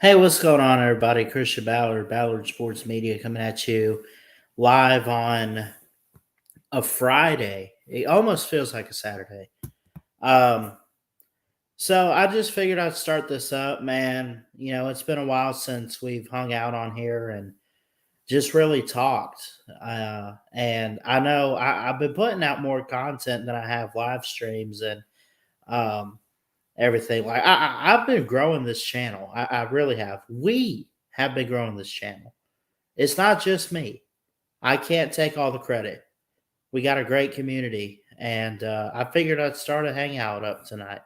Hey, what's going on, everybody? Christian Ballard, Ballard Sports Media, coming at you live on a Friday. It almost feels like a Saturday. Um, so I just figured I'd start this up, man. You know, it's been a while since we've hung out on here and just really talked. And I know I've been putting out more content than I have live streams and um, everything. Like I've been growing this channel. I really have. We have been growing this channel. It's not just me. I can't take all the credit. We got a great community, and I figured I'd start a hangout up tonight.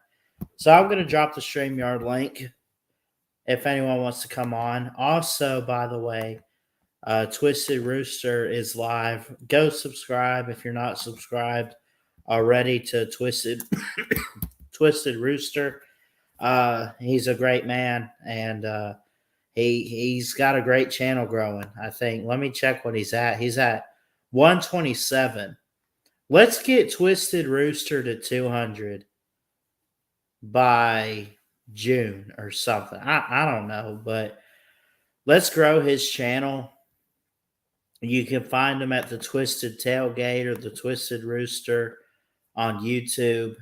So I'm going to drop the StreamYard link if anyone wants to come on. Also, by the way, Twisted Rooster is live. Go subscribe if you're not subscribed already to Twisted Rooster. He's a great man, and he's got a great channel growing. I think. Let me check what he's at. He's at 127. Let's get Twisted Rooster to 200 by June or something. I don't know, but let's grow his channel. You can find him at the Twisted Tailgate or the Twisted Rooster on YouTube.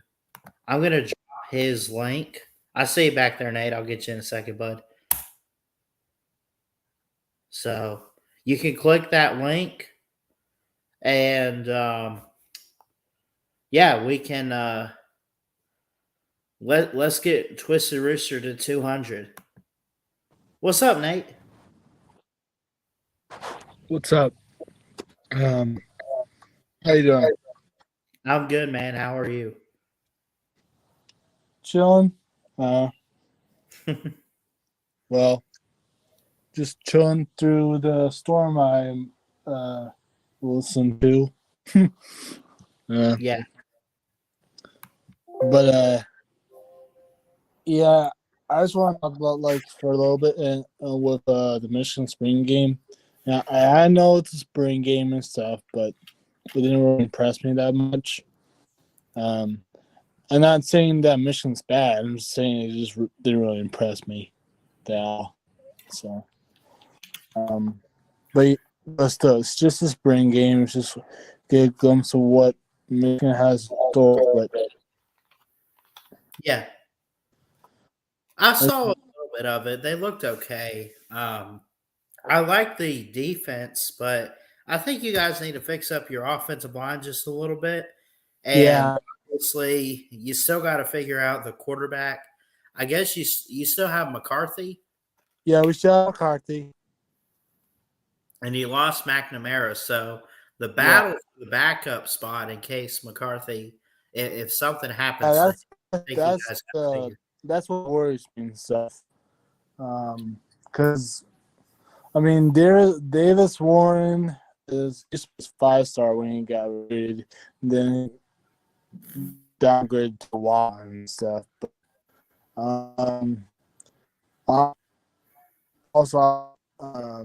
I'm going to drop his link. I see you back there, Nate. I'll get you in a second, bud. So you can click that link and yeah, we can let's get Twisted Rooster to 200. What's up, Nate? What's up? How you doing? I'm good, man. How are you? Chilling. Well, just chilling through the storm I listened to. Yeah. But yeah, I just want to talk about for a little bit and with the Michigan spring game. Now I know it's a spring game and stuff, but it didn't really impress me that much. I'm not saying that Michigan's bad. I'm just saying it just didn't really impress me at all. So, but still, it's just a spring game. It's just get a glimpse of what Michigan has in store. But yeah, I saw a little bit of it. They looked okay. I like the defense, but I think you guys need to fix up your offensive line just a little bit. And obviously, you still got to figure out the quarterback. I guess you still have McCarthy. Yeah, we still have McCarthy. And you lost McNamara. So the battle for the backup spot in case McCarthy, if something happens, that's what worries me and stuff. Because I mean, Davis Warren is just 5-star when he got rated, then downgraded to Watt and stuff. But also, I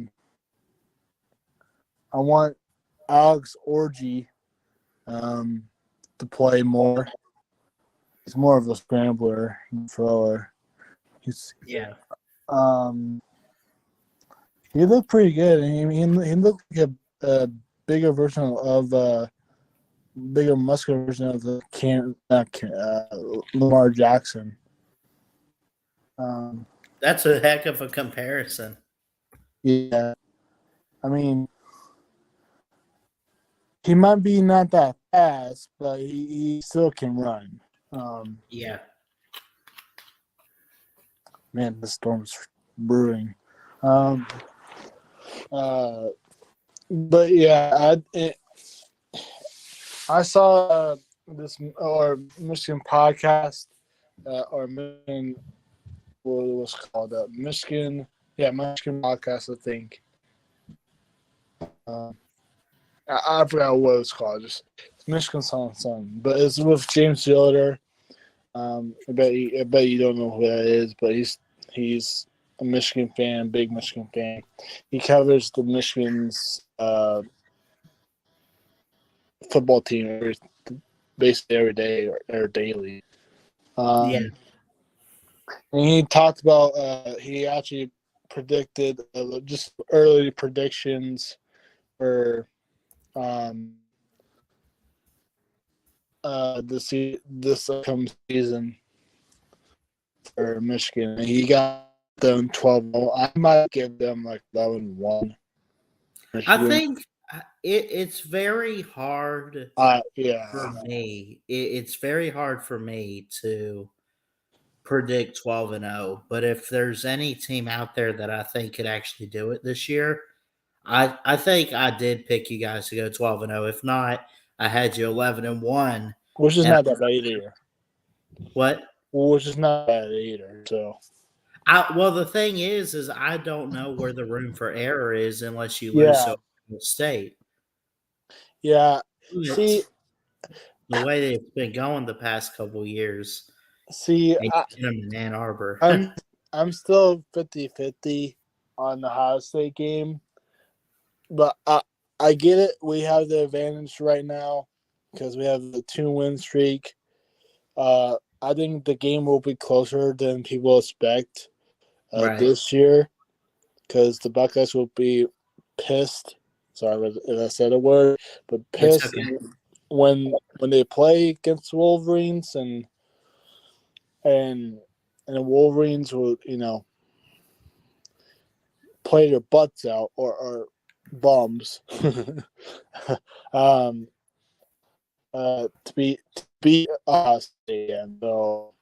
want Alex Orji to play more. He's more of a scrambler and thrower. He looked pretty good. He looked like a bigger version of bigger muscular version of the Lamar Jackson. That's a heck of a comparison. Yeah, I mean, he might be not that fast, but he still can run. Yeah. Man, the storm's brewing. But yeah, I saw this Michigan podcast or Michigan, what it was called, Michigan podcast, I think. I forgot what it was called. Just Michigan Song, but it's with James Fielder. I bet you don't know who that is, but he's a Michigan fan, big Michigan fan. He covers the Michigan's football team basically every day or daily. Yeah. And he talked about he actually predicted just early predictions for this upcoming season for Michigan. He got them 12-0. I might give them like 11-1. I Michigan. think it's very hard Yeah. for me. It's very hard for me to predict 12-0. But if there's any team out there that I think could actually do it this year, I think I did pick you guys to go 12-0. If not, I had you 11-1. Which is And not that bad either. what? Which is not bad either. So Well, the thing is I don't know where the room for error is unless you lose yeah, to Ohio State. yeah. But See, the way that it's been going the past couple years, and I, you get them in Ann Arbor. I'm still 50-50 on the Ohio State game, but I get it. We have the advantage right now because we have the 2-win streak. I think the game will be closer than people expect Right. this year because the Buckeyes will be pissed. Sorry if I said a word, but It's pissed okay. when they play against Wolverines and the Wolverines will play their butts out or bums to be us and so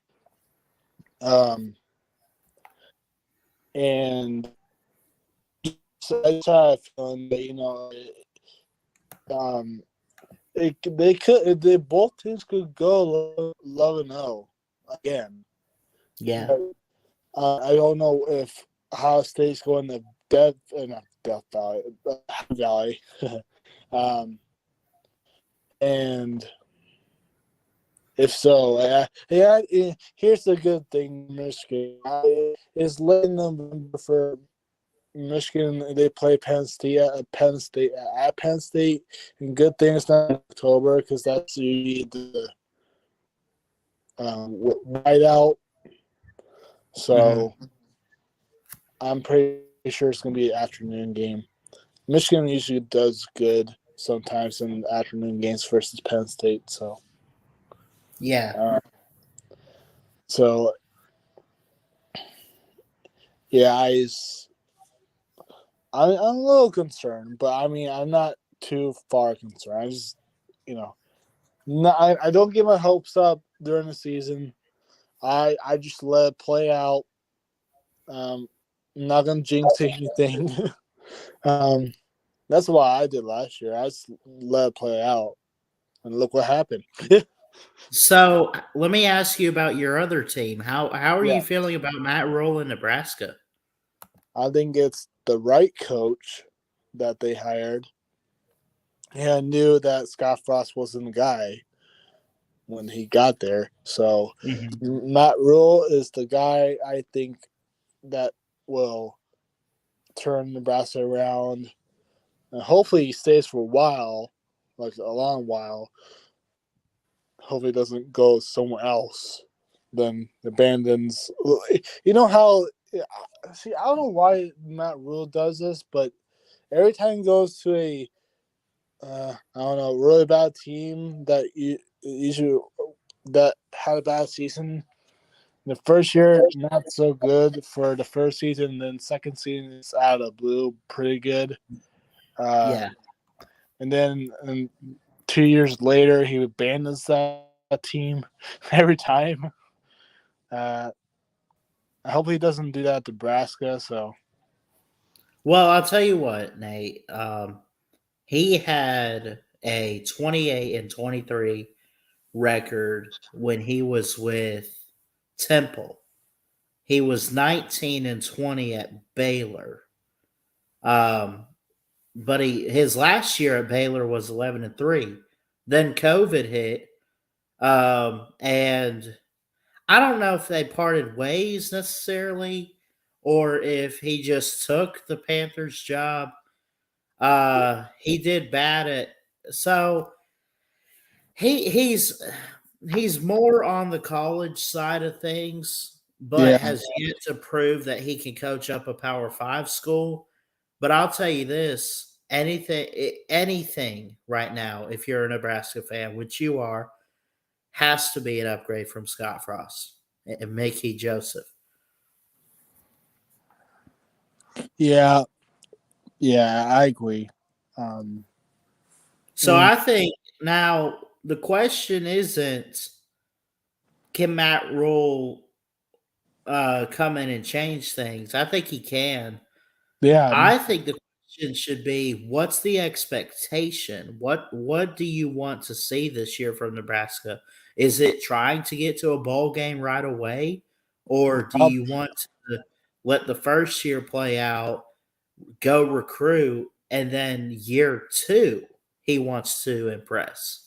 and so I just have a feeling that they both teams could go 11-0 again. Yeah. But, I don't know if Ohio State's going to Death Valley, and if so, here's the good thing, Michigan is late November for Michigan. They play Penn State at Penn State, and good thing it's not in October because that's usually the whiteout. So I'm pretty sure it's going to be an afternoon game. Michigan usually does good sometimes in afternoon games versus Penn State. So Yeah. so yeah, I'm a little concerned, but I mean I'm not too far concerned. I just I don't get my hopes up during the season. I just let it play out. I'm not gonna jinx anything. That's why I did last year. I just let it play out, and look what happened. So let me ask you about your other team. How are Yeah, you feeling about Matt Rule in Nebraska? I think it's the right coach that they hired. And I knew that Scott Frost wasn't the guy when he got there. So Matt Rule is the guy I think that will turn Nebraska around. And hopefully he stays for a while, like a long while. Hopefully he doesn't go somewhere else, then abandons. You know how? See, I don't know why Matt Rule does this, but every time he goes to a, I don't know, really bad team that usually that had a bad season. The first year, not so good for the first season. And then second season, it's out of blue, pretty good. Yeah. And then 2 years later, he abandons that team every time. I hope he doesn't do that at Nebraska. So Well, I'll tell you what, Nate. He had a 28-23 record when he was with Temple. He was 19-20 at Baylor. Um, but his last year at Baylor was 11-3. Then COVID hit, and I don't know if they parted ways necessarily, or if he just took the Panthers job. He did bad at so he's more on the college side of things, but Yeah, has yet to prove that he can coach up a Power Five school. But I'll tell you this: anything right now, if you're a Nebraska fan, which you are, has to be an upgrade from Scott Frost and Mickey Joseph. yeah, yeah. I agree. Um, So and I think now the question isn't, can Matt Rule come in and change things? I think he can. yeah, I think the question should be, what's the expectation? What do you want to see this year from Nebraska? Is it trying to get to a bowl game right away, or do prob- you want to let the first year play out, go recruit, and then year two he wants to impress?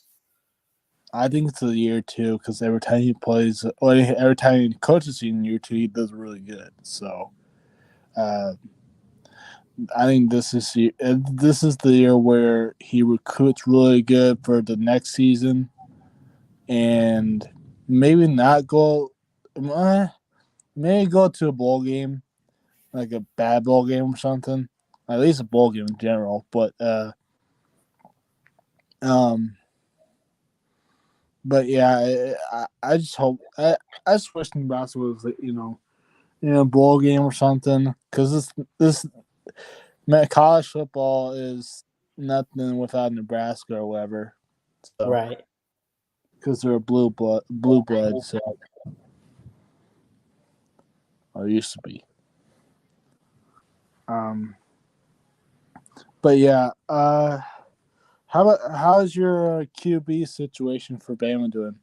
I think it's a year two because every time he plays, or every time he coaches in year two, he does really good. So uh, I think this is the year where he recruits really good for the next season, and maybe not go, maybe go to a bowl game, like a bad bowl game or something. At least a bowl game in general, um, but yeah, I just hope I just wish Nebraska was in a bowl game or something because this college football is nothing without Nebraska or whatever. So Right. because they're a blue blood, so or used to be. Um, but yeah, how's your QB situation for Bama doing?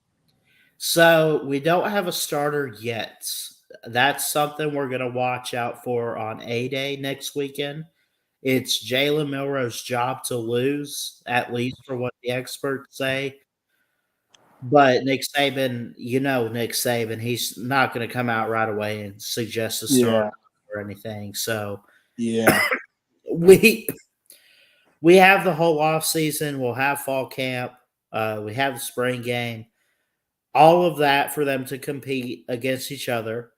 So we don't have a starter yet. That's something we're going to watch out for on A Day next weekend. It's Jalen Milroe's job to lose, at least for what the experts say. But Nick Saban, Nick Saban, he's not going to come out right away and suggest a start Yeah, or anything. So yeah, we we have the whole off season. We'll have fall camp. We have the spring game. All of that for them to compete against each other.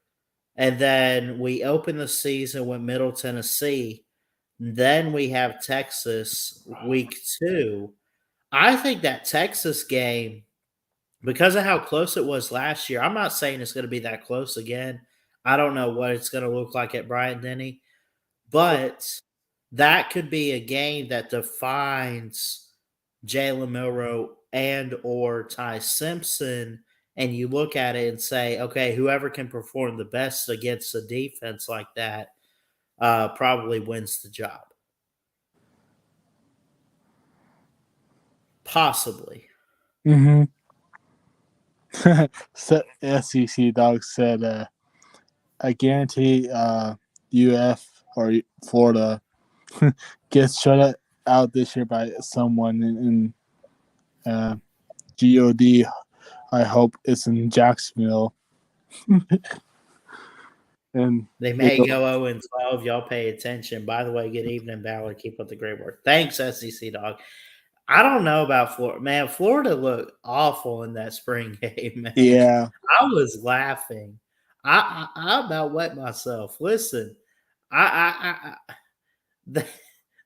And then we open the season with Middle Tennessee. Then we have Texas week 2. I think that Texas game, because of how close it was last year, I'm not saying it's going to be that close again. I don't know what it's going to look like at Bryant Denny, but that could be a game that defines Jalen Milroe and or Ty Simpson, and you look at it and say, okay, whoever can perform the best against a defense like that probably wins the job. Possibly. mm-hmm. SEC dog said, I guarantee UF or Florida gets shut out this year by someone in God. I hope it's in Jacksonville. And They may go 0-12. Y'all pay attention. By the way, good evening, Ballard. Keep up the great work. Thanks, SEC dog. I don't know about Florida. Man, Florida looked awful in that spring game, man. yeah, I was laughing. I about wet myself. Listen, I the,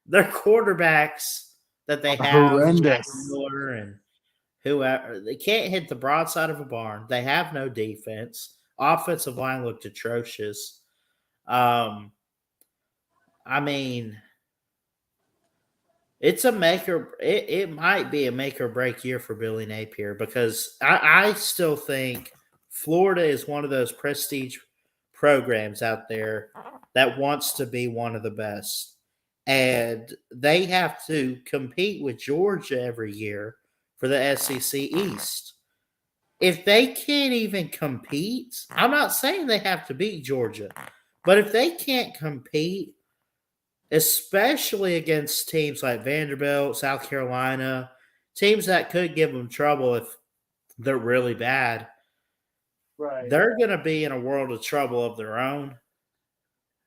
their quarterbacks that they have, horrendous. Miller and whoever, they can't hit the broadside of a barn. They have no defense. Offensive line looked atrocious. Um, I mean, it's a it might be a make or break year for Billy Napier because I still think Florida is one of those prestige programs out there that wants to be one of the best. And they have to compete with Georgia every year for the SEC East. If they can't even compete, I'm not saying they have to beat Georgia, but if they can't compete, especially against teams like Vanderbilt, South Carolina, teams that could give them trouble if they're really bad, Right. they're going to be in a world of trouble of their own.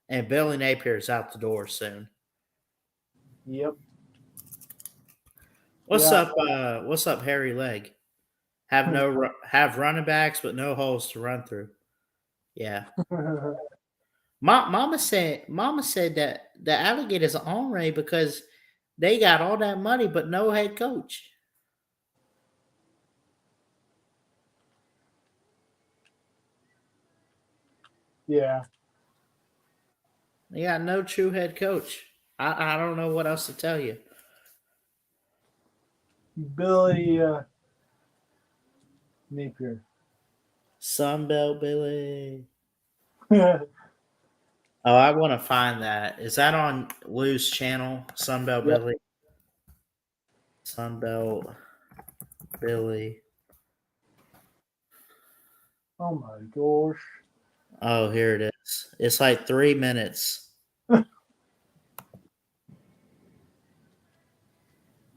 And Billy Napier's out the door soon. Yep. What's Yeah. up? What's up, Harry Leg? Have running backs, but no holes to run through. Yeah. Mama said that the alligators are ornery because they got all that money but no head coach. Yeah. They got no true head coach. I don't know what else to tell you. Billy Napier. Sunbelt Billy. Yeah. Oh, I want to find that. Is that on Lou's channel? Sunbelt Billy. Sunbelt Billy. Oh my gosh. Oh, here it is. It's like 3 minutes.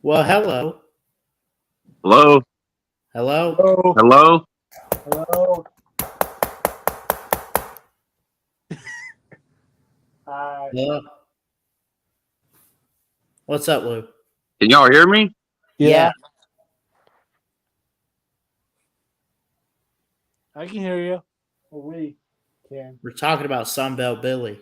Well, hello. Hello? Hello. Hello. Hello? Hello. Hi. Hello. What's up, Lou? Can y'all hear me? Yeah. I can hear you. Or we can. We're talking about Sunbelt Billy.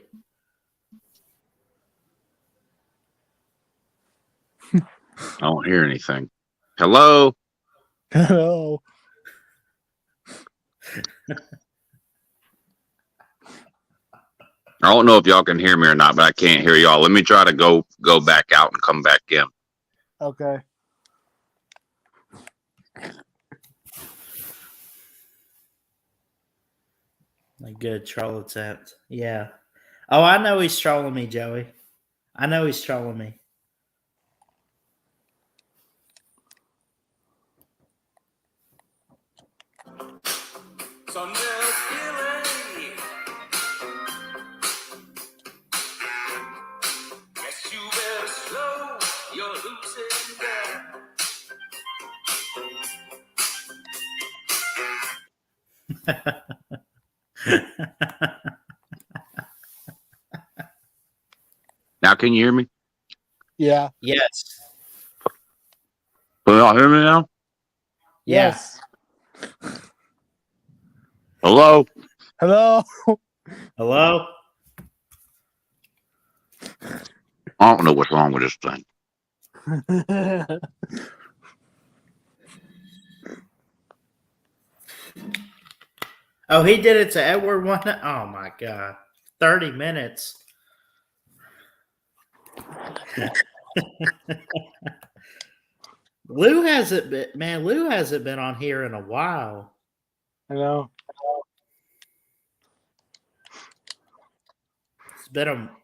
I don't hear anything. Hello? Hello. I don't know if y'all can hear me or not, but I can't hear y'all. Let me try to go back out and come back in. Okay. A good troll attempt. Yeah. Oh, I know he's trolling me, Joey. I know he's trolling me. Guess you better slow your losing down. Now can you hear me? Yeah. Yes. Can y'all hear me now? Yeah. Yes. Hello? Hello. Hello? I don't know what's wrong with this thing. Oh, he did it to Edward one. Oh my god. 30 minutes. Lou hasn't been Lou hasn't been on here in a while. I know.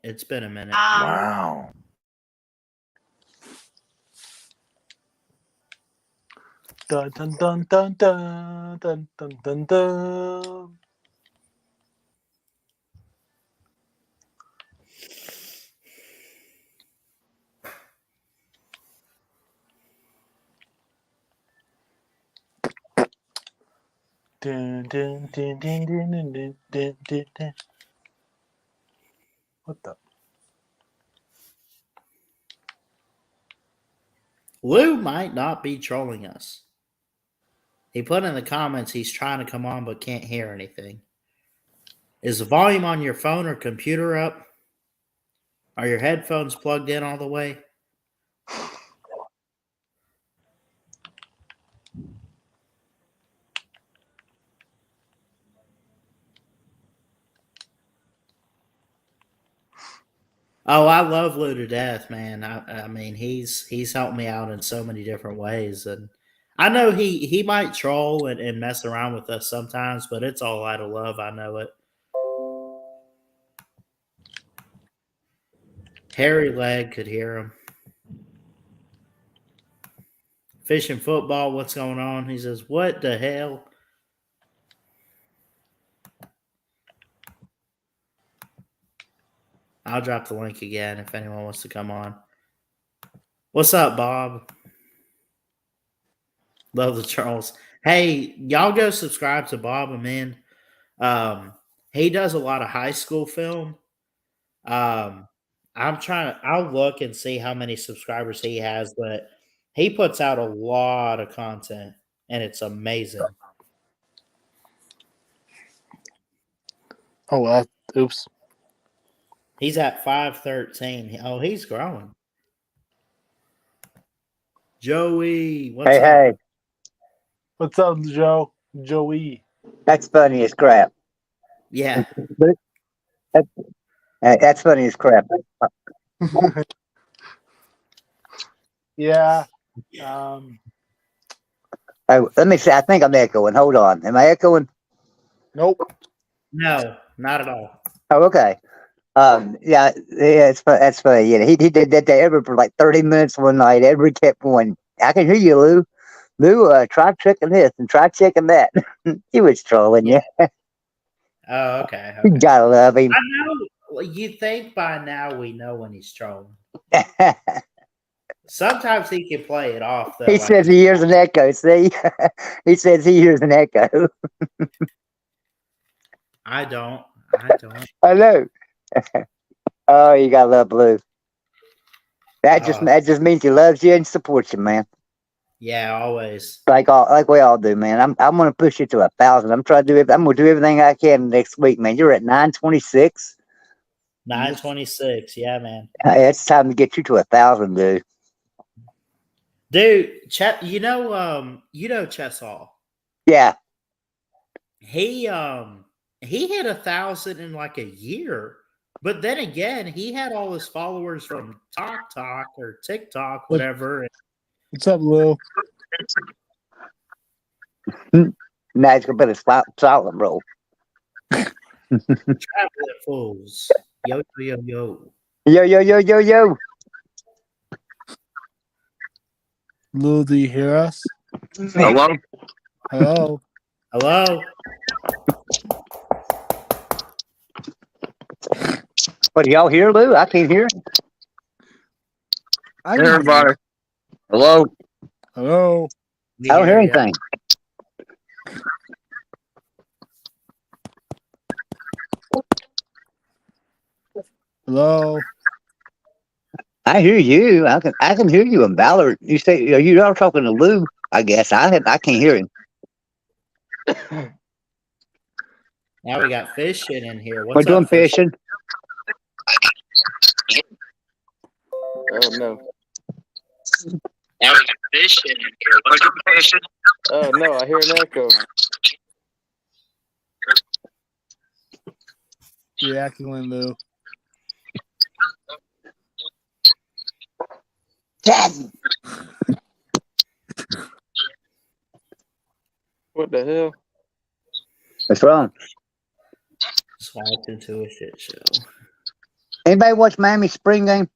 It's been a minute. Wow. Dun dun dun dun dun dun dun dun dun. Dun dun dun dun dun dun dun dun dun dun. What the? Lou might not be trolling us. He put in the comments he's trying to come on but can't hear anything. Is the volume on your phone or computer up? Are your headphones plugged in all the way? Oh, I love Lou to death, man. I mean, he's helped me out in so many different ways, and I know he might troll and mess around with us sometimes, but it's all out of love. I know it. Harry Leg could hear him. Fishing football, what's going on? He says, "What the hell?" I'll drop the link again if anyone wants to come on. What's up, Bob? Love the Charles. Hey, y'all go subscribe to Bob, man. He does a lot of high school film. Um, I'll look and see how many subscribers he has, but he puts out a lot of content and it's amazing. Oh, well, oops. He's at 5'13". Oh, he's growing. Joey, what's up? Hey, What's up, Joe? Joey. that's funny as crap. Yeah. But that's funny as crap. Yeah. Let me see. I think I'm echoing. Hold on. Am I echoing? Nope. No, not at all. Oh, okay. Yeah, that's funny. Yeah, he did that to Edward for like 30 minutes one night. Edward kept going, I can hear you, Lou. Lou, try checking this and try checking that. He was trolling you. Oh, okay. You Okay. gotta love him. I know. Well, you think by now we know when he's trolling. Sometimes he can play it off though. He says he hears an echo. See, he says he hears an echo. I don't. I know. Oh, you gotta love Lou. That just means he loves you and supports you, man. Yeah, always. Like we all do, man. I'm gonna push you to 1,000. I'm gonna do everything I can next week, man. You're at 926. 926. Yeah, man. Hey, it's time to get you to 1,000, dude. Dude, Chet, you know Chesall. Yeah. He hit 1,000 in like a year. But then again, he had all his followers from TikTok or TikTok, whatever. What's up, Lou? Now he's gonna put a silent roll. Traveling fools. Yo, yo, yo. Yo, yo, yo, yo, yo. Lou, do you hear us? Hello? Hello. Hello? What, do y'all hear, Lou? I can't hear. I Hey, everybody. Hello? Hello. I don't hear anything. Hello. I hear you. I can hear you in Ballard. You say you are talking to Lou. I guess I can't hear him. Now we got fishing in here. We're What's doing up, fishing? fishing. Oh no. Now we got fishing in here. We're doing fishing. Oh no, I hear an echo. You're echoing, Lou. What the hell? What's wrong? Swiped into a shit show. Anybody watch Miami spring game?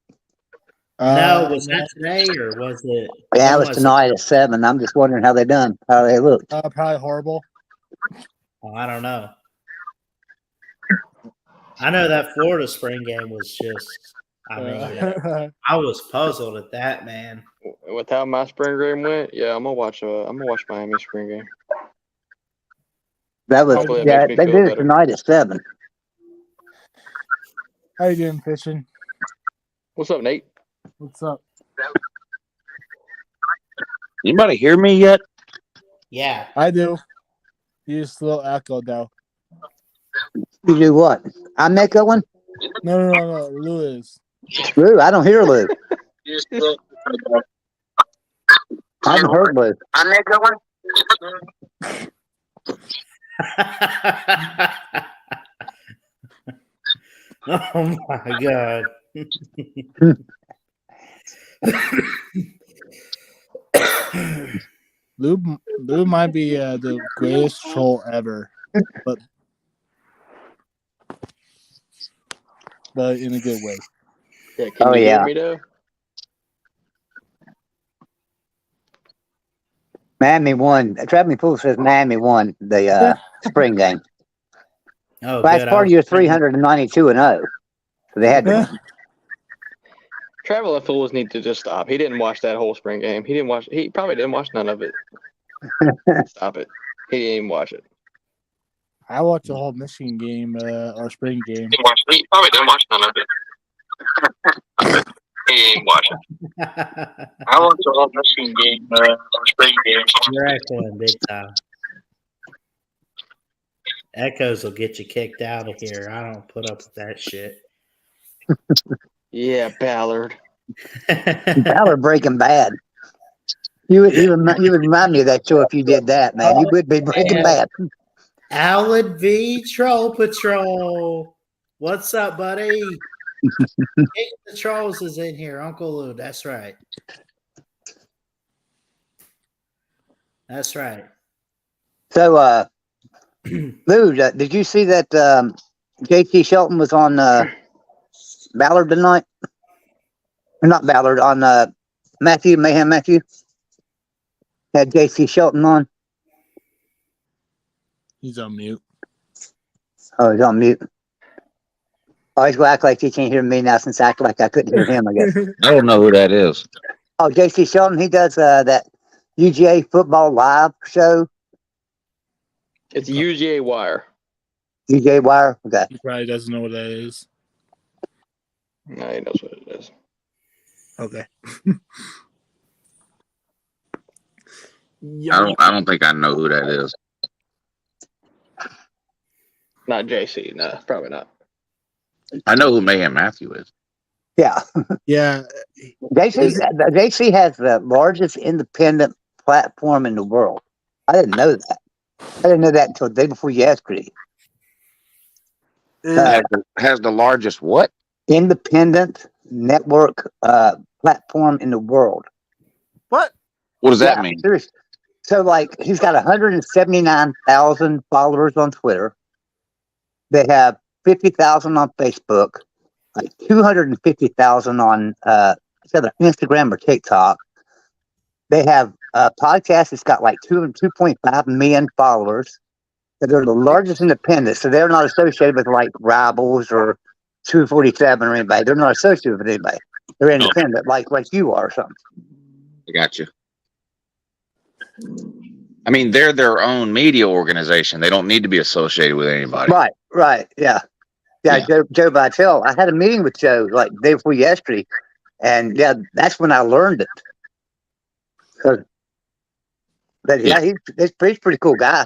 No, was that today or was it? Yeah, it when was tonight at 7. I'm just wondering how they done. How they look. Probably horrible. Oh, I don't know. I know that Florida spring game was just. I mean, I was puzzled at that, man. With how my spring game went, yeah, I'm gonna watch Miami spring game. That was Hopefully it yeah. makes me They feel did it better. tonight at 7. How you doing, fishing? What's up, Nate? What's up? Anybody hear me yet? Yeah. I do. You just a little echo though. You do what? I'm echoing. No. Lou is. Lou, I don't hear Lou. I haven't heard Lou. I'm echoing. Oh my god. Lou might be the greatest troll ever, but in a good way. Yeah, can Oh, you yeah. hear me though? Miami won. Traveling Fool says Miami won the spring game. Oh, Last good. part of your 392-0. So they had to. Traveling fools need to just stop. He didn't watch that whole spring game. He probably didn't watch none of it. Stop it. He didn't even watch it. I watched the whole Michigan game or spring game. He probably didn't watch none of it. He didn't watch it. I watched the whole Michigan game or spring game. You're echoing big time. Echoes will get you kicked out of here. I don't put up with that shit. Yeah, Ballard. Ballard Breaking Bad. You would remind me of that show if you did that, man. You would be Breaking Bad. Allen V Troll Patrol. What's up, buddy? King of the Trolls is in here. Uncle Lou. That's right. That's right. So, Lou, did you see that J.T. Shelton was on Ballard tonight? Or not Ballard, on Mayhem Matthew? Had J.T. Shelton on? He's on mute. Oh, he's on mute. Oh, he's going to act like he can't hear me now since I act like I couldn't hear him, I guess. I don't know who that is. Oh, J.T. Shelton, he does that UGA Football Live show. It's UGA Wire. UGA Wire? Okay. He probably doesn't know what that is. No, he knows what it is. Okay. I don't think I know who that is. Not JC. No, probably not. I know who Mayhem Matthew is. Yeah. Yeah. JC has the largest independent platform in the world. I didn't know that. I didn't know that until the day before yesterday. Has the largest what? Independent network platform in the world. What? What does that mean? Seriously. So, like, he's got 179,000 followers on Twitter. They have 50,000 on Facebook, like 250,000 on either Instagram or TikTok. They have a podcast that's got like 2.5 million followers. They're the largest independent, so they're not associated with like Rivals or 247 or anybody. They're not associated with anybody. They're independent, like you are or something. I got you. I mean, they're their own media organization. They don't need to be associated with anybody. Right, yeah. Joe Vitale. I had a meeting with Joe like the day before yesterday, and yeah, that's when I learned it. But yeah, he's a pretty cool guy.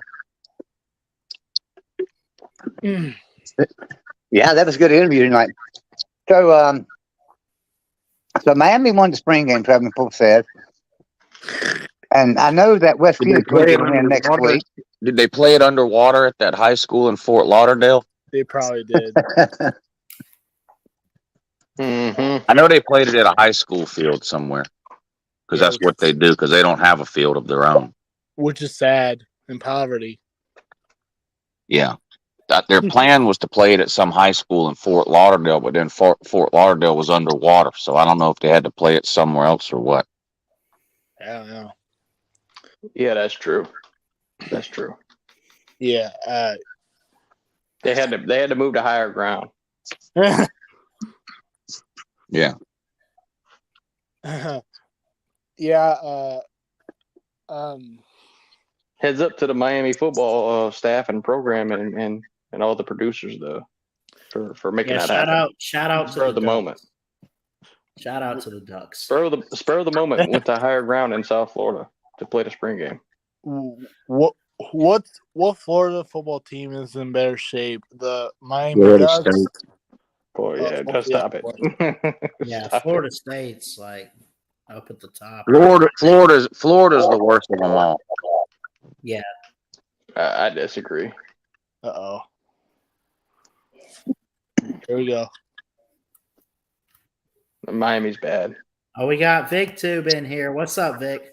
Yeah, that was a good interview tonight. So, so Miami won the spring game, Travis Pope said. And I know that West Phoenix is going to win next week. Did they play it underwater at that high school in Fort Lauderdale? They probably did. Mm-hmm. I know they played it at a high school field somewhere because that's what they do because they don't have a field of their own. Which is sad in poverty. Yeah. Their plan was to play it at some high school in Fort Lauderdale, but then Fort Lauderdale was underwater. So I don't know if they had to play it somewhere else or what. I don't know. Yeah, that's true. That's true. Yeah. They had to move to higher ground. Yeah. Yeah. Heads up to the Miami football staff and program and all the producers though for making that happen. Shout out spur to of the moment. Shout out to the Ducks. Spur of the moment went to higher ground in South Florida to play the spring game. What Florida football team is in better shape? The Miami Florida Ducks. State. Boy, yeah, just stop it. Yeah, Stop Florida it. State's like up at the top. Florida's the worst of them all. Yeah. I disagree. Uh-oh. Here we go. Miami's bad. Oh, we got Vic Tube in here. What's up, Vic?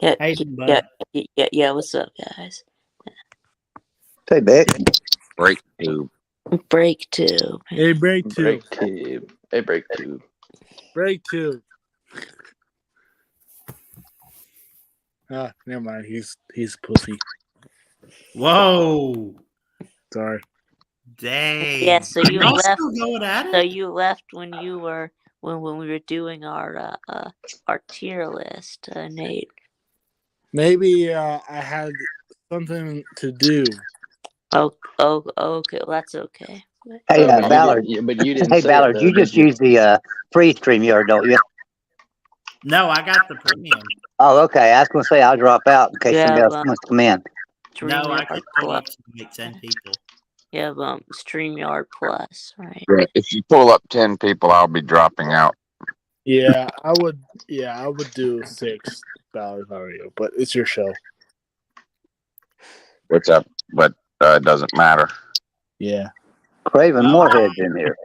Yeah, How you doing, bud? yeah. What's up, guys? Hey, Beck. Break tube. Break two. Hey, break two. Break tube. Hey, break tube. Break two. Never mind. He's a pussy. Whoa. Sorry. Dang. Yeah, so you Y'all left. still going at So it? you left when you were when we were doing our tier list, Nate. Maybe I had something to do. Oh, okay. Well, that's okay. Hey, But Ballard. but you didn't. Hey, say Ballard, it, you though, just did you? use the free StreamYard, don't you? No, I got the premium. Oh, okay. I was going to say I'll drop out in case Yeah, somebody else well- wants to come in. No, I StreamYard could pull Plus. up to like 10 people. You have StreamYard Plus, right? Yeah, if you pull up 10 people, I'll be dropping out. Yeah, I would. Yeah, I would do 6 Ballard if I were you, but it's your show. What's up? But it doesn't matter. Yeah. Craven Moorhead's in here.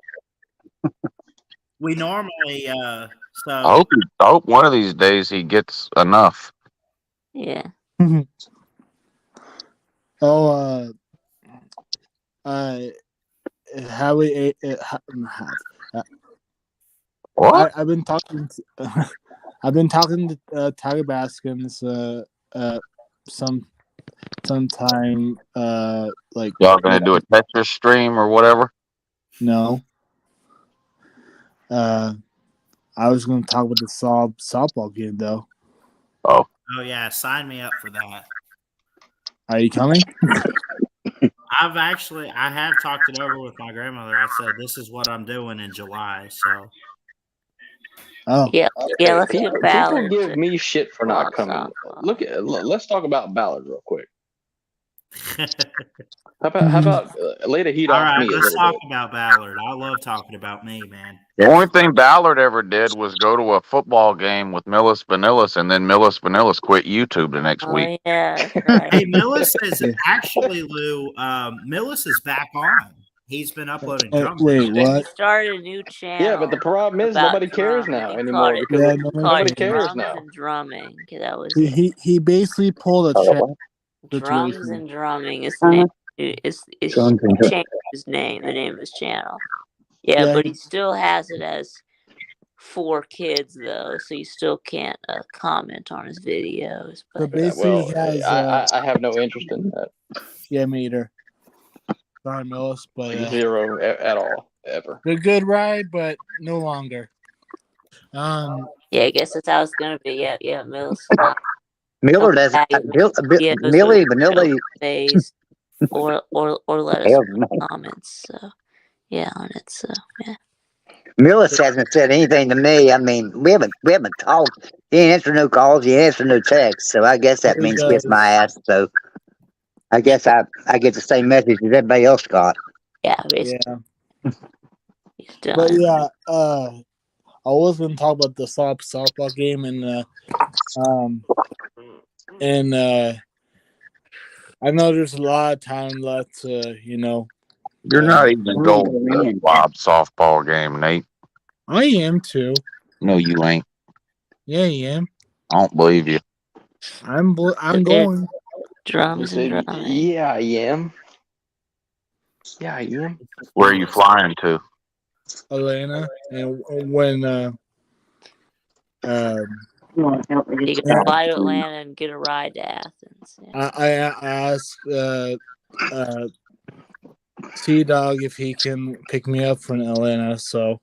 We normally, I so hope one of these days he gets enough. Yeah. Oh, Howie. What? I've been talking. I've been talking to Tiger Baskins. Sometime. Like Y'all gonna do a Tetris stream or whatever? no. I was going to talk about the softball game though. Oh, oh yeah, sign me up for that. Are you coming? I have talked it over with my grandmother. I said this is what I'm doing in July. So Oh, Yeah. Yeah. Let's People, get Ballard. give me shit for not Well, coming. softball. Let's talk about Ballard real quick. How about lay the heat all off right, me a let's little talk bit? about Ballard. I love talking about me, man. the only thing Ballard ever did was go to a football game with Millis Vanillis, and then Millis Vanillis quit YouTube the next week. Oh yeah, that's right. Hey, Millis is actually Lou. Millis is back on. He's been uploading drums. wait, He what? started a new channel. Yeah, but the problem is about nobody cares drumming. now He anymore called it, because Yeah, nobody called cares drums now. and drumming. That was it. He basically pulled a check Drums situation. and drumming is the name. Is he Drums and drum- changed his name? The name of his channel. Yeah, Yeah, but he still has it as 4 kids though, so you still can't comment on his videos. So But basically, he has I have no interest in that. yeah, me either. Sorry, Millis, but Zero at all ever. a good ride, but no longer. yeah, I guess that's how it's gonna be. Yeah, Mills. Miller does Millie Vanilli. Phase or let us Hell, man. comments. So yeah, on it. So yeah. Millis hasn't said anything to me. I mean, we haven't talked. He ain't answered no calls. He ain't answered no texts. So I guess that means he gets my ass. So I guess I get the same message as everybody else got. Yeah, basically. Yeah, He's done. but yeah, I was going to talk about the softball game and I know there's a lot of time left to You're not even going to a Bob softball game, Nate. I am too. No, you ain't. Yeah, I am. I don't believe you. I'm going. Drums and drumming. Yeah, I am. Yeah, I am. Where are you flying to? Atlanta, and when You can fly to Atlanta and get a ride to Athens. Yeah. I asked T Dog if he can pick me up from Atlanta, so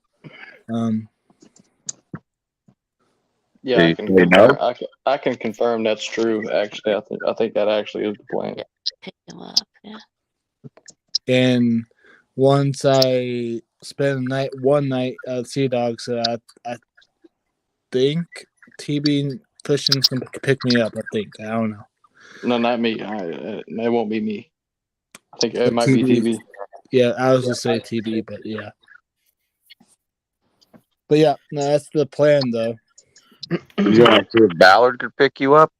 Yeah, I can You know? confirm. I can confirm that's true. Actually, I think that actually is the plan. Yeah. Pick him up. Yeah. and once I spend one night at Sea Dog, so I think TB Fishing can pick me up. I think, I don't know. No, not me. It won't be me. I think it But might be TV. Yeah, I was gonna say TB, but yeah. But yeah, no, that's the plan though. You want to see if Ballard could pick you up?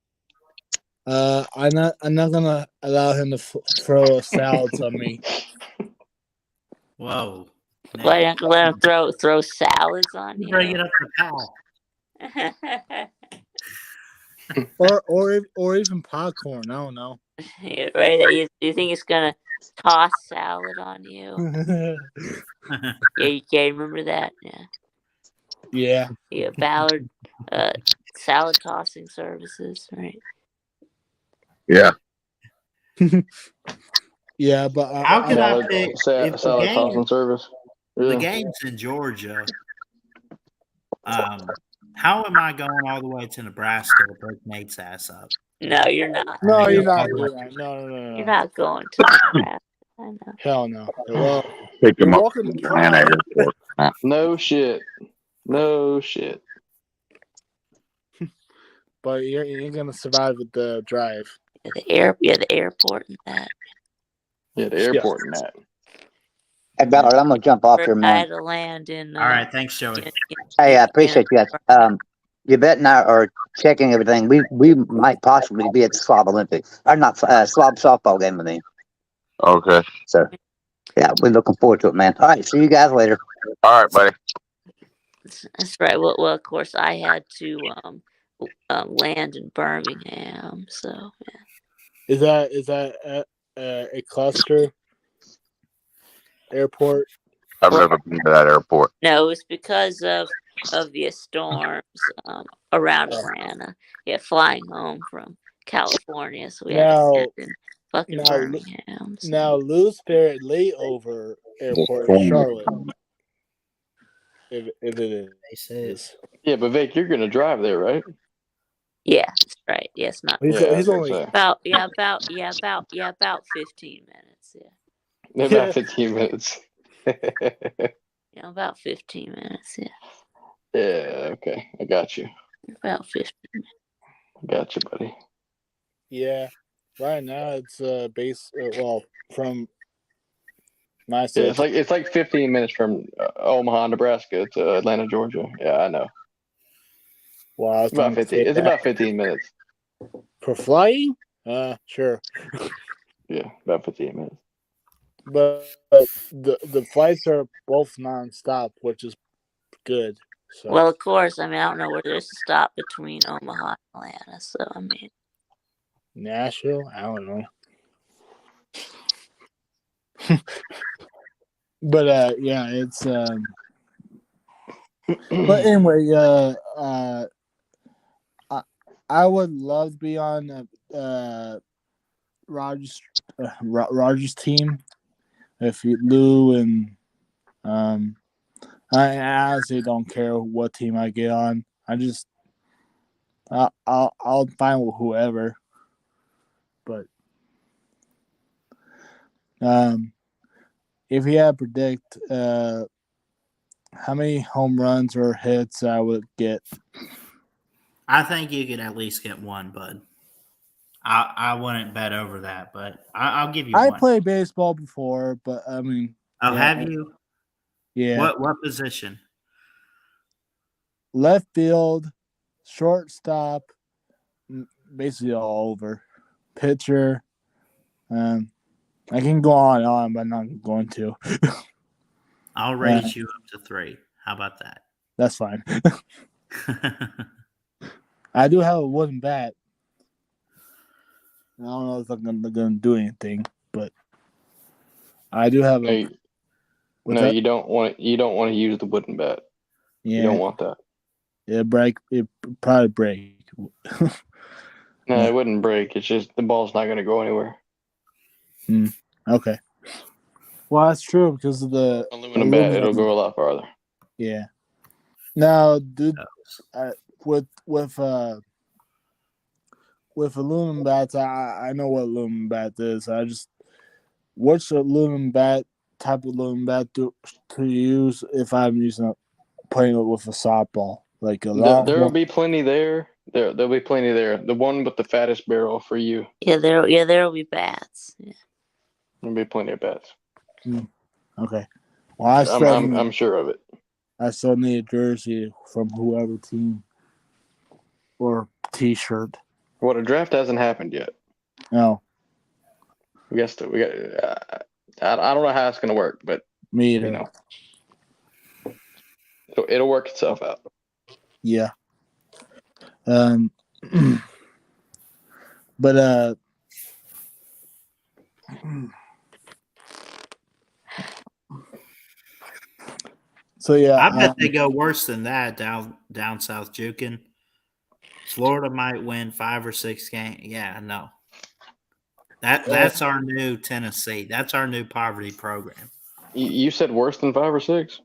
I'm not gonna allow him to throw salads on me. Whoa. Let him throw salads on you. Bring it up to Powell. or even popcorn. I don't know. Yeah, right? You think it's gonna toss salad on you? Yeah, remember that? Yeah. Yeah. Yeah, Ballard salad tossing services, right? Yeah. Yeah, but How can I pick if the Salad tossing game, service. the Yeah. game's in Georgia? How am I going all the way to Nebraska to break Nate's ass up? No, you're not. no, you're not. No. No. You're not going to Nebraska. I know. Hell no. Well, Pick him you're up welcome from to the Atlanta try. airport. No shit. No shit. But you ain't gonna survive with the drive. the airport and that. Yeah, the airport and that. Hey, Ballard, I'm gonna jump off here, I man. had to land in. All right, thanks, Joey. Hey, I appreciate you guys. Yvette and I are checking everything. We might possibly be at the Slob Olympics, or not Slob softball game. I mean, Okay. so yeah, we're looking forward to it, man. All right, see you guys later. All right, buddy. That's right. Well, of course, I had to land in Birmingham. So yeah. Is that a cluster airport? I've never been to that airport. No, it was because of the storms around Atlanta. Yeah, flying home from California, so we had to land in fucking Birmingham. So. Now, Lou's Ferry layover airport is Charlotte. If it is. They said. Yeah, but Vic, you're gonna drive there, right? Yeah, that's right. Yeah, it's not He's only about 15 minutes. Yeah. About 15 minutes. Yeah, about 15 minutes. Yeah. Yeah, okay. I got you. About 15 minutes. Got you, buddy. Yeah. Right now it's base well from my Yeah, side. it's like 15 minutes from Omaha, Nebraska to Atlanta, Georgia. Yeah, I know. Wow, It's about 15. It's about 15 minutes. for flying. Sure. Yeah, about 15 minutes. But the flights are both nonstop, which is good. So. Well, of course. I mean, I don't know where there's a stop between Omaha and Atlanta. So I mean, Nashville, I don't know. But yeah, it's but anyway, I would love to be on Roger's team if Lou and I honestly don't care what team I get on. I'll fine with whoever. But if you had to predict how many home runs or hits I would get, I think you could at least get one, bud. I wouldn't bet over that, but I'll give you I one. played baseball before, but I mean, Oh, yeah, have you? Yeah. What position? Left field, shortstop, basically all over. Pitcher. I can go on, but I'm not going to. I'll raise you up to 3. How about that? That's fine. I do have a wooden bat. I don't know if I'm gonna do anything, but I do have a. No, you don't want to use the wooden bat. Yeah. You don't want that. It probably break. No, it wouldn't break. It's just the ball's not going to go anywhere. Okay. Well, that's true because of the aluminum bat. It'll go a lot farther. Yeah. Now, dude, with aluminum bats, I know what aluminum bat is. What's aluminum bat type of aluminum bat to use if I'm playing it with a softball? Like a there will be plenty there. There'll be plenty there. The one with the fattest barrel for you. Yeah, there'll be bats. Yeah. There'll be plenty of bats. Okay. Well, I'm sure of it. I still need a jersey from whoever team or T-shirt. Well, the draft hasn't happened yet. No. We got. I don't know how it's going to work, but me either. You know, it'll work itself out. Yeah. But so yeah, I bet they go worse than that down south juking. Florida might win 5 or 6 games. Yeah, no. That's our new Tennessee. That's our new poverty program. You said worse than 5 or 6?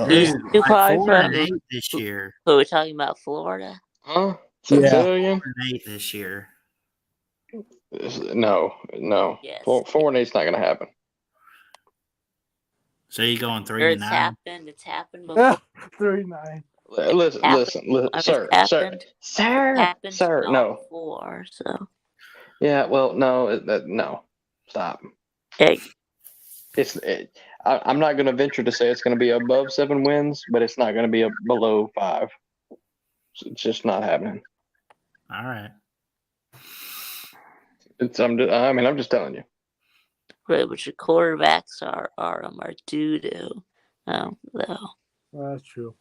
Dude, like 4 and 8 this year. Who are we talking about? Florida? Huh? Say that again? 4 and 8 this year. No. Yes. 4 and 8's not going to happen. So you going 3 and 9? It's happened before. 3-9. Listen, sir, no. Before, so Yeah, well, no, no, stop. Hey, I'm not going to venture to say it's going to be above 7 wins, but it's not going to be below 5. It's just not happening. All right. I'm just telling you. right, but your quarterbacks are doo doo. Though. That's true.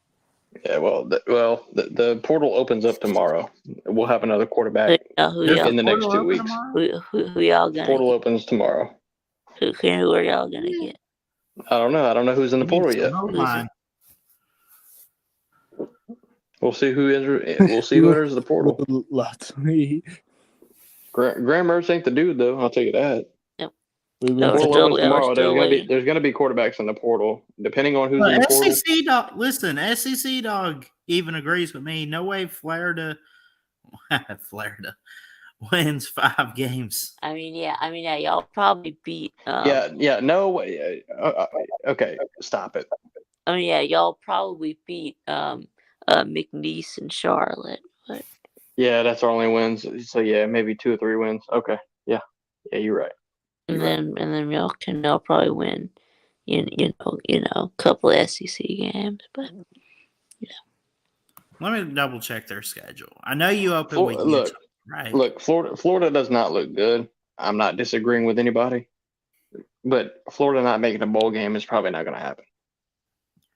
Yeah, well, the portal opens up tomorrow. We'll have another quarterback Who There's y'all in the next portal 2 open weeks. tomorrow? who y'all The gonna portal get? opens tomorrow. Who are y'all gonna get? I don't know. I don't know who's in the You need portal some yet. gold line. We'll see who enters the portal. Lottery. Graham Mertz ain't the dude though. I'll tell you that. We've No, been we're Portal still, opens yeah, we're tomorrow. still waiting. There's gonna be quarterbacks in the portal. Depending on who's in the Well, portal. SEC dog, listen, SEC dog even agrees with me. No way Florida wins 5 games. I mean, yeah, y'all probably beat. Yeah. No way. Okay, stop it. I mean, yeah, y'all probably beat McNeese and Charlotte, but Yeah, that's our only wins. So yeah, maybe 2 or 3 wins. Okay. Yeah, you're right. and then y'all probably win. You know, a couple of SEC games, but Let me double check their schedule. I know you open with Utah, right? Look, Florida does not look good. I'm not disagreeing with anybody, but Florida not making a bowl game is probably not going to happen.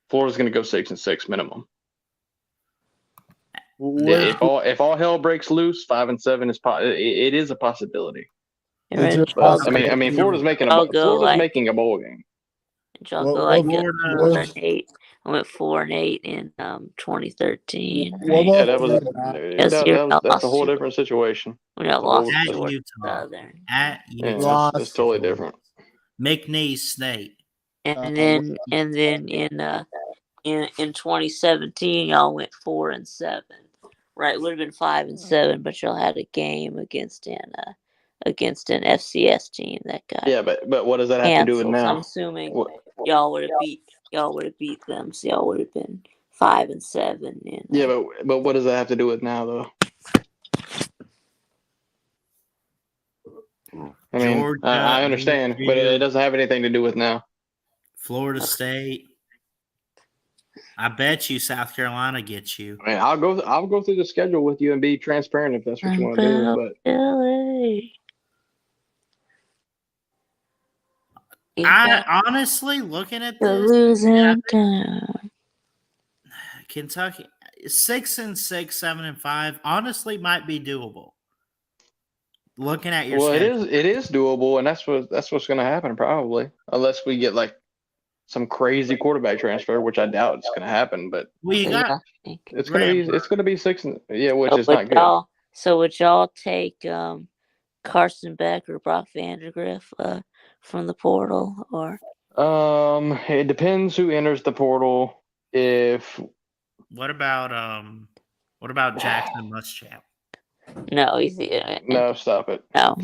Florida's going to go 6-6 minimum. If all hell breaks loose, 5-7 is it is a possibility. But, I mean, Florida's making a bowl game. Did y'all go like 4-8? I went 4-8 in 2013. What Right? about That's a whole different situation. When y'all lost At to Utah. Southern. At Yeah, Utah. that's totally different. McNeese State. And then in 2017 y'all went 4-7. Right, it would have been 5-7, but y'all had a game against an FCS team that got but what does that have to do with canceled. now? So I'm assuming y'all would have beat them, so y'all would have been 5-7. But what does that have to do with now, though? I mean, Georgia, I understand, but it doesn't have anything to do with now. Florida State. I bet you South Carolina gets you. I mean, I'll go through the schedule with you and be transparent if that's what you want to do. But I honestly, looking at this, losing Kentucky 6-6, 7-5, honestly might be doable. Looking at your schedule. it is doable, and that's what's going to happen probably, unless we get like some crazy quarterback transfer, which I doubt it's going to happen. But it's going to be 6, which is not good. So would y'all take Carson Beck or Brock Vandagriff from the portal, or? It depends who enters the portal. What about Jackson Muschamp? No, he's no. Stop it. No.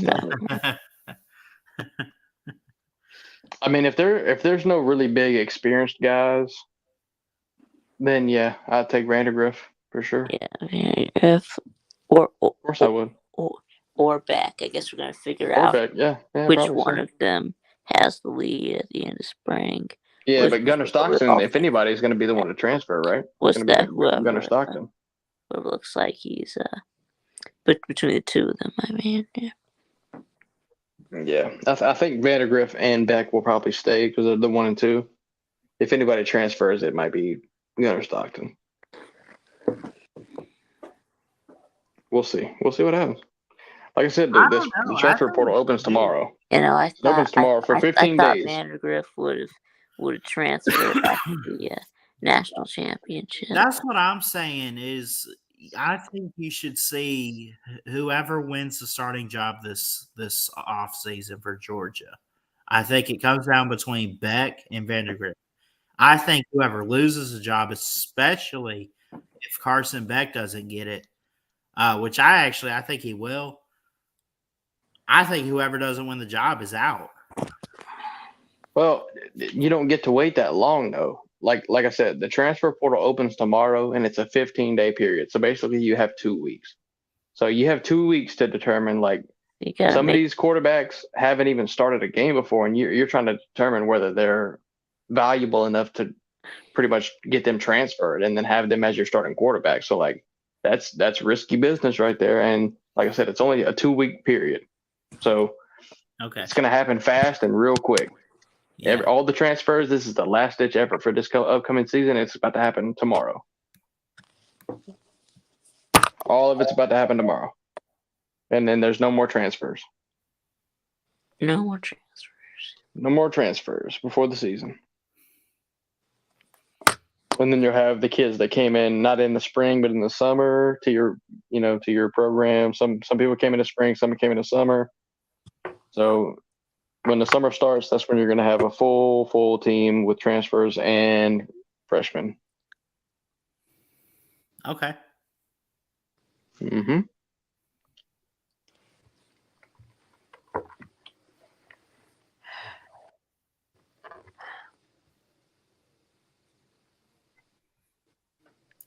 I mean, if there's no really big experienced guys, then yeah, I'd take Vandagriff for sure. Yeah, Vandagriff, or of course I would. Or Beck. I guess we're gonna figure out which one of them has the lead at the end of spring. Yeah, but Gunnar Stockton, if anybody, is going to be the one to transfer, right? What's that? Gunnar Stockton. It looks like he's but between the two of them, I mean, yeah. I think Vandagriff and Beck will probably stay because they're the 1 and 2. If anybody transfers, it might be Gunnar Stockton. We'll see. We'll see what happens. Like I said, the transfer portal opens tomorrow. You know, it opens tomorrow for 15 days. Vandagriff would have transferred after the national championship. That's what I'm saying. Is I think you should see whoever wins the starting job this off season for Georgia. I think it comes down between Beck and Vandagriff. I think whoever loses the job, especially if Carson Beck doesn't get it, which I think he will. I think whoever doesn't win the job is out. Well, you don't get to wait that long, though. Like I said, the transfer portal opens tomorrow, and it's a 15-day period. So basically, you have 2 weeks. So you have 2 weeks to determine, like, some of these quarterbacks haven't even started a game before, and you're trying to determine whether they're valuable enough to pretty much get them transferred and then have them as your starting quarterback. So like that's risky business right there. And like I said, it's only a 2-week period, so it's going to happen fast and real quick. Yeah. All the transfers. This is the last ditch effort for this upcoming season. It's about to happen tomorrow. All of it's about to happen tomorrow. And then there's no more transfers. No more transfers. No more transfers before the season. And then you'll have the kids that came in not in the spring but in the summer to your program. Some people came in the spring, some came in the summer. So when the summer starts, that's when you're going to have a full team with transfers and freshmen. Okay. Mm-hmm.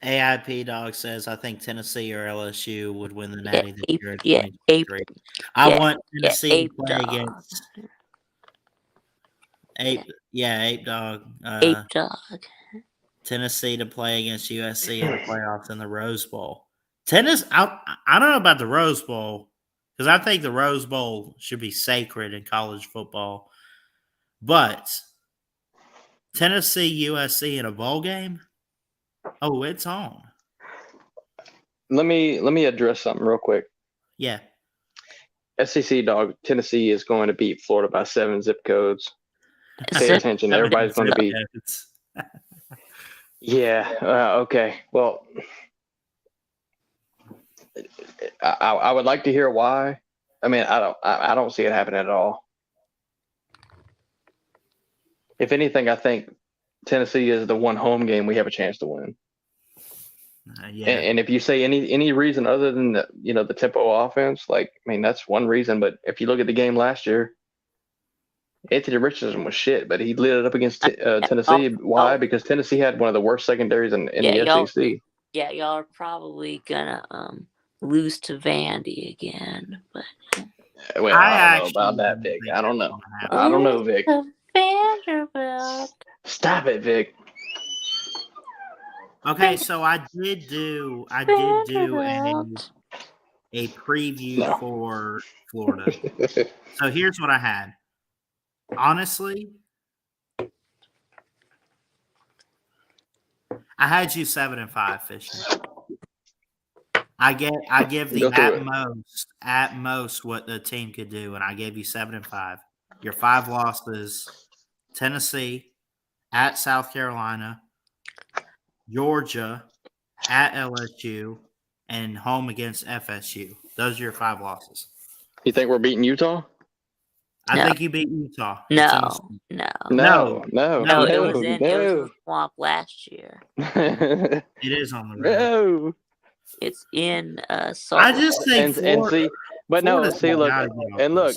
AIP Dog says, I think Tennessee or LSU would win the Natty this year in Yeah, 2023. I want Tennessee to Ape play Dog. against Ape. Yeah, Ape Dog. Ape Dog. Tennessee to play against USC in the playoffs in the Rose Bowl. I don't know about the Rose Bowl because I think the Rose Bowl should be sacred in college football. But Tennessee USC in a bowl game? Oh, it's on. Let me address something real quick. Yeah. SEC Dog, Tennessee is going to beat Florida by 7 zip codes. Pay attention. Everybody's going to be. Yeah. Okay. Well, I would like to hear why. I mean, I don't see it happening at all. If anything, I think Tennessee is the one home game we have a chance to win. Yeah. And if you say any reason other than the tempo offense, like, I mean, that's one reason. But if you look at the game last year, Anthony Richardson was shit, but he lit it up against Tennessee. Why? Because Tennessee had one of the worst secondaries in the SEC. Yeah, y'all are probably gonna lose to Vandy again. But well, I don't know about that, Vic. I don't know. I don't know, Vic. Vanderbilt. Stop it, Vic. Okay, so I did do a preview for Florida. So here's what I had. Honestly, I had you 7-5 fishing. I give the at most what the team could do, and I gave you 7-5. Your 5 losses: Tennessee, at South Carolina, Georgia, at LSU, and home against FSU. Those are your 5 losses. You think we're beating Utah? I think you beat Utah. No. It was in the swamp last year. It is on the road. No. It's in Salt. I just think and see, but no, see, look,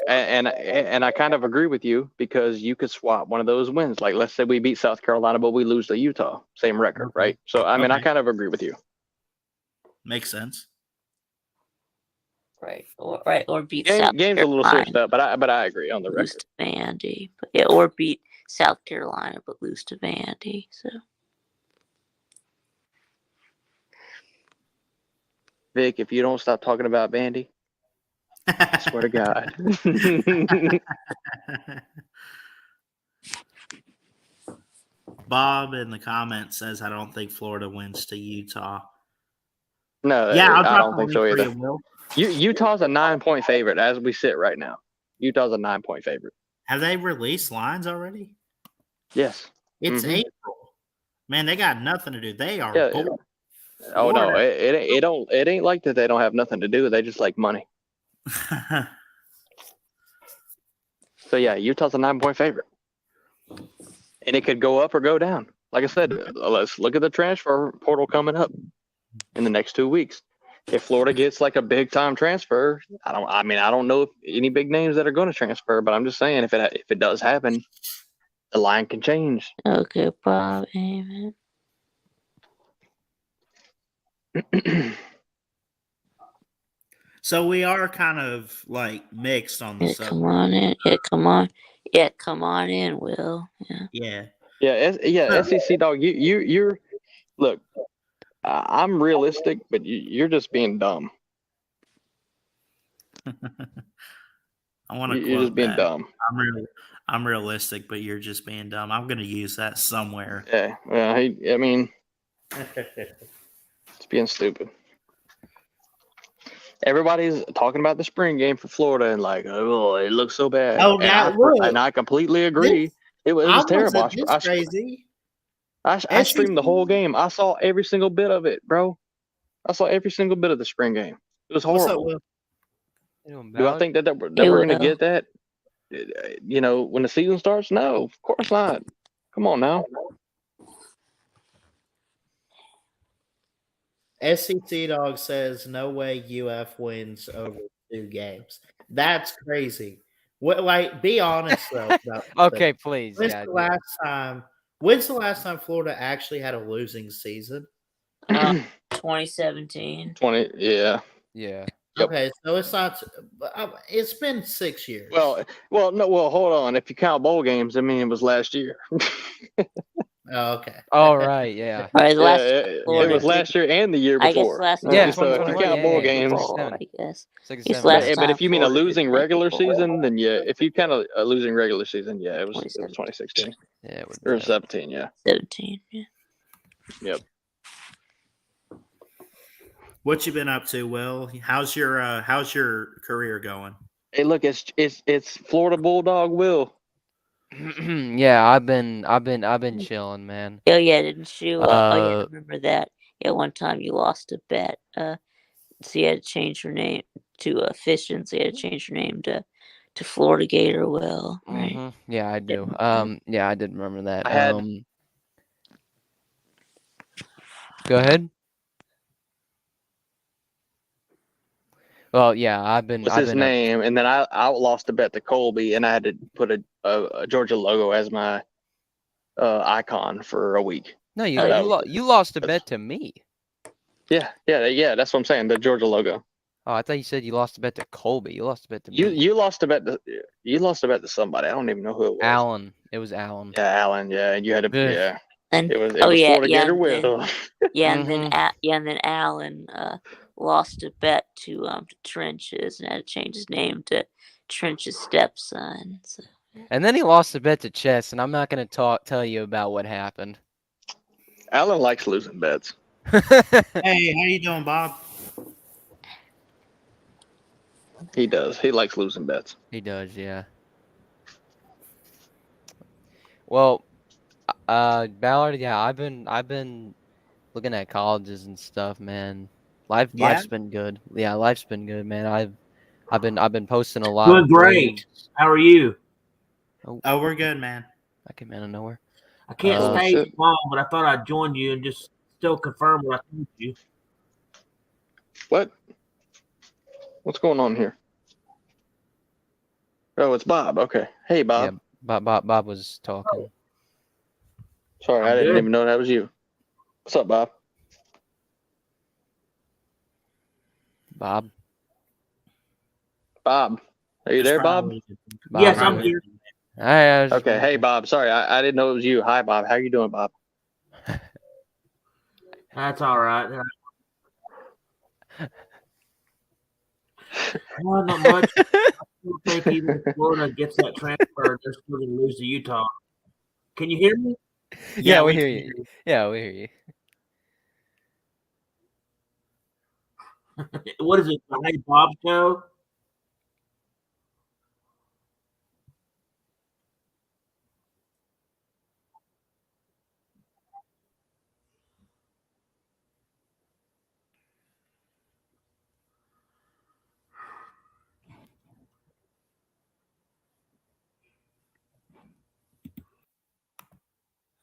and I kind of agree with you because you could swap one of those wins. Like, let's say we beat South Carolina, but we lose to Utah, same record, right? So, I mean, I kind of agree with you. Makes sense. Right, or beat South Carolina. A little switched up, but I agree on the lose record. To Vandy, or beat South Carolina, but lose to Vandy. So, Vic, if you don't stop talking about Vandy, I swear to God. Bob in the comments says, I don't think Florida wins to Utah. No, yeah, I don't think so either. Utah's a 9-point favorite as we sit right now. Utah's a 9-point favorite. Have they released lines already? Yes. It's April. Man, they got nothing to do. They are bored. Oh no, it ain't like that. They don't have nothing to do. They just like money. So yeah, Utah's a 9-point favorite, and it could go up or go down. Like I said, let's look at the transfer portal coming up in the next 2 weeks. If Florida gets like a big time transfer, I don't know if any big names that are going to transfer, but I'm just saying if it does happen, the line can change. Okay, Bob. Amen. So we are kind of like mixed on the Yeah, subject. come on in. Yeah, come on. Yeah, come on in, Will. Yeah. Yeah. SEC dog. You're look. I'm realistic, but you're just being dumb. I want to You're just quote being that. dumb. I'm realistic, but you're just being dumb. I'm going to use that somewhere. Yeah. Well, I mean, it's being stupid. Everybody's talking about the spring game for Florida and like, oh, it looks so bad. Oh, and now look, I completely agree. It I was terrible. wasn't this crazy. I streamed the whole game. I saw every single bit of it, bro. I saw every single bit of the spring game. It was horrible. What's up, Will? Do I think that we're Hey, going to Will. get that? When the season starts? No, of course not. Come on now. SEC Dog says no way UF wins over 2 games. That's crazy. What, like, be honest though. Okay, please. When's Yeah. the last time? When's the last time Florida actually had a losing season? 2017. 20. Yeah. Yeah. Yep. Okay, so it's not. It's been 6 years. Well, no. Well, hold on. If you count bowl games, I mean, it was last year. Oh, okay. All right. Yeah. Right, the last it Florida was last year and the year I guess before. last Yeah, So if you 2021, count bowl yeah, games, bowl, I guess. 6 It's and last 7. but time if you mean a Florida losing did make regular the bowl. season, then yeah. If you count a losing regular season, yeah, it was 2016 Yeah. It or would 17. Yeah. 17. Yeah. Yep. What you been up to, Will? How's your career going? Hey, look, it's Florida Bulldog Will. Yeah. I've been chilling, man. Oh yeah, didn't you? Oh yeah, I Uh. remember that. Yeah, one time you lost a bet. So you had to change your name to Fishing. So you had to change your name to Florida Gator Will, right? Yeah, I do. Yeah, I did remember that. I had Go ahead. Well, yeah, I've what's his been name, and then I lost a bet to Colby, and I had to put a Georgia logo as my icon for a week. No, you Oh, you lost a bet to me. Yeah. That's what I'm saying. The Georgia logo. Oh, I thought you said you lost a bet to Colby. You lost a bet to me. You lost a bet to somebody. I don't even know who it was. Alan. It was Alan. Yeah, Alan. Yeah, and you had to. Ugh. Yeah. And It was yeah, Florida Gator Will. and then Alan lost a bet to Trenches and had to change his name to Trench's stepson. So. And then he lost a bet to Chess, and I'm not going to tell you about what happened. Alan likes losing bets. Hey, how you doing, Bob? He does. He likes losing bets. He does, yeah. Well, Ballard, yeah, I've been looking at colleges and stuff, man. Life's been good. Yeah, life's been good, man. I've been posting a lot. Doing great. How are you? Oh, we're good, man. I came out of nowhere. I can't stay shit. long, but I thought I'd join you and just still confirm what I told you. What? What's going on here? Oh, it's Bob. Okay. Hey, Bob. Yeah, Bob was talking. Sorry, I didn't even know that was you. What's up, Bob? Bob. Bob, are you there, Bob? Yes, I'm here. Okay. Hey, Bob. Sorry, I didn't know it was you. Hi, Bob. How you doing, Bob? That's all right. Well, not much. I still think even if Florida gets that transfer, they're still going to lose to Utah. Can you hear me? Yeah, we hear you. Yeah, we hear you. What is it? The Hey Bob show?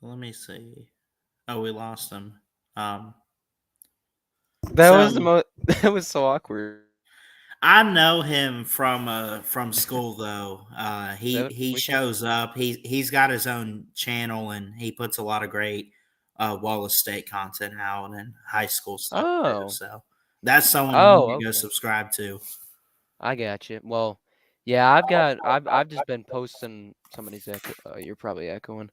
Let me see. Oh, we lost him. That was so awkward. I know him from school though. He shows up. He's got his own channel and he puts a lot of great Wallace State content out and high school stuff. Oh. So That's someone you Oh, need to go okay. subscribe to. I got you. Well, yeah, I've just been posting. Somebody's echo. You're probably echoing.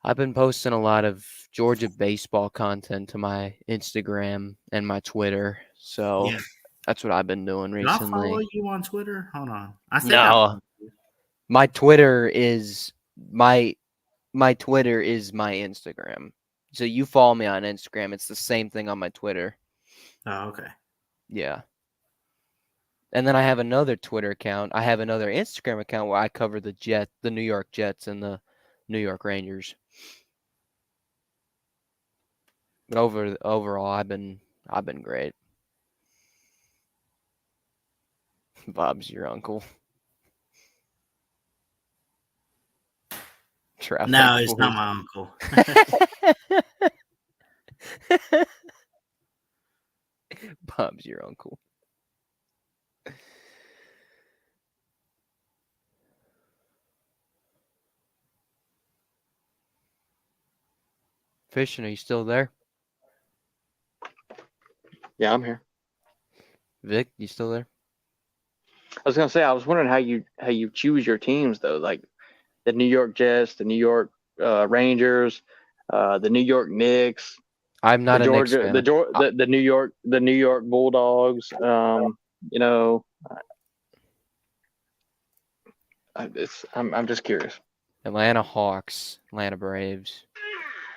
I've been posting a lot of Georgia baseball content to my Instagram and my Twitter. So Yeah. that's what I've been doing Did I follow recently. you on Twitter? Hold on. I think I No, followed you. my Twitter is my Twitter is my Instagram. So you follow me on Instagram. It's the same thing on my Twitter. Oh, okay. Yeah. And then I have another Twitter account. I have another Instagram account where I cover the New York Jets and the New York Rangers. But overall, I've been great. Bob's your uncle. Traffic No, it's police. not my uncle. Bob's your uncle. Fishing, are you still there? Yeah, I'm here. Vic, you still there? I was gonna say, I was wondering how you choose your teams though, like the New York Jets, the New York Rangers, the New York Knicks, I'm not the a Knicks Georgia, fan. the New York Bulldogs. You know, I'm just curious. Atlanta Hawks, Atlanta Braves,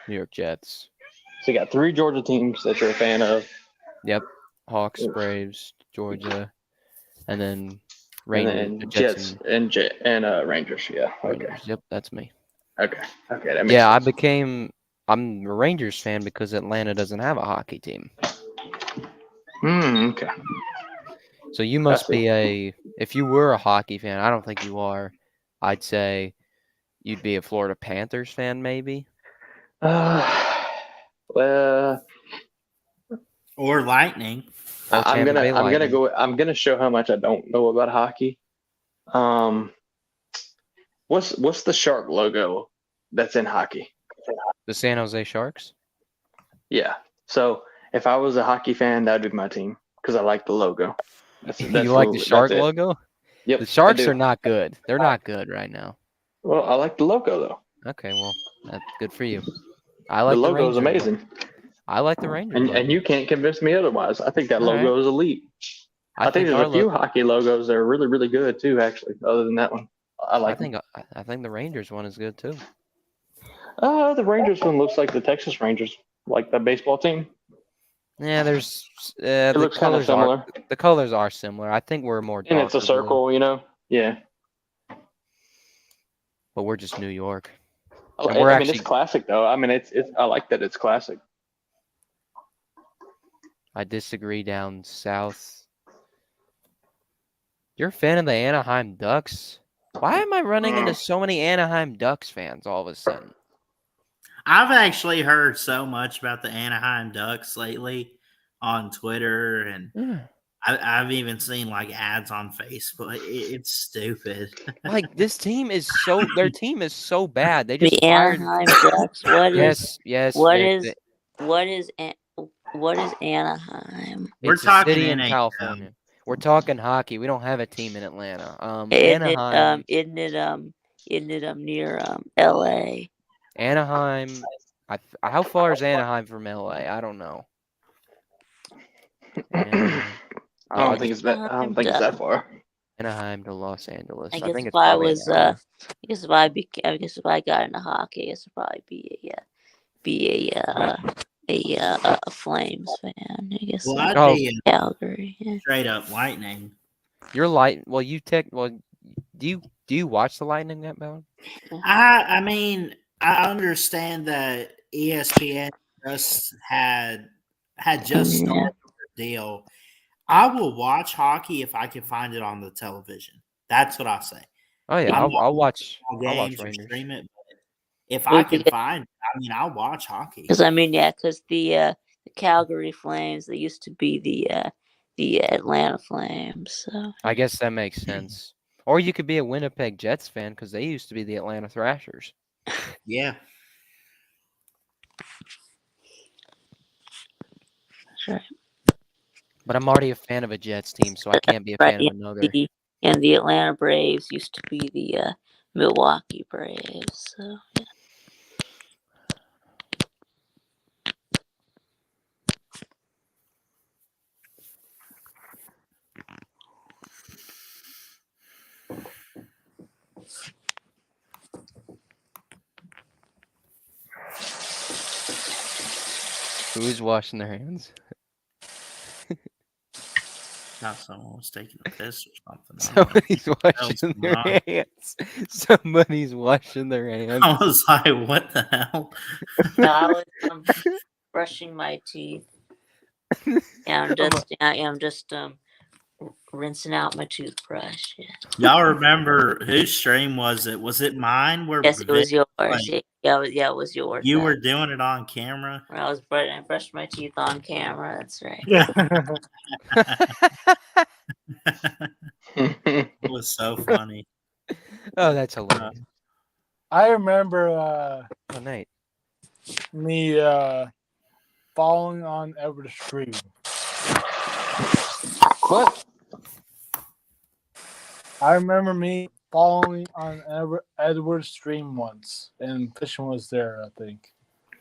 New York Jets. So you got 3 Georgia teams that you're a fan of. Yep. Hawks, Oof. Braves, Georgia, and then And Rangers, then Jets and Rangers. Yeah. Okay. Rangers. Yep, that's me. Okay. That makes Yeah, sense. I'm a Rangers fan because Atlanta doesn't have a hockey team. Okay. So you must be if you were a hockey fan, I don't think you are. I'd say you'd be a Florida Panthers fan, maybe. Well, Or Lightning. Or Tampa Bay Lightning. I'm gonna show how much I don't know about hockey. What's the shark logo that's in hockey? The San Jose Sharks? Yeah. So if I was a hockey fan, that'd be my team because I like the logo. You like the shark logo? Yep. The Sharks are not good. They're not good right now. Well, I like the logo though. Okay, well, that's good for you. I like the the logo is Rangers. amazing. I like the Rangers logo. And you can't convince me otherwise. I think that All logo right. is elite. I think there's a few hockey logos that are really, really good too, actually, other than that one. I think the Rangers one is good too. The Rangers one looks like the Texas Rangers, like the baseball team. Yeah, there's it looks kind of similar. The colors are similar. I think we're more darker and it's a circle, blue. you know. Yeah. But we're just New York. And I mean, it's classic though. I mean, it's I like that it's classic. I disagree down south. You're a fan of the Anaheim Ducks? Why am I running into so many Anaheim Ducks fans all of a sudden? I've actually heard so much about the Anaheim Ducks lately on Twitter, and I've even seen like ads on Facebook. It's stupid. Like their team is so bad. They just the Anaheim Ducks. What is Anaheim? It's a city in California. We're talking hockey. We don't have a team in Atlanta. Anaheim. Isn't it near L.A.? Anaheim. How far is Anaheim from L.A.? I don't know. I don't think it's that far. Anaheim to Los Angeles. I guess if I was, I guess if I got into hockey, I guess it'd probably be a Flames fan. I guess. Well, I'd be Calgary. Yeah. Straight up Lightning. You're Well, do you watch the Lightning that bad? I mean, I understand that ESPN just had just started their deal. I will watch hockey if I can find it on the television. That's what I say. Oh yeah, I'll watch games Rangers. Or stream it. But if I can find, I'll watch hockey. Because the Calgary Flames, they used to be the Atlanta Flames. So I guess that makes sense. Or you could be a Winnipeg Jets fan because they used to be the Atlanta Thrashers. Yeah. That's right. But I'm already a fan of a Jets team, so I can't be a fan of another. And the Atlanta Braves used to be the Milwaukee Braves. So yeah. Who's washing their hands? Thought someone was taking a piss or something. Somebody's washing their hands. Somebody's washing their hands. I was like, what the hell? No, I was brushing my teeth. Yeah, I'm just rinsing out my toothbrush. Yeah. Y'all remember whose stream was it? Was it mine? Yes, it was yours. Yeah, it was yours. You were doing it on camera. I brushed my teeth on camera. That's right. Yeah. It was so funny. Oh, that's hilarious. I remember Nate. me following on Edward's stream. What? I remember me following on Edward's stream once, and Fishing was there, I think.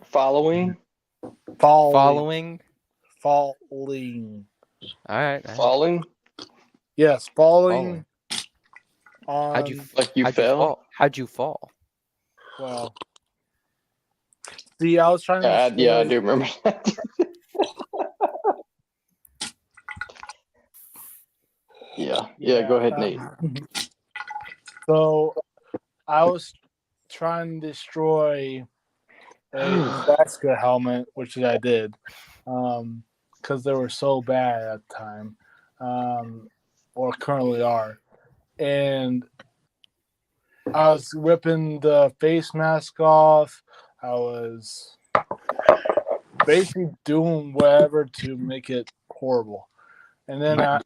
Following? Falling. All right. Falling? Yes, falling. How'd you fell? How'd you fall? Well, see, I was trying to. Yeah, I do remember that. Yeah. Go ahead, Nate. So, I was trying to destroy a basket helmet, which I did, because they were so bad at the time, or currently are, and I was ripping the face mask off. I was basically doing whatever to make it horrible, and then I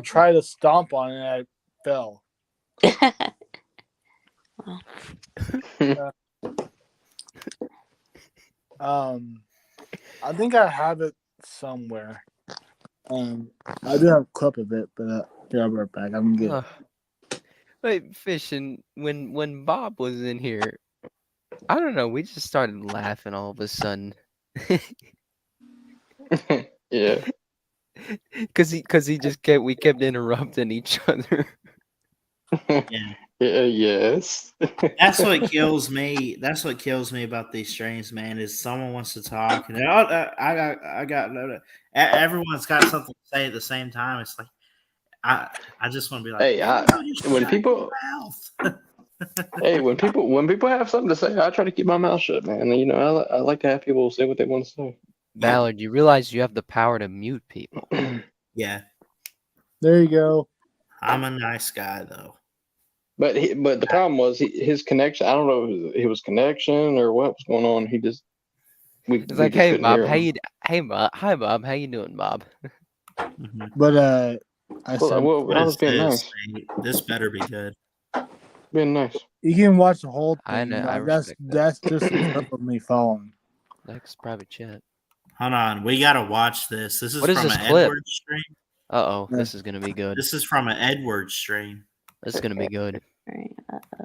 tried to stomp on it, and I fell. I think I have it somewhere. I do have a clip of it, but I'll be right back. I'm good. Wait, Fishing, when Bob was in here, I don't know, we just started laughing all of a sudden. Yeah. Cause we kept interrupting each other. Yeah. Yes. That's what kills me. That's what kills me about these streams, man. Is someone wants to talk, and I got everyone's got something to say at the same time. It's like I just want to be like, hey, when people when people have something to say, I try to keep my mouth shut, man. You know, I like to have people say what they want to say. Ballard, you realize you have the power to mute people. Yeah. There you go. I'm a nice guy, though. But the problem was his connection. I don't know if it was connection or what was going on. It's like, hey Bob, hi Bob, how you doing, Bob? But I said, I was being nice. This better be good. Being nice. You can watch the whole thing. I know. I That's just a clip of me falling. That's private chat. Hold on, we gotta watch this. This is from an Edward stream. This is gonna be good. This is from an Edward stream. This is gonna be good.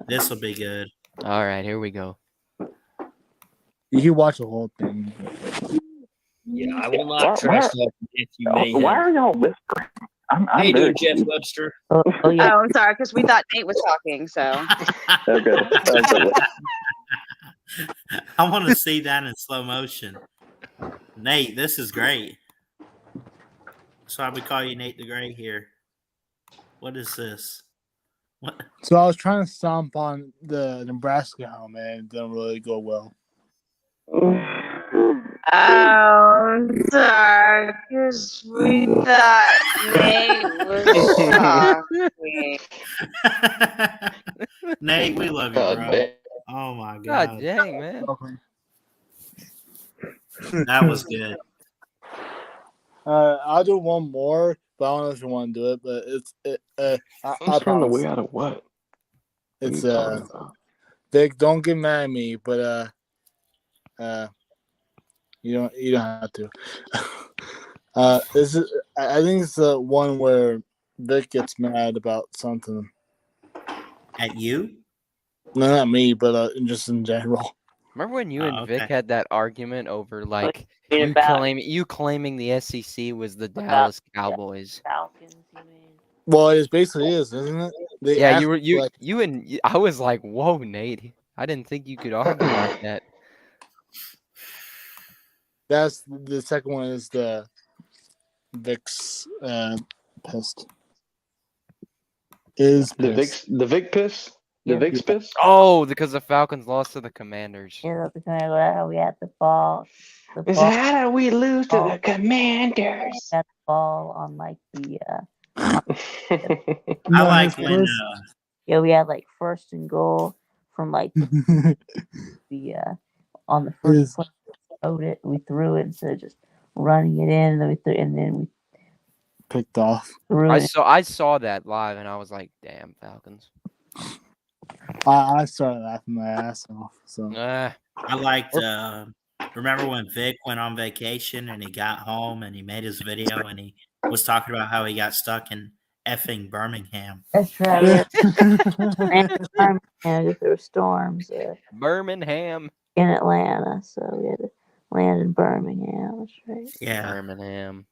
This will be good. All right, here we go. You can watch the whole thing. Yeah, I will not trash talk you may. Why are y'all whispering? I'm How you doing, Jeff Webster? Oh, I'm sorry, because we thought Nate was talking. So. Okay. I want to see that in slow motion. Nate, this is great. That's why we call you Nate the Great here. What is this? What? So I was trying to stomp on the Nebraska helmet, and it didn't really go well. I'm sorry, because we thought Nate was talking. Nate, we love you, bro. Oh my god. God dang, man. That was good. I'll do one more, but I don't know if you want to do it. But I'm trying to way out of what? It's Vic, don't get mad at me, but you don't have to. This is I think it's the one where Vic gets mad about something. At you? No, not me, but just in general. Remember when you and Vic Okay. had that argument over like About you claiming the SEC was the about Dallas Cowboys? Falcons, you mean? Well, it basically is, isn't it? They Yeah, asked, I was like, whoa, Nate. I didn't think you could argue like that. That's the second one is the Vic's pissed. Is The pissed. Vic piss? The Vic's piss? Oh, because the Falcons lost to the Commanders. Yeah, the how we had the ball. Is how did we lose to the Commanders? Got the ball on like the I like when yeah, we had like first and goal from like the on the first play. We threw it instead of just running it in, and then we picked off. I saw that live, and I was like, "Damn, Falcons!" I started laughing my ass off. So I liked. Remember when Vic went on vacation and he got home and he made his video and he was talking about how he got stuck in effing Birmingham. That's right. And there were storms. Birmingham. In Atlanta, so we had to land in Birmingham. That's right. Yeah. Birmingham.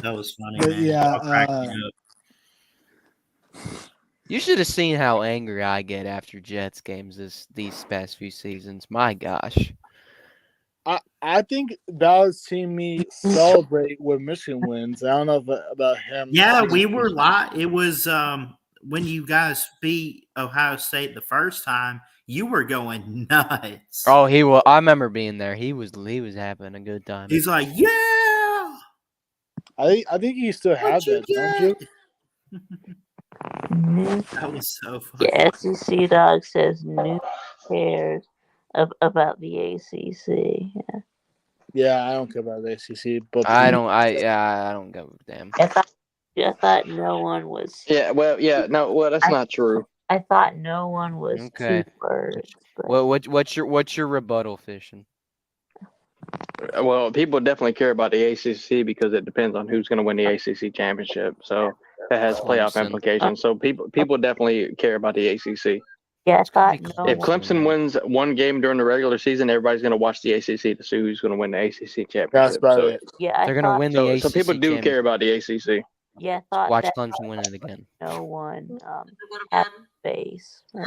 That was funny, But man. yeah, you should have seen how angry I get after Jets games these past few seasons. My gosh. I think that was seeing me celebrate when Michigan wins. I don't know about him. Yeah, we were live. It was when you guys beat Ohio State the first time. You were going nuts. Oh, he was. I remember being there. He was having a good time. He's like, yeah. I think you still have that, don't you? That was so funny. Yeah, SEC Dog says new cares about the ACC. Yeah, I don't care about the ACC, but I don't give a damn. I thought no one was. Yeah, well, that's not true. I thought no one was Okay. two birds. Well, what's your rebuttal, Fishing? Well, people definitely care about the ACC because it depends on who's going to win the ACC championship. So that has playoff implications. So people definitely care about the ACC. Yeah, I thought if Clemson wins one game during the regular season, everybody's going to watch the ACC to see who's going to win the ACC championship. That's about it. Yeah, they're going to win the ACC. So people do care about the ACC. Yeah, I thought watch Clemson win it again. No one had face. Good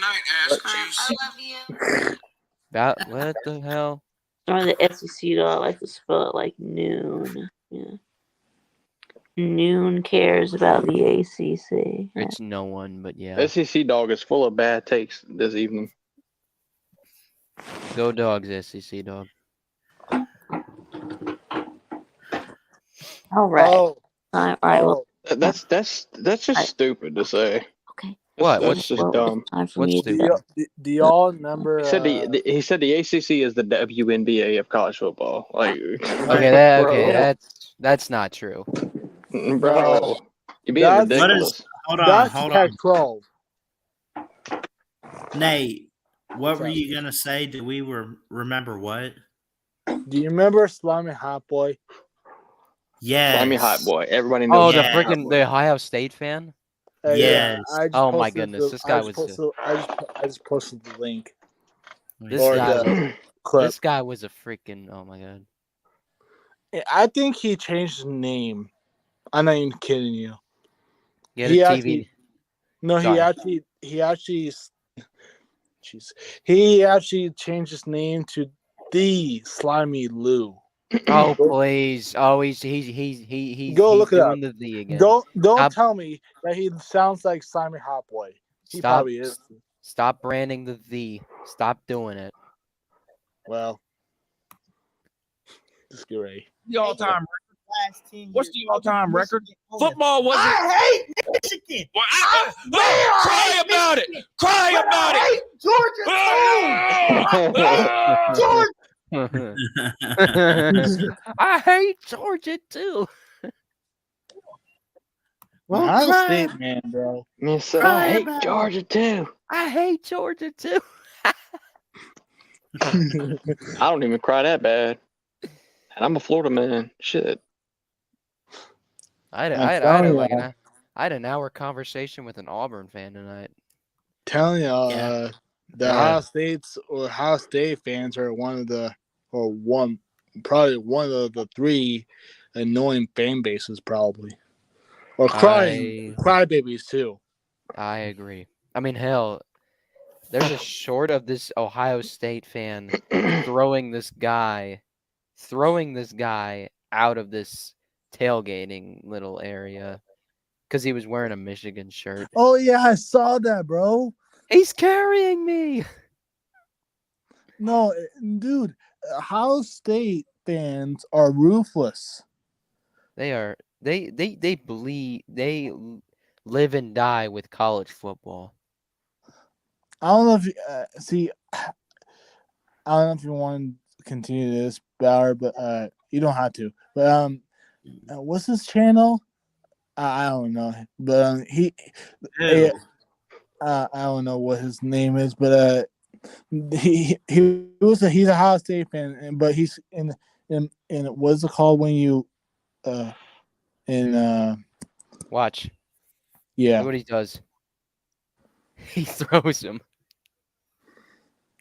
night, ass cheese. I love you. What the hell? Or the SEC though, I like to spell it like noon. Yeah. Noon cares about the ACC. It's no one, but yeah. SEC Dog is full of bad takes this evening. Go Dogs, SEC Dog. All right. All right. Well, that's just stupid to say. Okay. That's just dumb. What's stupid? Do y'all remember? He said the ACC is the WNBA of college football. Like, that's not true, bro. You're being ridiculous. Hold on. Pac-12. Nate, what were you gonna say? Do we remember what? Do you remember Slimy Hot Boy? Yeah, Slimy Hot Boy. Everybody knows. Oh, the Ohio State fan. Yes. Oh my goodness, this guy was. I just posted the link. This guy was a freaking. Oh my god. I think he changed his name. I'm not even kidding you. He actually changed his name to the Slimy Lou. Oh please! Oh, he's go look it up. The V again. Don't tell me that he sounds like Slimy Hot Boy. He probably is. Stop branding the V. Stop doing it. Well, just get ready. The all-time record. What's the all-time record? Football wasn't. I hate Michigan. Cry about it. Cry about it. Georgia. I hate Georgia too. Well, Ohio State, man, bro. I hate Georgia too. I hate Georgia too. I don't even cry that bad. And I'm a Florida man. Shit. I had an hour conversation with an Auburn fan tonight. Telling you, the Ohio State fans are probably one of the three annoying fan bases, probably, or crybabies too. I agree. I mean, hell, there's a short of this Ohio State fan throwing this guy out of this tailgating little area because he was wearing a Michigan shirt. Oh yeah, I saw that, bro. He's carrying me. No, dude, Ohio State fans are ruthless. They are. They bleed. They live and die with college football. I don't know if you, I don't know if you want to continue this, Bauer, but you don't have to. But what's his channel? I don't know, but I don't know what his name is, but he's a Ohio State fan, but he's in what's it called when you watch. Yeah. Look what he does. He throws him.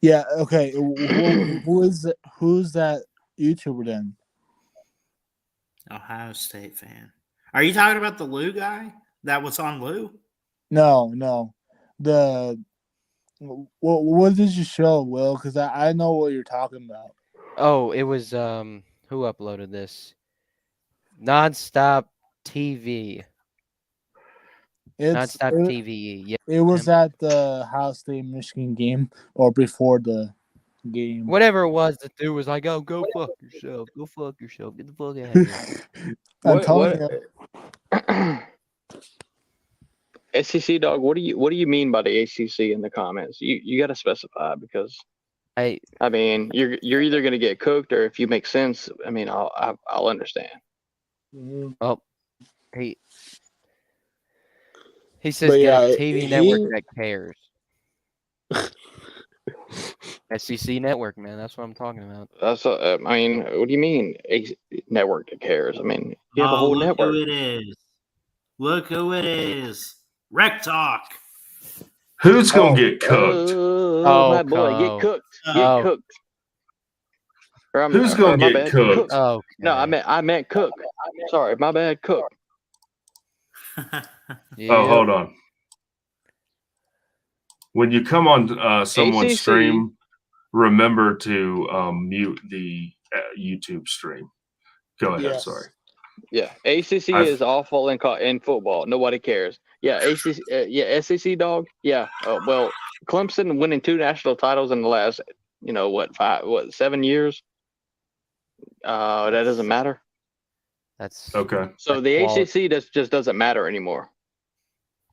Yeah. Okay. Who's that YouTuber then? Ohio State fan. Are you talking about the Lou guy that was on Lou? No. What did you show, Will? Because I know what you're talking about. Oh, it was who uploaded this? Nonstop TV. Nonstop TV. Yeah. It was at the Ohio State Michigan game or before the game. Whatever it was, the dude was like, "Oh, go fuck yourself. Go fuck yourself. Get the fuck out of here." I'm telling you. SEC dog, what do you mean by the ACC in the comments? You got to specify, because I mean you're either going to get cooked, or if you make sense, I mean I'll understand. Oh, he says get a TV network that cares. SEC network, man. That's what I'm talking about. That's I mean, what do you mean a network that cares? I mean, you have a whole network. Look who it is. Look who it is. Rec Talk. Who's gonna get cooked? Oh, my boy, get cooked. Get cooked. Who's gonna get cooked? Oh no, I meant cook. Sorry, my bad. Cook. Yeah. Oh, hold on. When you come on someone's ACC. stream, remember to mute the YouTube stream. Go ahead. Yes. Sorry. Yeah, ACC is awful in football. Nobody cares. Yeah, ACC. SEC dog. Yeah. Well, Clemson winning 2 national titles in the last, 7 years. That doesn't matter. That's okay. So the ACC just doesn't matter anymore.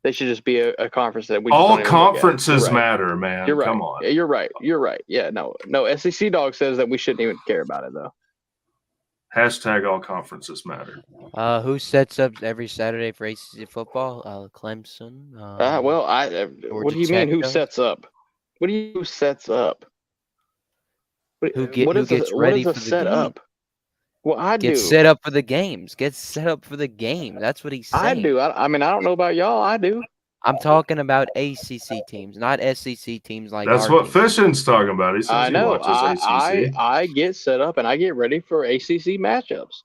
They should just be a conference that we all conferences matter, man. You're right. Come on. Yeah, you're right. You're right. Yeah, no. SEC dog says that we shouldn't even care about it though. Hashtag all conferences matter. Who sets up every Saturday for ACC football? Clemson. What do you mean? Who sets up? What do you who sets up? Who gets ready for the setup? game? Well, I do. Get set up for the games. Get set up for the game. That's what he's saying. I do. I mean, I don't know about y'all. I do. I'm talking about ACC teams, not SEC teams like That's what Fishing's talking about. He says I know. he watches ACC. I get set up and I get ready for ACC matchups.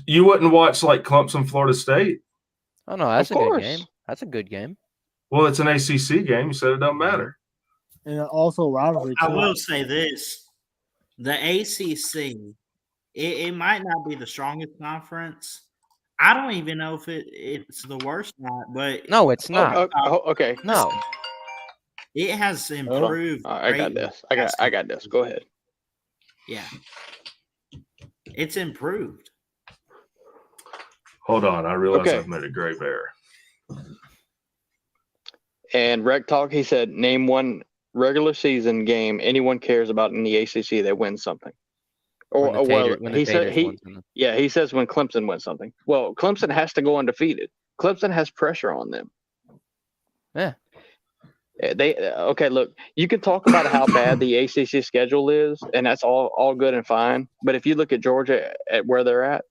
You wouldn't watch like Clemson, Florida State? Oh no, that's a good game. That's a good game. Well, it's an ACC game. You said it doesn't matter. And also rivalry. I will say this: the ACC, it might not be the strongest conference. I don't even know if it's the worst not, but no, it's not. Okay, no, it has improved. I got this. I got this. Go ahead. Yeah, it's improved. Hold on, I realize I've made a grave error. And Rec Talk, he said, name one regular season game anyone cares about in the ACC that wins something. He says when Clemson wins something. Well, Clemson has to go undefeated. Clemson has pressure on them. Yeah. Okay, look, you can talk about how bad the ACC schedule is, and that's all good and fine. But if you look at Georgia at where they're at,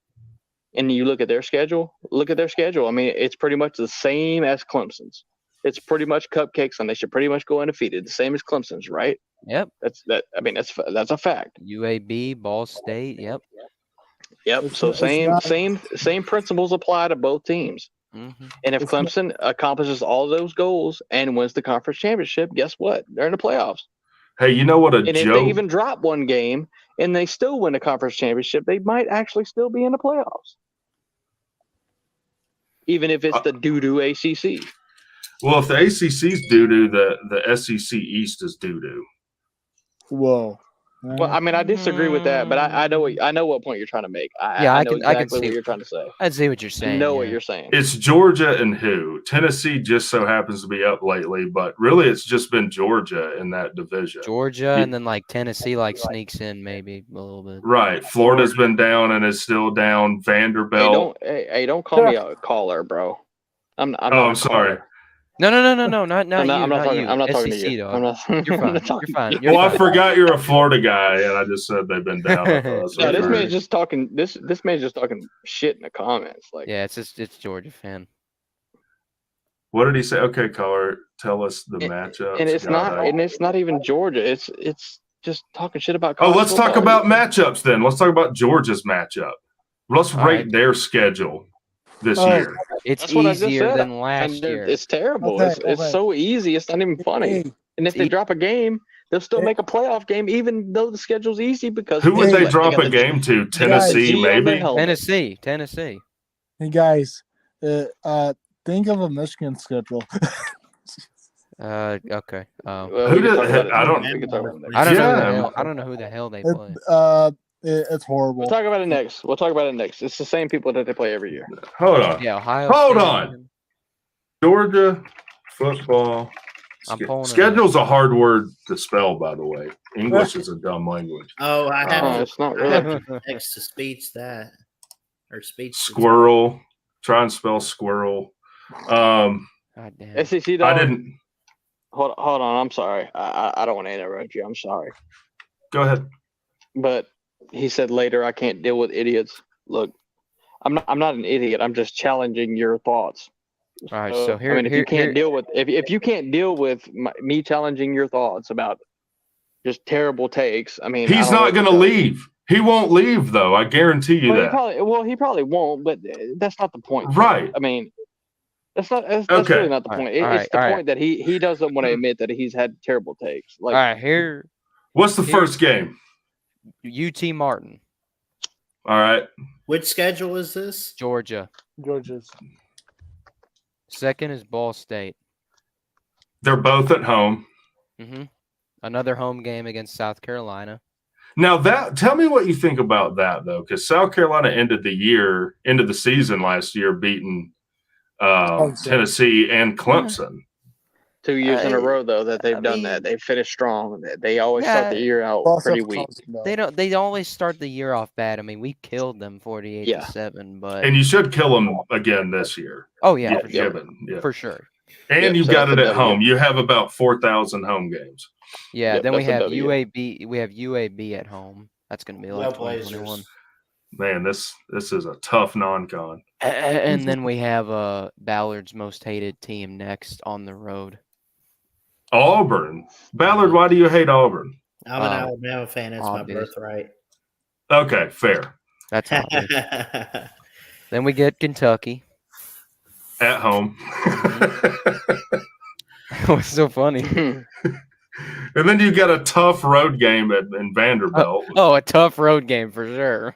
and you look at their schedule, I mean, it's pretty much the same as Clemson's. It's pretty much cupcakes, and they should pretty much go undefeated, the same as Clemson's, right? Yep. I mean, that's a fact. UAB, Ball State. Yep. So same principles apply to both teams. Mm-hmm. And if Clemson accomplishes all those goals and wins the conference championship, guess what? They're in the playoffs. Hey, you know what and if they even drop one game and they still win the conference championship, they might actually still be in the playoffs. Even if it's the doo-doo ACC. Well, if the ACC's doo-doo, the SEC East is doo-doo. Whoa. Well, I mean, I disagree with that, but I know what point you're trying to make. I know exactly what you're trying to say. I see what you're saying. I know what you're saying. It's Georgia and who? Tennessee just so happens to be up lately, but really it's just been Georgia in that division. Georgia and then like Tennessee sneaks in maybe a little bit. Right. Florida's been down and is still down. Vanderbilt. Hey, don't call me a caller, bro. I'm sorry. No, not you. I'm not talking to SEC, you. Dog. You're fine. Well, I forgot you're a Florida guy, and I just said they've been down. This man's just talking. This man's just talking shit in the comments. Like, yeah, it's Georgia fan. What did he say? Okay, caller, tell us the matchup. And it's not even Georgia. It's just talking shit about. Let's talk about matchups then. Let's talk about Georgia's matchup. Let's rate their schedule this year. It's easier than last year. It's terrible. It's so easy. It's not even funny. And if they drop a game, they'll still make a playoff game, even though the schedule's easy. Because who would they drop a game to? Tennessee, maybe. Tennessee. Hey guys, think of a Michigan schedule. Okay. I don't know who the hell they play. It's horrible. We'll talk about it next. It's the same people that they play every year. Hold on. Yeah, Ohio. Hold on. Georgia football. Schedule's a hard word to spell, by the way. English is a dumb language. Oh, I have it's not really. text to speech that or speech squirrel. Try and spell squirrel. God damn. SEC dog. I didn't. Hold on. I'm sorry. I don't want to interrupt you. I'm sorry. Go ahead. But he said later, I can't deal with idiots. Look, I'm not an idiot. I'm just challenging your thoughts. All right. So here, if you can't deal with me challenging your thoughts about just terrible takes, I mean, he's not going to leave. He won't leave, though. I guarantee you that. He probably won't. But that's not the point. Right. I mean, that's really not the point. It's the point that he doesn't want to admit that he's had terrible takes. Like, all right, here. What's the first game? UT Martin. All right. Which schedule is this? Georgia's. Second is Ball State. They're both at home. Mm-hmm. Another home game against South Carolina. Now tell me what you think about that, though, because South Carolina ended the season last year beating Tennessee and Clemson. 2 years in a row, though, that they've done that. They finished strong. They always start the year out pretty weak. They always start the year off bad. I mean, we killed them 48-7, but and you should kill them again this year. Oh yeah, for sure. And you've got it at home. You have about 4,000 home games. Yeah. Then we have UAB. We have UAB at home. That's going to be like 2021. Man, this is a tough non-con. And then we have Ballard's most hated team next on the road. Auburn. Ballard, why do you hate Auburn? I'm an Alabama fan. It's my birthright. Okay, fair. That's obvious. Then we get Kentucky. At home. What's so funny? And then you got a tough road game in Vanderbilt. A tough road game for sure.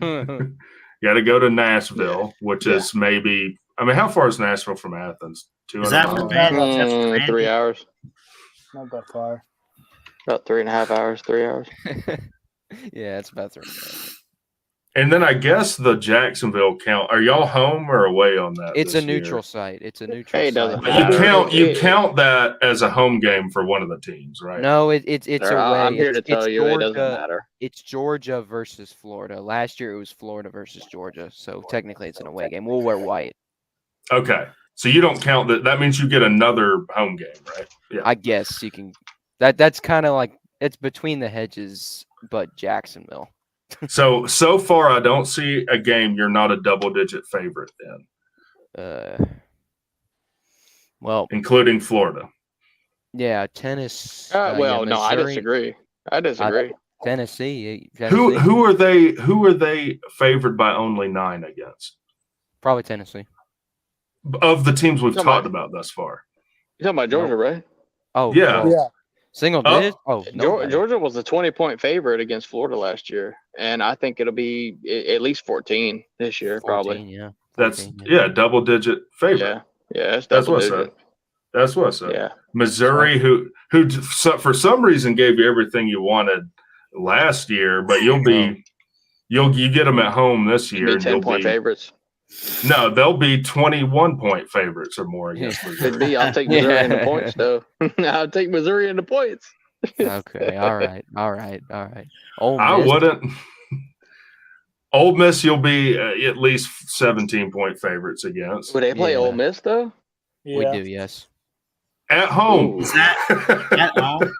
Got to go to Nashville, which is maybe. I mean, how far is Nashville from Athens? 200 miles. 3 hours. Not that far. About 3.5 hours. 3 hours. Yeah, it's about 3 hours. And then I guess the Jacksonville count. Are y'all home or away on that? It's a neutral site. It's a neutral site. Doesn't you count that as a home game for one of the teams, right? No, it's away. I'm here to tell you it doesn't matter. It's Georgia versus Florida. Last year it was Florida versus Georgia, so technically it's an away game. We'll wear white. Okay. So you don't count that. That means you get another home game, right? Yeah. I guess you can. That's kind of like it's between the hedges, but Jacksonville. So far, I don't see a game you're not a double-digit favorite in. Well, including Florida. Yeah, tennis. Well, no, I disagree. Tennessee. Who are they? Who are they favored by only 9 against? Probably Tennessee. Of the teams we've talked about thus far. You're talking about Georgia, right? Oh, yeah. Well, yeah. Single digit? Georgia was a 20-point favorite against Florida last year, and I think it'll be at least 14 this year, 14, probably. Yeah. 14, that's double-digit favorite. Yeah, that's what I said. That's what I said. Yeah. Missouri, who for some reason gave you everything you wanted last year, but you get them at home this year. Be 10-point favorites. No, they'll be 21-point favorites or more against Missouri. I'll take Missouri in the points, though. I'll take Missouri in the points. Okay. All right. I wouldn't. Ole Miss, you'll be at least 17-point favorites against. Would they play Ole Miss though? Yeah. We do, yes. At home. Is that at home?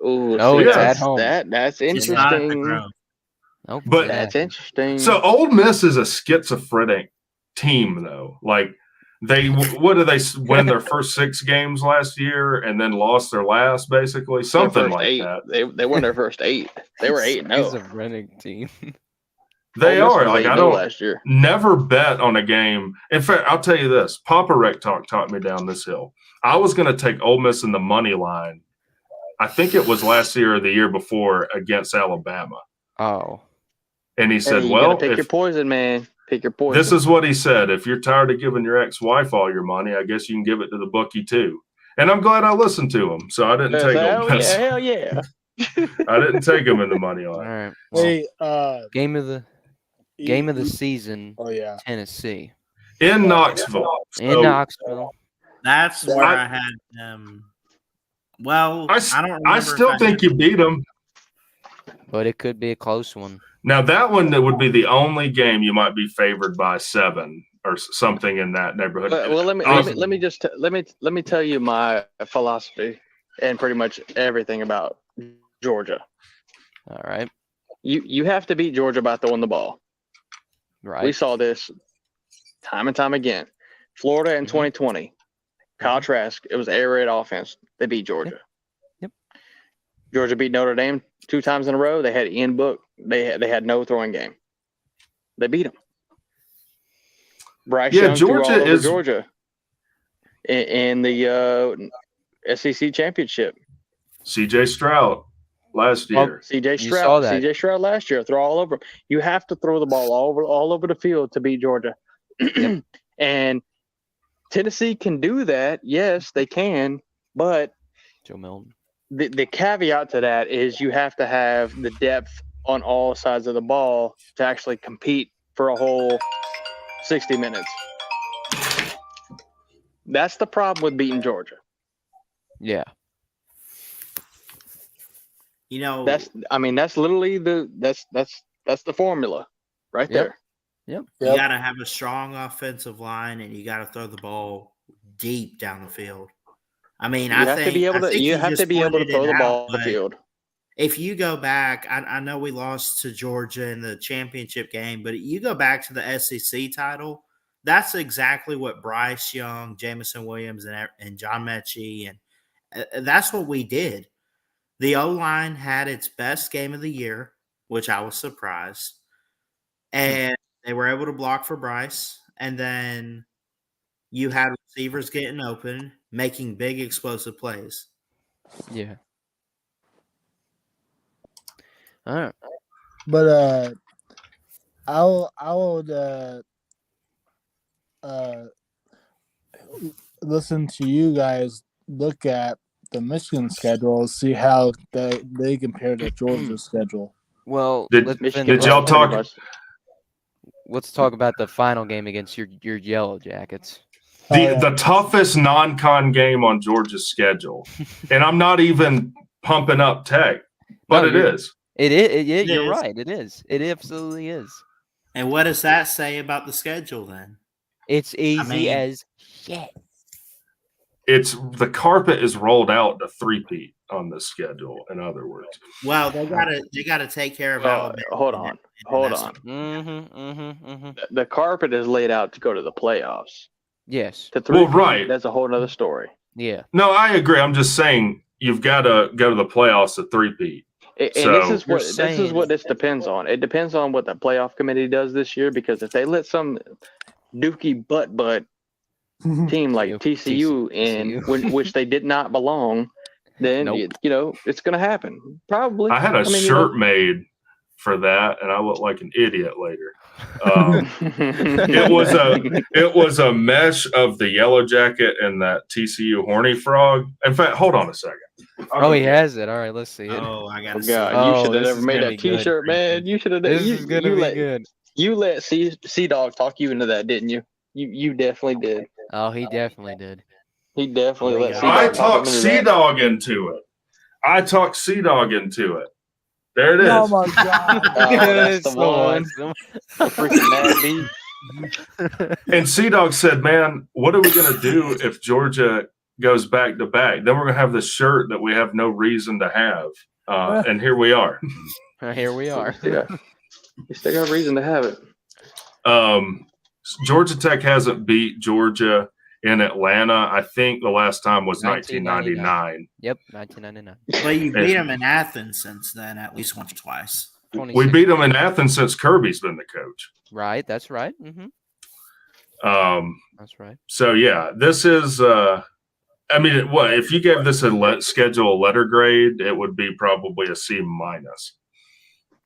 Ooh, no, it's at home. That's interesting. Nope, but that's interesting. So Ole Miss is a schizophrenic team, though. Like what did they win their first 6 games last year and then lost their last, basically something like 8. that. They won their first 8. They were 8-0. Schizophrenic team. They are like I don't last year. Never bet on a game. In fact, I'll tell you this: Papa Rec Talk taught me down this hill. I was going to take Ole Miss in the money line. I think it was last year or the year before against Alabama. Oh, and he said, you "Well, pick your poison, man. Pick your poison." This is what he said: if you're tired of giving your ex-wife all your money, I guess you can give it to the bookie too. And I'm glad I listened to him, so I didn't take Ole Miss. Hell yeah! I didn't take him in the money line. All right. Well, hey, game of the season. Oh yeah, Tennessee in Knoxville. Knoxville. That's where I had them. Well, I don't. I still think you beat them, but it could be a close one. Now that one that would be the only game you might be favored by 7 or something in that neighborhood. Well, let me tell you my philosophy and pretty much everything about Georgia. All right. You have to beat Georgia by throwing the ball. Right. We saw this time and time again. Florida in 2020. Kyle Trask, it was air raid offense. They beat Georgia. Yep. Georgia beat Notre Dame 2 times in a row. They had Ian Book. They had no throwing game. They beat them. Bryce Young threw all over Georgia in the SEC championship. CJ Stroud last year. CJ Stroud last year. Throw all over. You have to throw the ball all over the field to beat Georgia. And Tennessee can do that. Yes, they can. But Joe Milton. The caveat to that is you have to have the depth on all sides of the ball to actually compete for a whole 60 minutes. That's the problem with beating Georgia. Yeah. You know, that's literally that's the formula right there. Yep. You got to have a strong offensive line, and you got to throw the ball deep down the field. I mean, you have to be able to throw the ball on the field. If you go back, I know we lost to Georgia in the championship game, but you go back to the SEC title, that's exactly what Bryce Young, Jamison Williams, and John Mechie, and that's what we did. The O-line had its best game of the year, which I was surprised. And they were able to block for Bryce. And then you had receivers getting open, making big explosive plays. Yeah. All right. But I would listen to you guys look at the Michigan schedule, see how they compare to Georgia's schedule. Well, did y'all talk? Let's talk about the final game against your Yellow Jackets. The toughest non-con game on Georgia's schedule, and I'm not even pumping up Tech, but it is. It is. You're right. It is. It absolutely is. And what does that say about the schedule then? It's easy as shit. It's the carpet is rolled out to three-peat on this schedule. In other words, well, they gotta take care of Alabama. Hold on. The carpet is laid out to go to the playoffs. Yes. To three, right. That's a whole other story. Yeah. No, I agree. I'm just saying you've got to go to the playoffs to three-peat. And this is what this depends on. It depends on what the playoff committee does this year, because if they let some dookie butt team like TCU in, which they did not belong, then it's going to happen. Probably. I had a shirt made for that, and I look like an idiot later. It was a mesh of the Yellow Jacket and that TCU horny frog. In fact, hold on a second. He has it. All right, let's see it. Oh, I gotta see it. You should have never made that T-shirt, man. You should have. This is gonna be good. You let C Dog talk you into that, didn't you? You definitely did. Oh, he definitely did. He definitely let C-Dog I talked C-Dog into it. There it is. Oh my god! That's the one. The freaking mad beat. And C-Dog said, "Man, what are we gonna do if Georgia goes back to back? Then we're gonna have this shirt that we have no reason to have." And here we are. Here we are. Yeah, we still got reason to have it. Georgia Tech hasn't beat Georgia in Atlanta. I think the last time was 1999. Yep, 1999. But you beat them in Athens since then, at least once or twice. We beat them in Athens since Kirby's been the coach. Right, that's right. Mm-hmm. That's right. So yeah, this is. I mean, what if you gave this a schedule letter grade? It would be probably a C-.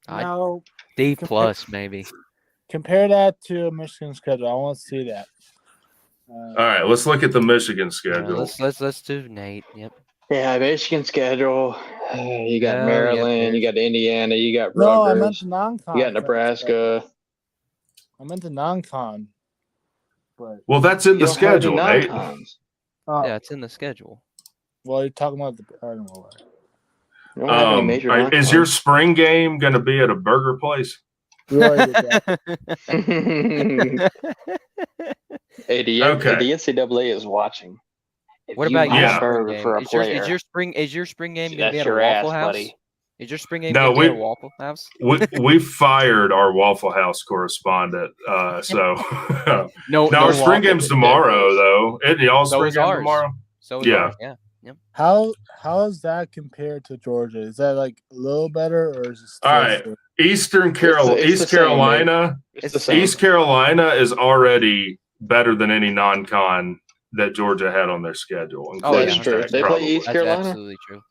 No, D+ maybe. Compare that to Michigan's schedule. I want to see that. All right, let's look at the Michigan schedule. Let's do Nate. Yep. Yeah, Michigan schedule. You got Maryland, you got Indiana, you got Rutgers. No, I meant the non-con. You got Nebraska. I meant the non-con. But well, that's in the schedule, Nate. Yeah, it's in the schedule. Well, you're talking about the. I don't know. Is your spring game going to be at a burger place? Hey, the NCAA is watching. What about your is your spring game going to be at a Waffle House? Buddy. Is your spring game going to be at a Waffle House? we fired our Waffle House correspondent. So our spring game's tomorrow, though. Isn't y'all spring game tomorrow? So is ours. Yeah. Yep. How is that compared to Georgia? Is that like a little better, or is it still all right? East Carolina is already better than any non-con that Georgia had on their schedule. That's true. They play East Carolina. That's absolutely true.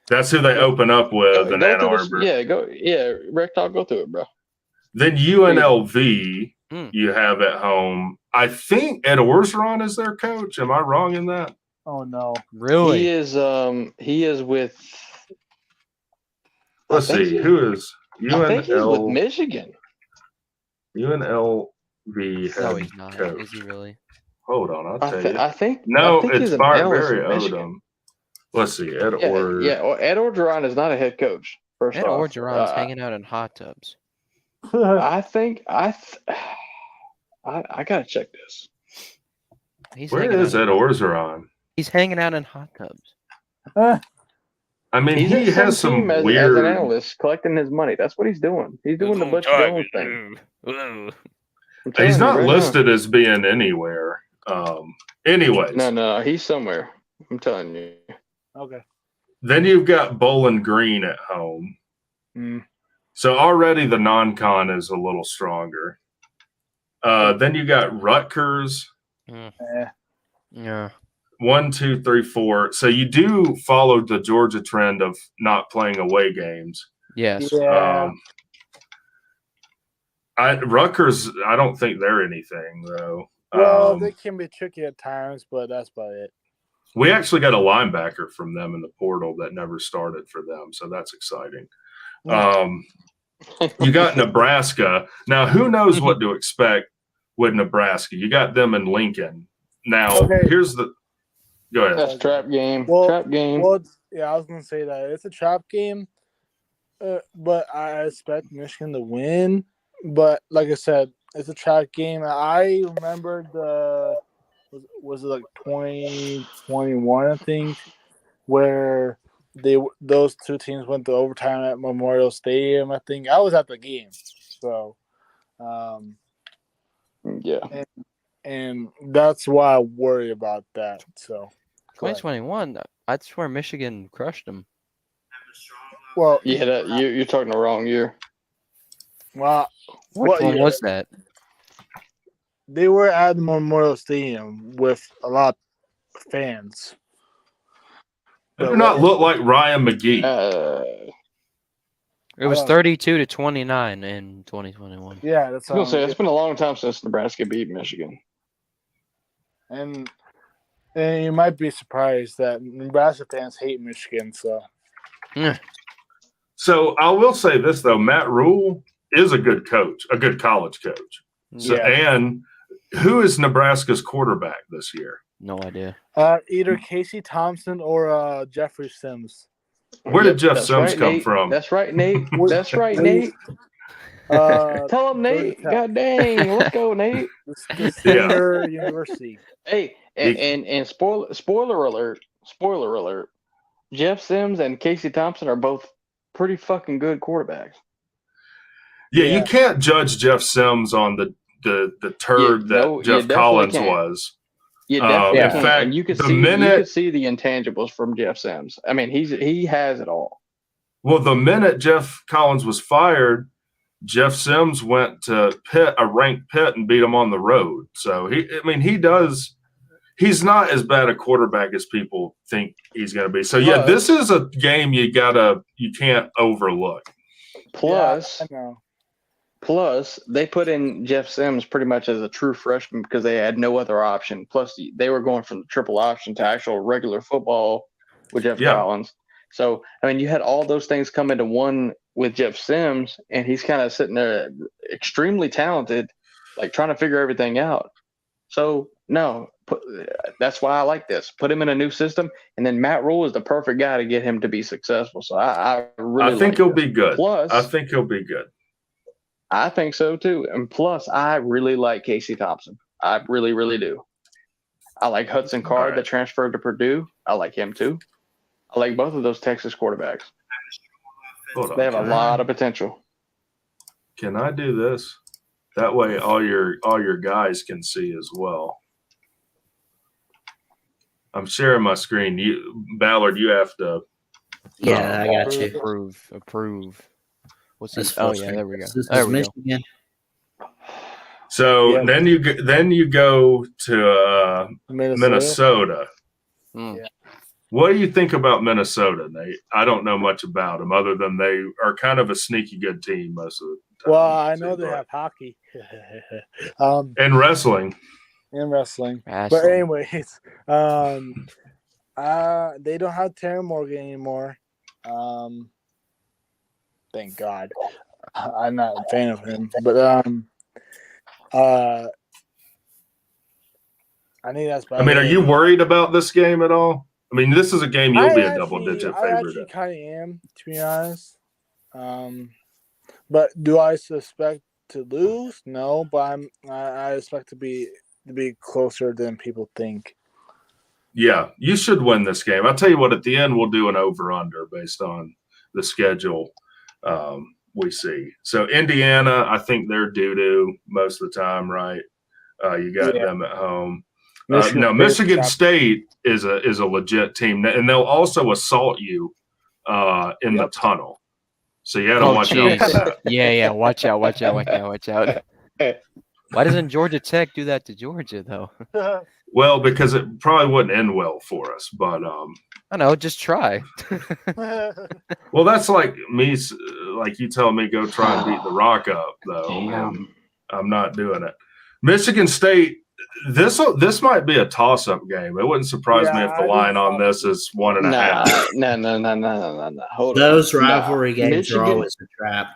That's who they open up with in Ann Arbor. Rec Talk, go through it, bro. Then UNLV you have at home. I think Ed Orgeron is their coach. Am I wrong in that? Oh no, really? He is with. Let's see. Who is UNL? I think he's with Michigan. UNLV head coach. Is he really? Hold on, I'll tell you. I think it's Barry Odom. Let's see, Ed Orgeron. Yeah, well, Ed Orgeron is not a head coach. First Ed off, Orgeron's hanging out in hot tubs. I think I gotta check this. Where is Ed Orgeron? He's hanging out in hot tubs. I mean, he has some weird. As an analyst, collecting his money. That's what he's doing. He's doing the Butch Jones thing. He's not listed as being anywhere. Anyways. No, he's somewhere. I'm telling you. Okay. Then you've got Bowling Green at home. So already the non-con is a little stronger. Then you got Rutgers. Yeah. 1, 2, 3, 4. So you do follow the Georgia trend of not playing away games. Yes. Yeah. Rutgers, I don't think they're anything though. Well, they can be tricky at times, but that's about it. We actually got a linebacker from them in the portal that never started for them, so that's exciting. You got Nebraska. Now, who knows what to expect with Nebraska? You got them in Lincoln. Now, here's the – go ahead. That's trap game. Trap game. Well, yeah, I was going to say that. It's a trap game, but I expect Michigan to win. But like I said, it's a track game. I remember was it like 2021, I think, where those two teams went to overtime at Memorial Stadium. I think I was at the game, so yeah, and that's why I worry about that. So 2021, I swear Michigan crushed them. Well, yeah, you're talking the wrong year. Well, Which one was that? They were at the Memorial Stadium with a lot of fans. They do not look like Ryan McGee. It was 32-29 in 2021. Yeah, that's I was gonna say it's been a long time since Nebraska beat Michigan. And you might be surprised that Nebraska fans hate Michigan. So, So I will say this though, Matt Rule is a good coach, a good college coach. So, and who is Nebraska's quarterback this year? No idea. Either Casey Thompson or Jeffrey Sims. Where did Jeff Sims come from? That's right, Nate. That's right, Nate. Tell him, Nate. God dang, let's go, Nate. The Senior University. Hey, and spoiler alert. Jeff Sims and Casey Thompson are both pretty fucking good quarterbacks. Yeah, you can't judge Jeff Sims on the turd that Jeff Collins was. You definitely in can. fact, And you could see the intangibles from Jeff Sims. I mean, he has it all. Well, the minute Jeff Collins was fired, Jeff Sims went to a ranked Pitt and beat him on the road. So he's not as bad a quarterback as people think he's going to be. So yeah, this is a game you can't overlook. Plus, they put in Jeff Sims pretty much as a true freshman because they had no other option. Plus, they were going from the triple option to actual regular football with Jeff Collins. So, I mean, you had all those things come into one with Jeff Sims, and he's kind of sitting there extremely talented, like trying to figure everything out. So, no, that's why I like this. Put him in a new system, and then Matt Rule is the perfect guy to get him to be successful. So, I think he'll be good. Plus, I think he'll be good. I think so too. And plus, I really like Casey Thompson. I really, really do. I like Hudson Card that transferred to Purdue. I like him too. I like both of those Texas quarterbacks. They have a lot of potential. Can I do this? That way all your guys can see as well. I'm sharing my screen. Ballard, you have to. Yeah, I got you. Approve. What's this? Oh yeah, there we go. This there is we Michigan. Go. So then you go to Minnesota. Yeah. What do you think about Minnesota, Nate? I don't know much about them other than they are kind of a sneaky good team most of the time. Well, I know they have hockey. And wrestling. But anyways, they don't have Terry Morgan anymore. Thank God. I'm not a fan of him, but I think that's about are you worried about this game at all? I mean, this is a game you'll be a double-digit favorite. I actually kind of am, to be honest. But do I suspect to lose? No, but I expect to be closer than people think. Yeah, you should win this game. I'll tell you what, at the end, we'll do an over-under based on the schedule we see. So Indiana, I think they're doo-doo most of the time, right? You got them at home. Michigan State is a legit team, and they'll also assault you in the tunnel. So you got to watch out for that. Yeah, watch out. Why doesn't Georgia Tech do that to Georgia though? Well, because it probably wouldn't end well for us, but I know, just try. Well, that's like me, like you telling me go try and beat the Rock up, though. I'm not doing it. Michigan State, this might be a toss-up game. It wouldn't surprise me if the line on this is 1.5. No. Hold on. Those rivalry games are always a trap.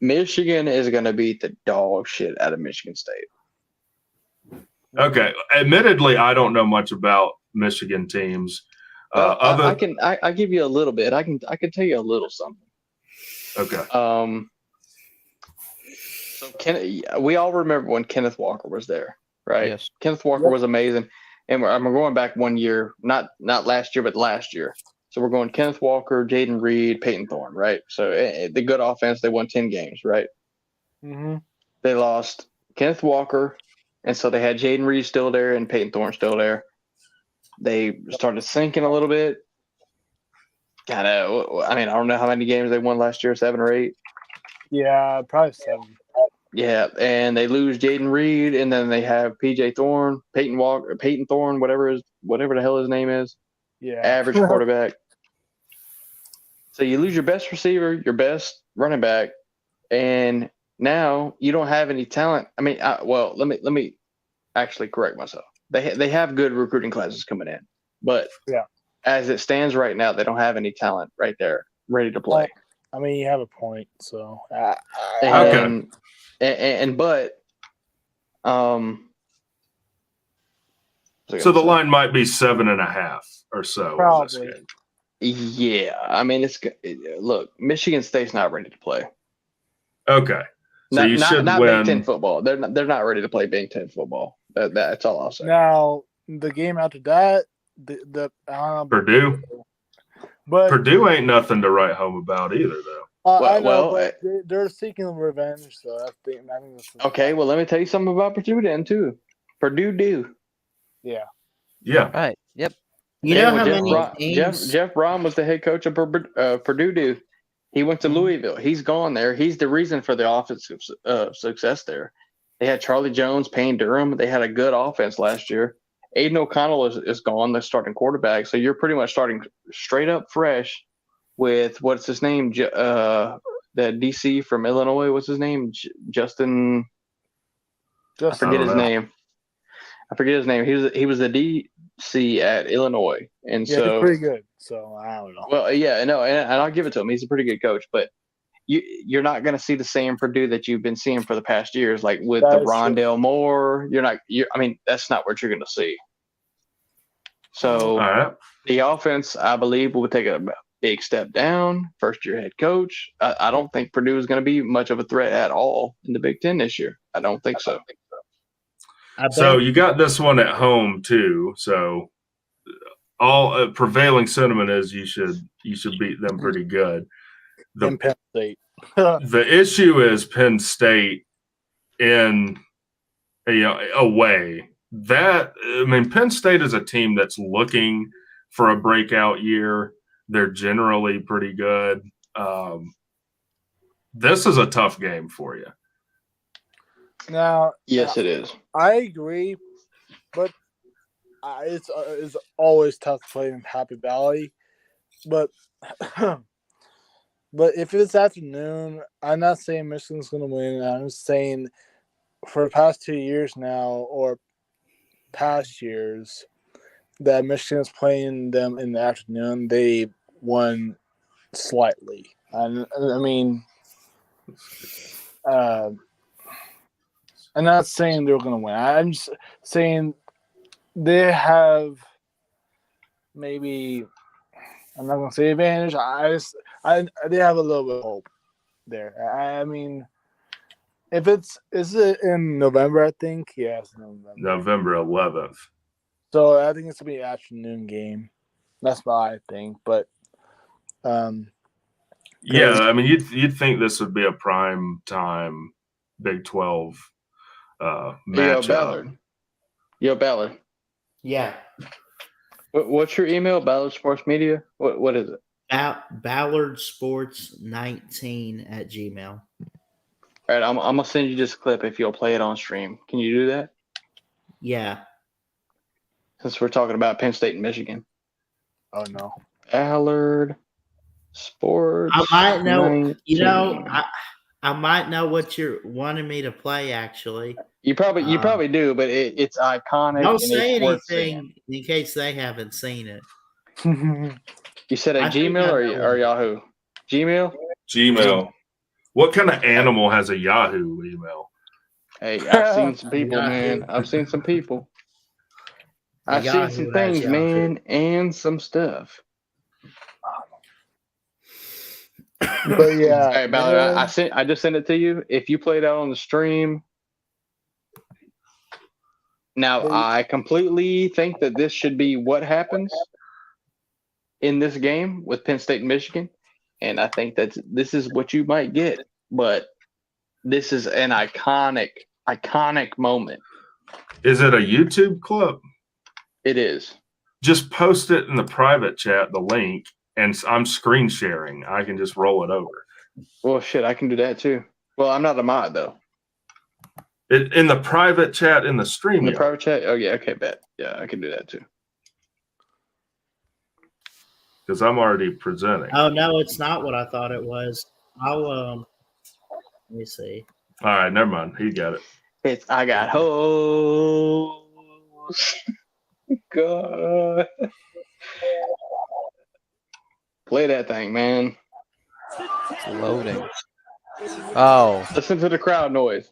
Michigan is going to beat the dog shit out of Michigan State. Okay. Admittedly, I don't know much about Michigan teams. I give you a little bit. I can tell you a little something. Okay. We all remember when Kenneth Walker was there, right? Yes. Kenneth Walker was amazing, and we're going back 1 year, not last year, but last year. So we're going Kenneth Walker, Jaden Reed, Peyton Thorne, right? So the good offense, they won 10 games, right? Mm-hmm. They lost Kenneth Walker, and so they had Jaden Reed still there and Peyton Thorne still there. They started sinking a little bit. God, I don't know how many games they won last year, 7 or 8. Yeah, probably 7. Yeah, and they lose Jaden Reed, and then they have PJ Thorne, Peyton Thorne, whatever the hell his name is. Yeah. Average quarterback. So you lose your best receiver, your best running back, and now you don't have any talent. I mean, let me actually correct myself. They have good recruiting classes coming in, but as it stands right now, they don't have any talent right there ready to play. I mean, you have a point. So So the line might be 7.5 or so. Probably. Yeah, I mean, look, Michigan State's not ready to play. Okay, so you should not win. Big Ten football. They're not ready to play Big Ten football. That's all I'll say. Now the game after that, Purdue. But Purdue ain't nothing to write home about either, though. I know, but they're seeking revenge. So I think okay. Well, let me tell you something about Purdue then too. Purdue do. Yeah. Yeah. Right. Yep. You know how many teams? Jeff Brom was the head coach of Purdue. Do. He went to Louisville. He's gone there. He's the reason for the offensive success there. They had Charlie Jones, Payne Durham. They had a good offense last year. Aiden O'Connell is gone, the starting quarterback. So you're pretty much starting straight up fresh with what's his name? The DC from Illinois. What's his name? Justin. I forget his name. He was the DC at Illinois, and so he's pretty good. So I don't know. Well, yeah, no, and I'll give it to him. He's a pretty good coach, but you're not going to see the same Purdue that you've been seeing for the past years, like with the Rondale Moore. I mean, that's not what you're going to see. So the offense, I believe, will take a big step down. First year head coach. I don't think Purdue is going to be much of a threat at all in the Big Ten this year. I don't think so. So you got this one at home too. So all prevailing sentiment is you should beat them pretty good. Penn State. The issue is Penn State in away. Penn State is a team that's looking for a breakout year. They're generally pretty good. This is a tough game for you. Now, yes, it is. I agree, but it's always tough to play in Happy Valley. But if it's afternoon, I'm not saying Michigan's going to win. I'm just saying for the past 2 years now, or past years, that Michigan's playing them in the afternoon, they won slightly. I'm not saying they're going to win. I'm just saying they have maybe. I'm not going to say advantage. They have a little bit of hope there. I mean, is it in November? I think yes, November 11th. So I think it's gonna be an afternoon game. That's what I think. But yeah, I mean, you'd think this would be a prime time Big 12 matchup. Yo, Ballard. Yeah. What's your email? Ballard Sports Media. What is it? Ballard Sports 19@gmail. All right, I'm gonna send you this clip if you'll play it on stream. Can you do that? Yeah. Since we're talking about Penn State and Michigan. Oh no. Ballard Sports. I might know. 19. You know, I might know what you're wanting me to play. Actually, you probably do, but it's iconic. Don't say anything in case they haven't seen it. You said at Gmail or Yahoo? Gmail. What kind of animal has a Yahoo email? Hey, I've seen some people, man. I've seen some people. I've seen some things, man, and some stuff. But yeah, Hey, Ballard, I just sent it to you. If you played out on the stream, now I completely think that this should be what happens in this game with Penn State and Michigan, and I think that this is what you might get. But this is an iconic moment. Is it a YouTube clip? It is. Just post it in the private chat, the link, and I'm screen sharing. I can just roll it over. Well, shit, I can do that too. Well, I'm not a mod though. In the private chat in the stream. In the private chat? Oh yeah, okay, bet. Yeah, I can do that too. Because I'm already presenting. Oh no, it's not what I thought it was. I'll let me see. All right, never mind. He got it. I got hoes. God. Play that thing, man. It's loading. Oh. Listen to the crowd noise.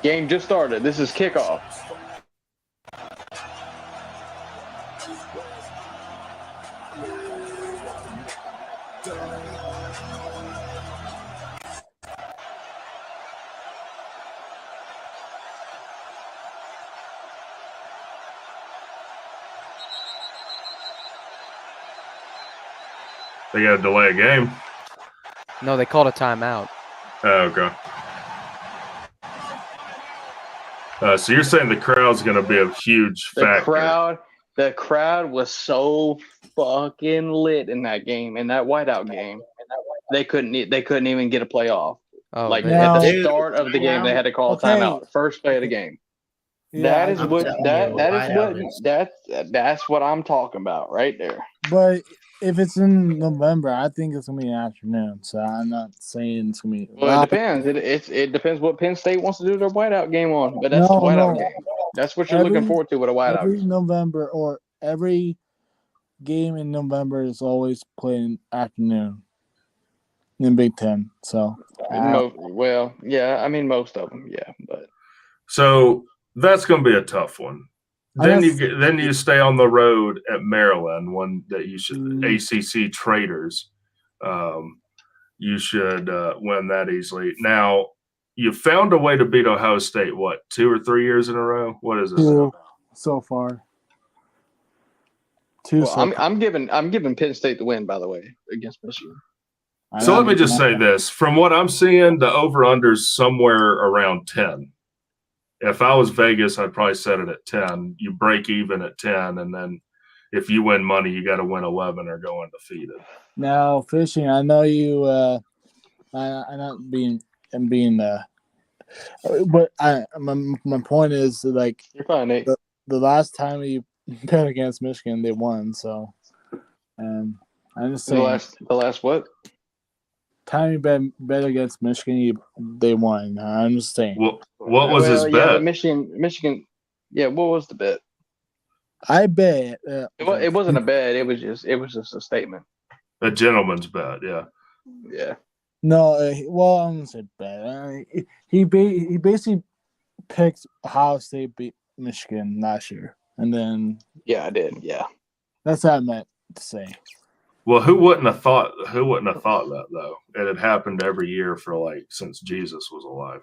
Game just started. This is kickoff. They got to delay a game. No, they called a timeout. Oh, okay. So you're saying the crowd's going to be a huge factor. The crowd was so fucking lit in that game, in that whiteout game. They couldn't even get a playoff. Oh, like man. at the start of the game, they had to call a timeout. First play of the game. Yeah, that's what I'm talking about right there. But if it's in November, I think it's gonna be an afternoon. So I'm not saying it's gonna be. Well, it depends. It depends what Penn State wants to do their whiteout game on. But that's the whiteout game. That's what you're looking forward to with a whiteout. Every November or every game in November is always playing afternoon in Big Ten. So well, yeah, I mean most of them, yeah, but so that's going to be a tough one. Then you stay on the road at Maryland, one that you should ACC traders. You should win that easily. Now you found a way to beat Ohio State. What, 2 or 3 years in a row? What is it? 2 so far. 2. Well, I'm giving Penn State the win, by the way, against Michigan. So let me just say this: from what I'm seeing, the over/under's somewhere around 10. If I was Vegas, I'd probably set it at 10. You break even at 10, and then if you win money, you got to win 11 or go undefeated. Now, fishing. I know you. I'm not being. But my point is like you're fine, Nate. The last time you bet against Michigan, they won. So, I'm just saying. The last what? Time you bet against Michigan, they won. I'm just saying. Well, what was his bet? Michigan. Yeah, what was the bet? I bet. It wasn't a bet. It was just a statement. A gentleman's bet. Yeah. Yeah. No, well, I'm gonna say bet. He basically picked Ohio State beat Michigan last year, and then. Yeah, I did. Yeah. That's what I meant to say. Well, who wouldn't have thought that though? It had happened every year for since Jesus was alive.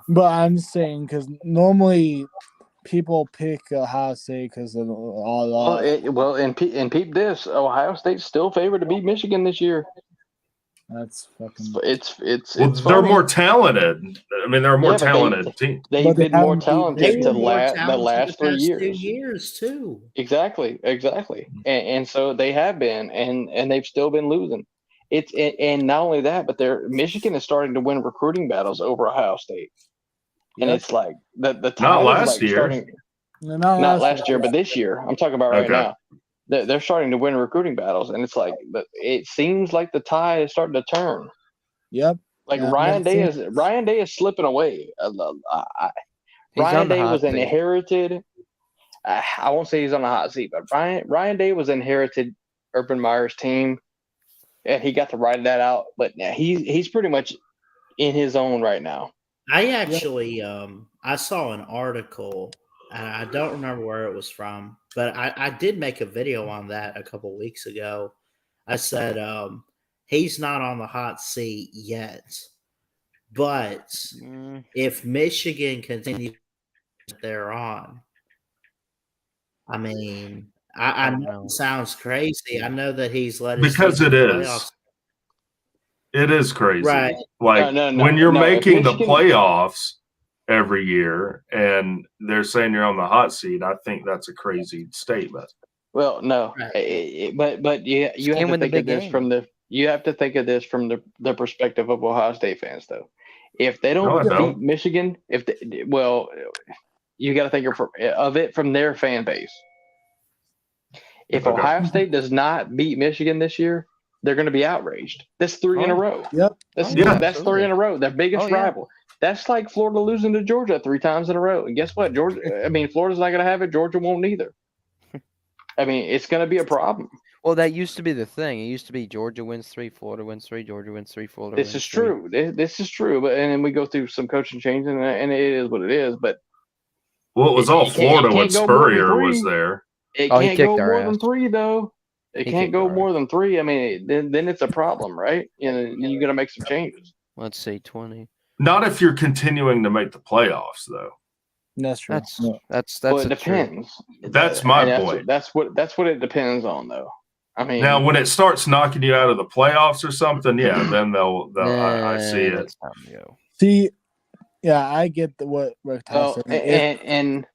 But I'm just saying because normally people pick Ohio State because of all. And peep this: Ohio State's still favored to beat Michigan this year. That's fucking. It's they're more talented. I mean, they're a more talented team. They've been more talented the last 3 years. 2 years too. Exactly, and so they have been, and they've still been losing. And not only that, but Michigan is starting to win recruiting battles over Ohio State, and it's like the time not last year. Starting, not last year, but this year. I'm talking about right now. They're starting to win recruiting battles, and it's like it seems like the tide is starting to turn. Yep. Ryan Day is slipping away. Ryan Day was inherited. I won't say he's on the hot seat, but Ryan Day was inherited Urban Meyer's team, and he got to ride that out. But he's pretty much in his own right now. I actually I saw an article. I don't remember where it was from, but I did make a video on that a couple weeks ago. I said he's not on the hot seat yet, but if Michigan continues they're on, I mean, I know it sounds crazy. I know that he's let his because team it in the is. playoffs. It is crazy. Right. Like No, when you're making Michigan, the playoffs every year and they're saying you're on the hot seat, I think that's a crazy statement. Well, no, but you have to think of this from the perspective of Ohio State fans, though. If they don't beat Michigan, you got to think of it from their fan base. If Ohio State does not beat Michigan this year, they're going to be outraged. That's 3 in a row. Yep. That's 3 in a row. Their biggest rival. That's like Florida losing to Georgia 3 times in a row. And guess what? Florida's not going to have it. Georgia won't either. I mean, it's going to be a problem. Well, that used to be the thing. It used to be Georgia wins 3, Florida wins 3, Georgia wins 3, Florida wins 3. This is true. This is true. But and then we go through some coaching changes, and it is what it is. But it was all Florida when Spurrier was there. It can't go more than 3, though. It can't go more than 3. I mean, then it's a problem, right? And you got to make some changes. Let's say 20. Not if you're continuing to make the playoffs, though. That's true. That's well, it depends. That's my point. That's what it depends on, though. I mean, now when it starts knocking you out of the playoffs or something, then they'll I see it. See, yeah, I get what Rick talks and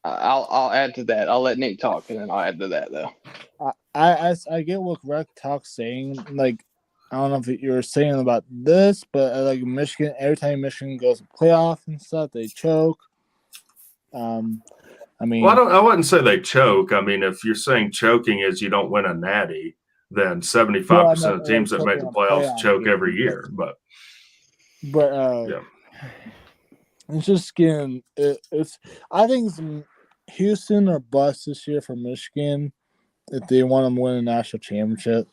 I'll add to that. I'll let Nate talk, and then I'll add to that though. I get what Rick talks saying. Like, I don't know if you were saying about this, but like Michigan, every time Michigan goes to playoff and stuff, they choke. I mean, well, I wouldn't say they choke. I mean, if you're saying choking is you don't win a natty, then 75% of teams that make the playoffs choke every year. But yeah, it's just getting it's. I think it's Houston or bust this year for Michigan if they want to win a national championship.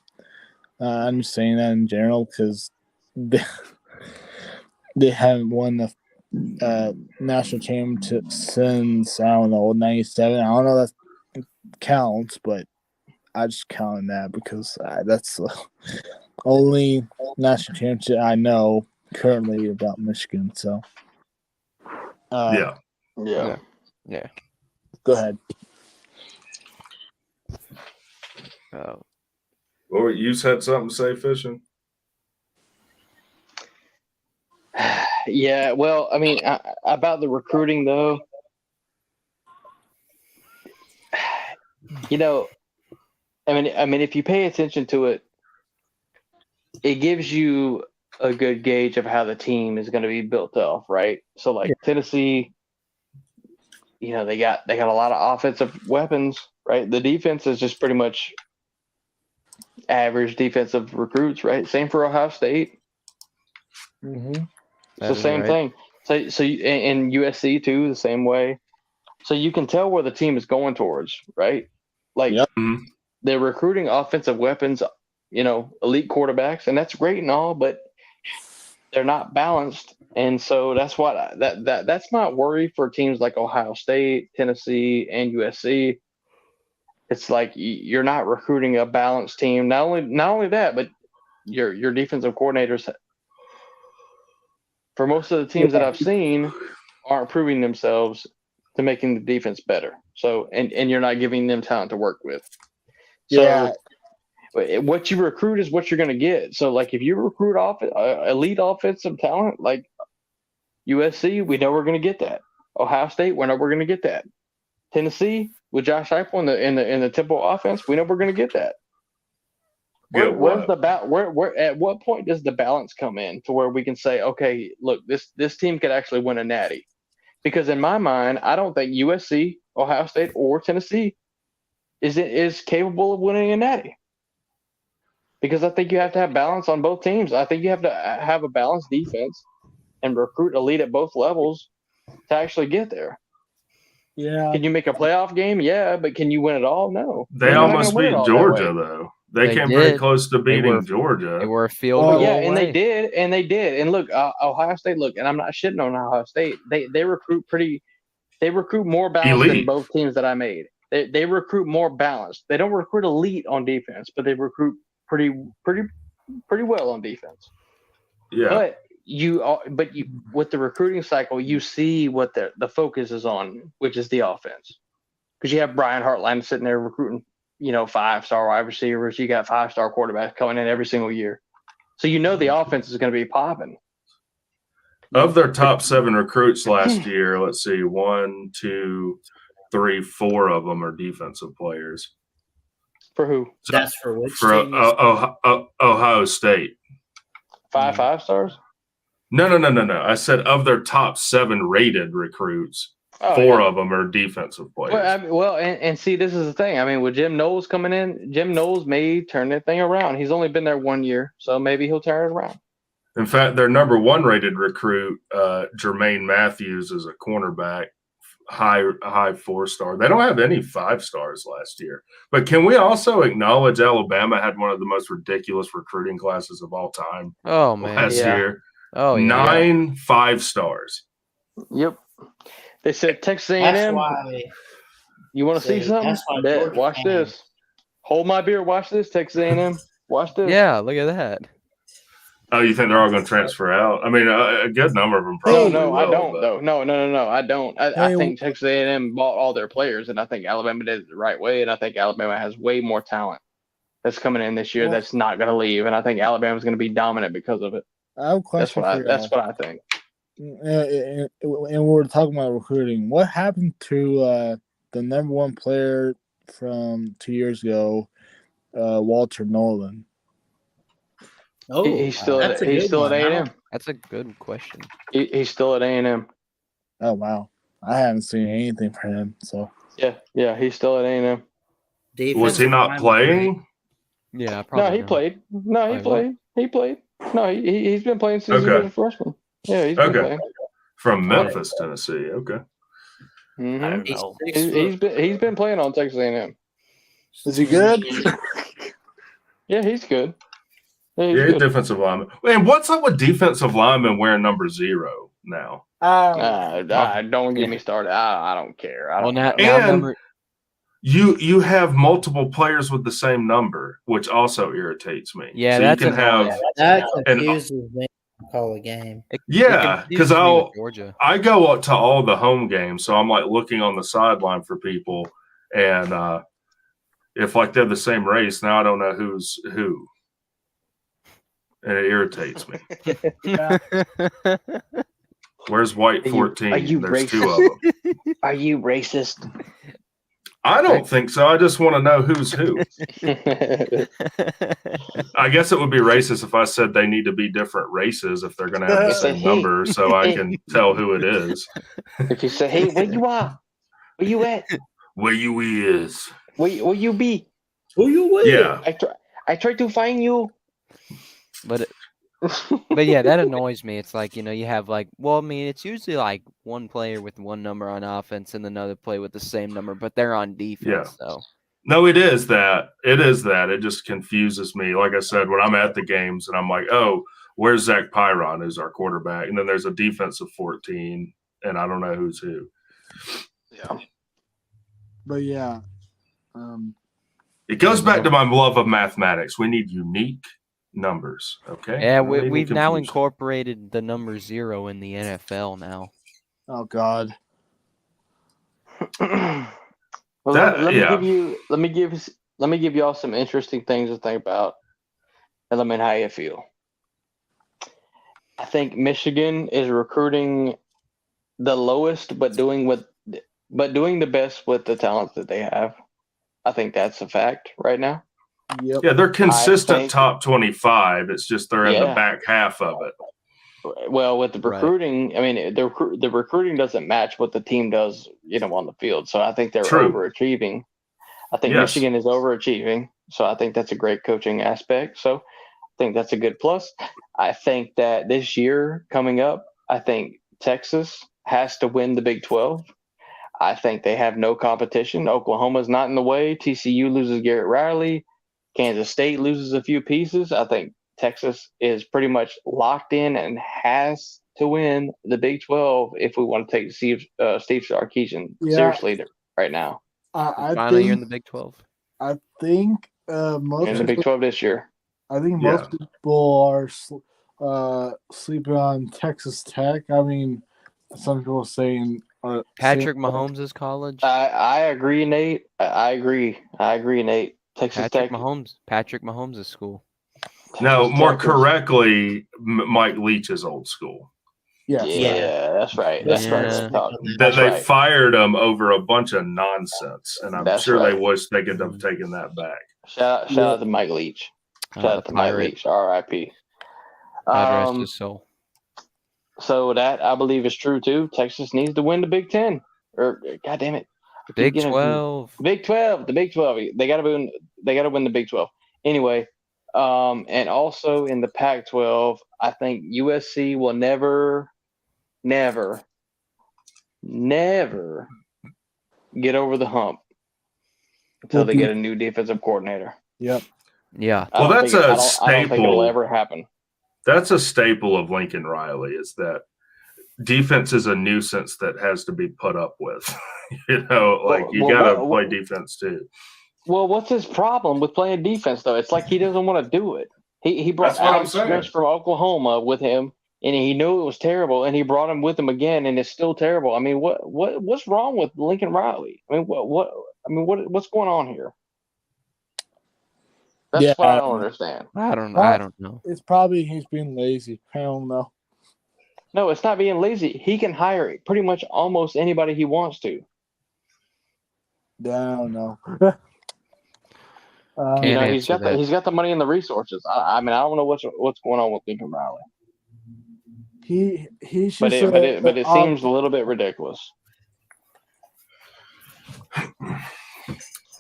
I'm just saying that in general because they haven't won the national championship since, I don't know, 97. I don't know if that counts, but I just count that because that's the only national championship I know currently about Michigan. So, yeah. Go ahead. Or you had something to say, Fishing? Yeah, well, I mean, about the recruiting though, I mean, if you pay attention to it, it gives you a good gauge of how the team is going to be built off, right? So, like Tennessee, they got a lot of offensive weapons, right? The defense is just pretty much average defensive recruits, right? Same for Ohio State. Mm-hmm. It's the same thing. So and USC too, the same way. So you can tell where the team is going towards, right? Like they're recruiting offensive weapons, elite quarterbacks, and that's great and all, but they're not balanced. And so that's what that's my worry for teams like Ohio State, Tennessee, and USC. It's like you're not recruiting a balanced team. Not only that, but your defensive coordinators, for most of the teams that I've seen, aren't proving themselves to making the defense better. So, and you're not giving them talent to work with. So what you recruit is what you're going to get. So, like, if you recruit elite offensive talent, like USC, we know we're going to get that. Ohio State, we know we're going to get that. Tennessee, with Josh Heupel in the Temple offense, we know we're going to get that. Where's where at what point does the balance come in to where we can say, okay, look, this team could actually win a natty? Because in my mind, I don't think USC, Ohio State, or Tennessee is capable of winning a natty. Because I think you have to have balance on both teams. I think you have to have a balanced defense and recruit elite at both levels to actually get there. Yeah. Can you make a playoff game? Yeah, but can you win it all? No. They almost beat Georgia, though. They came very close to beating Georgia. They were a field goal away. And they did. And look, Ohio State, and I'm not shitting on Ohio State. They recruit pretty They recruit more balanced than Elite. both teams that I made. They recruit more balanced. They don't recruit elite on defense, but they recruit pretty well on defense. Yeah. But with the recruiting cycle, you see what the focus is on, which is the offense. Because you have Brian Hartline sitting there recruiting, 5-star wide receivers. You got 5-star quarterbacks coming in every single year. So the offense is going to be popping. Of their top 7 recruits last year, let's see, 1, 2, 3, 4 of them are defensive players. For who? So, that's for which for team? Ohio State. 5-stars? No. I said of their top 7 rated recruits, 4 of them are defensive players. And see, this is the thing. I mean, with Jim Knowles coming in, Jim Knowles may turn that thing around. He's only been there 1 year, so maybe he'll turn it around. In fact, their number 1 rated recruit, Jermaine Matthews, is a cornerback, high 4-star. They don't have any 5-stars last year. But can we also acknowledge Alabama had one of the most ridiculous recruiting classes of all time? Oh man, last year. Oh, 9 5-stars. Yep. They said Texas A&M. You want to see something? Watch this. Hold my beer. Watch this, Texas A&M. Watch this. Yeah, look at that. Oh, you think they're all going to transfer out? I mean, a good number of them probably. No, I don't. But... Though. No, I don't. I think Texas A&M bought all their players, and I think Alabama did it the right way, and I think Alabama has way more talent that's coming in this year that's not going to leave, and I think Alabama's going to be dominant because of it. I have a question for you. That's what I think. And we're talking about recruiting. What happened to the number 1 player from 2 years ago, Walter Nolan? Oh, he's still at A&M. That's a good question. He's still at A&M. Oh wow, I haven't seen anything from him. So yeah, he's still at A&M. Was he not playing? Yeah, probably. No, he played. No, he played. He played. No, he's been playing since he was a freshman. Yeah, he's been playing. From Memphis, Tennessee. Okay. Mm-hmm. I don't know. He's been playing on Texas A&M. Is he good? Yeah, he's good. Yeah, he's defensive lineman. And what's up with defensive linemen wearing number 0 now? Don't get me started. I don't care. You have multiple players with the same number, which also irritates me. Yeah, so that's you can have that confuses me. Call a game. Yeah, because I go up to all the home games, so I'm like looking on the sideline for people, and if like they're the same race, now I don't know who's who. And it irritates me. Where's white 14? There's 2 of them. Are you racist? I don't think so. I just want to know who's who. I guess it would be racist if I said they need to be different races if they're going to have the same number, so I can tell who it is. If you say, "Hey, where you are? Where you at? Where you is? Where you be? Who you with?" Yeah. I try to find you. But yeah, that annoys me. It's like, you have it's usually like 1 player with 1 number on offense and another player with the same number, but they're on defense. Yeah. So. No, it is that. It just confuses me. Like I said, when I'm at the games and I'm like, oh, where's Zach Pyron, who's our quarterback? And then there's a defensive 14, and I don't know who's who. Yeah. But yeah. It goes back to my love of mathematics. We need unique numbers. Okay. Yeah, we've now incorporated the number 0 in the NFL now. Oh God. Let me give y'all some interesting things to think about, and let me know how you feel. I think Michigan is recruiting the lowest, but doing the best with the talent that they have. I think that's a fact right now. Yep. Yeah, they're consistent top 25. It's just they're in the back half of it. Well, with the recruiting, I mean, the recruiting doesn't match what the team does, on the field. So I think they're overachieving. I think Michigan is overachieving. So I think that's a great coaching aspect. So I think that's a good plus. I think that this year coming up, I think Texas has to win the Big 12. I think they have no competition. Oklahoma's not in the way. TCU loses Garrett Riley. Kansas State loses a few pieces. I think Texas is pretty much locked in and has to win the Big 12 if we want to take Steve Sarkisian seriously right now. I Finally, think you're in the Big 12. I think most in the Big 12 this year. I think most people are sleeping on Texas Tech. I mean, some people saying Patrick Mahomes' college. I agree, Nate. I agree, Nate. Texas Tech. Patrick Mahomes' school. No, more correctly, Mike Leach's old school. Yeah, that's right. That's right. That they fired him over a bunch of nonsense, and I'm sure they wish they could have taken that back. Shout out to Mike Leach. Shout out to Mike Leach. R.I.P. God rest his soul. So that I believe is true too. Texas needs to win the Big 10, or God damn it, Big 12. Big 12. The Big 12. They got to win. They got to win the Big 12. Anyway, and also in the Pac-12, I think USC will never get over the hump until they get a new defensive coordinator. Yep. Yeah. Well, that's a staple. I don't think it'll ever happen. That's a staple of Lincoln Riley, is that defense is a nuisance that has to be put up with. You got to play defense too. Well, what's his problem with playing defense though? It's like he doesn't want to do it. He brought Alex Smith from Oklahoma with him, and he knew it was terrible, and he brought him with him again, and it's still terrible. I mean, what's wrong with Lincoln Riley? I mean, what's going on here? That's what I don't understand. I don't know. It's probably he's being lazy. I don't know. No, it's not being lazy. He can hire pretty much almost anybody he wants to. I don't know. He's got the money and the resources. I mean, I don't know what's going on with Lincoln Riley. He should. But it seems a little bit ridiculous. I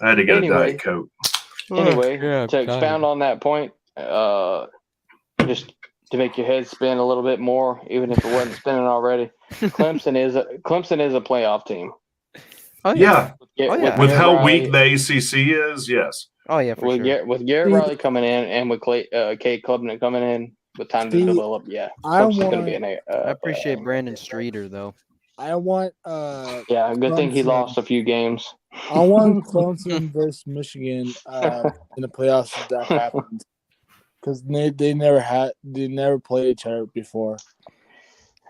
had to get a Diet Coke. Anyway, to expound on that point, just to make your head spin a little bit more, even if it wasn't spinning already, Clemson is a playoff team. Oh yeah. With how weak the ACC is, yes. Oh yeah, for sure. With Garrett Riley coming in and with Cade Klubnik coming in with time to develop, Clemson's going to be an. I appreciate Brandon Streeter though. I want. Good thing he lost a few games. I want Clemson versus Michigan in the playoffs if that happens, because they never played each other before.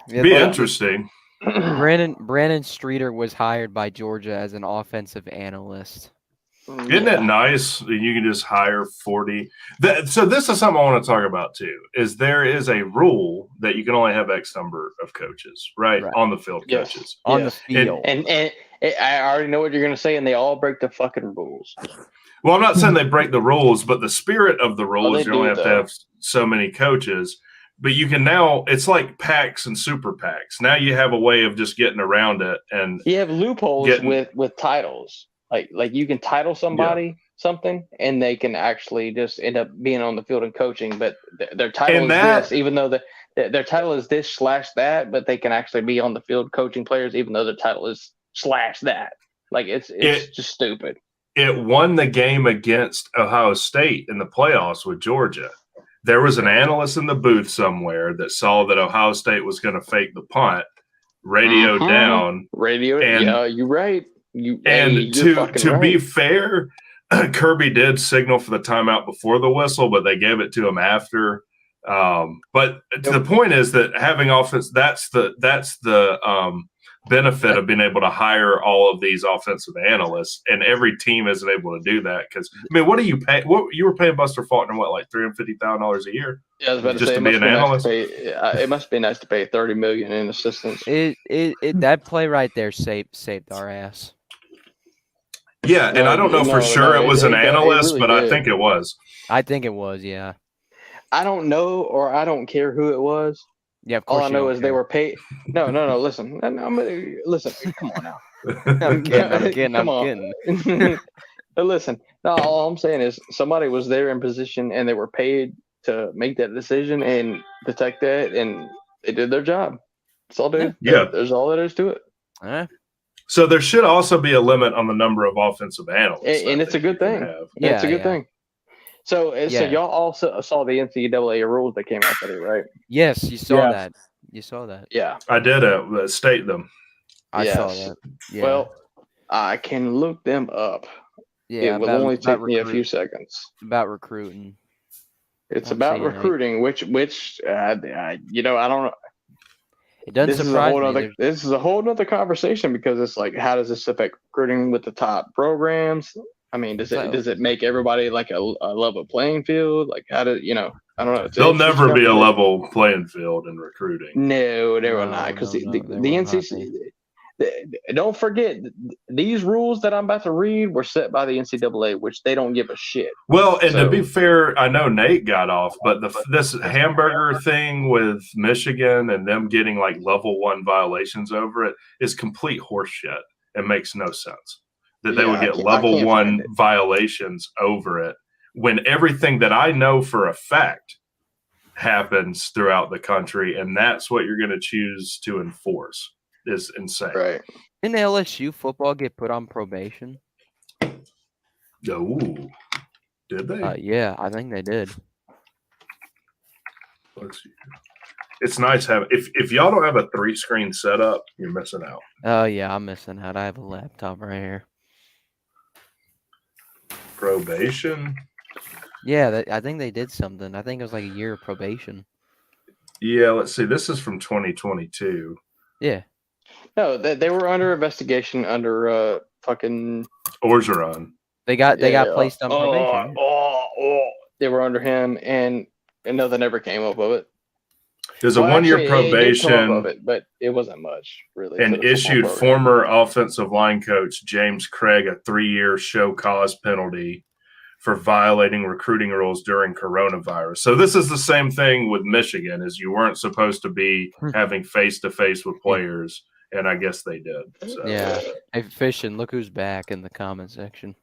Be interesting. Brandon Streeter was hired by Georgia as an offensive analyst. Isn't that nice? You can just hire 40. So this is something I want to talk about too. Is there is a rule that you can only have X number of coaches, right? On the field, coaches on the field. And I already know what you're going to say, and they all break the fucking rules. Well, I'm not saying they break the rules, but the spirit of the rule is you only have to have so many coaches. But you can now, it's like PACs and super PACs. Now you have a way of just getting around it, and you have loopholes with titles. Like you can title somebody something, and they can actually just end up being on the field and coaching. But their title is this, even though their title is this / that, but they can actually be on the field coaching players, even though their title is / that. Like it's just stupid. It won the game against Ohio State in the playoffs with Georgia. There was an analyst in the booth somewhere that saw that Ohio State was going to fake the punt, radio down. Yeah, you're right. To be fair, Kirby did signal for the timeout before the whistle, but they gave it to him after. But the point is that having offense, that's the benefit of being able to hire all of these offensive analysts, and every team isn't able to do that. Because I mean, what do you pay? What you were paying Buster Faulkner like $350,000 a year? Yeah, I was about to be an analyst. It must be nice to pay $30 million in assistants. That play right there saved our ass. Yeah, and I don't know for sure it was an analyst, but I think it was. I think it was, yeah. I don't know, or I don't care who it was. Yeah, of course. All I know is they were paid. No. Listen, listen. Come on now. I'm kidding. Listen, no. All I'm saying is somebody was there in position, and they were paid to make that decision and detect that, and they did their job. That's all, dude. Yeah, there's all there is to it. So there should also be a limit on the number of offensive analysts, and it's a good thing. Yeah, it's a good thing. So y'all also saw the NCAA rules that came out today, right? Yes, you saw that. You saw that? Yeah, I did state them. I saw that. Yeah. Well, I can look them up. Yeah, it will only take me a few seconds. About recruiting. It's about recruiting, which I don't know. It doesn't surprise me. This is a whole other conversation because it's like, how does this affect recruiting with the top programs? I mean, does it make everybody like a level playing field? Like, how do I don't know. There'll never be a level playing field in recruiting. No, there will not, because the NCC. Don't forget, these rules that I'm about to read were set by the NCAA, which they don't give a shit. Well, and to be fair, I know Nate got off, but this hamburger thing with Michigan and them getting like level 1 violations over it is complete horseshit. It makes no sense that they would get level 1 violations over it when everything that I know for a fact happens throughout the country, and that's what you're going to choose to enforce. Is insane. Right. Didn't LSU football get put on probation? Oh, did they? Yeah, I think they did. Let's see. It's nice having if y'all don't have a 3-screen setup, you're missing out. Oh yeah, I'm missing out. I have a laptop right here. Probation? Yeah, I think they did something. I think it was like a year of probation. Yeah, let's see. This is from 2022. Yeah. No, they were under investigation under fucking Orgeron. They got placed on probation. They were under him, and nothing ever came up of it. There's a 1-year probation, of it, but it wasn't much really. And issued former offensive line coach James Craig a 3-year show cause penalty for violating recruiting rules during coronavirus. So this is the same thing with Michigan, as you weren't supposed to be having face-to-face with players. And I guess they did. So. Yeah. Hey, Fishing, look who's back in the comment section.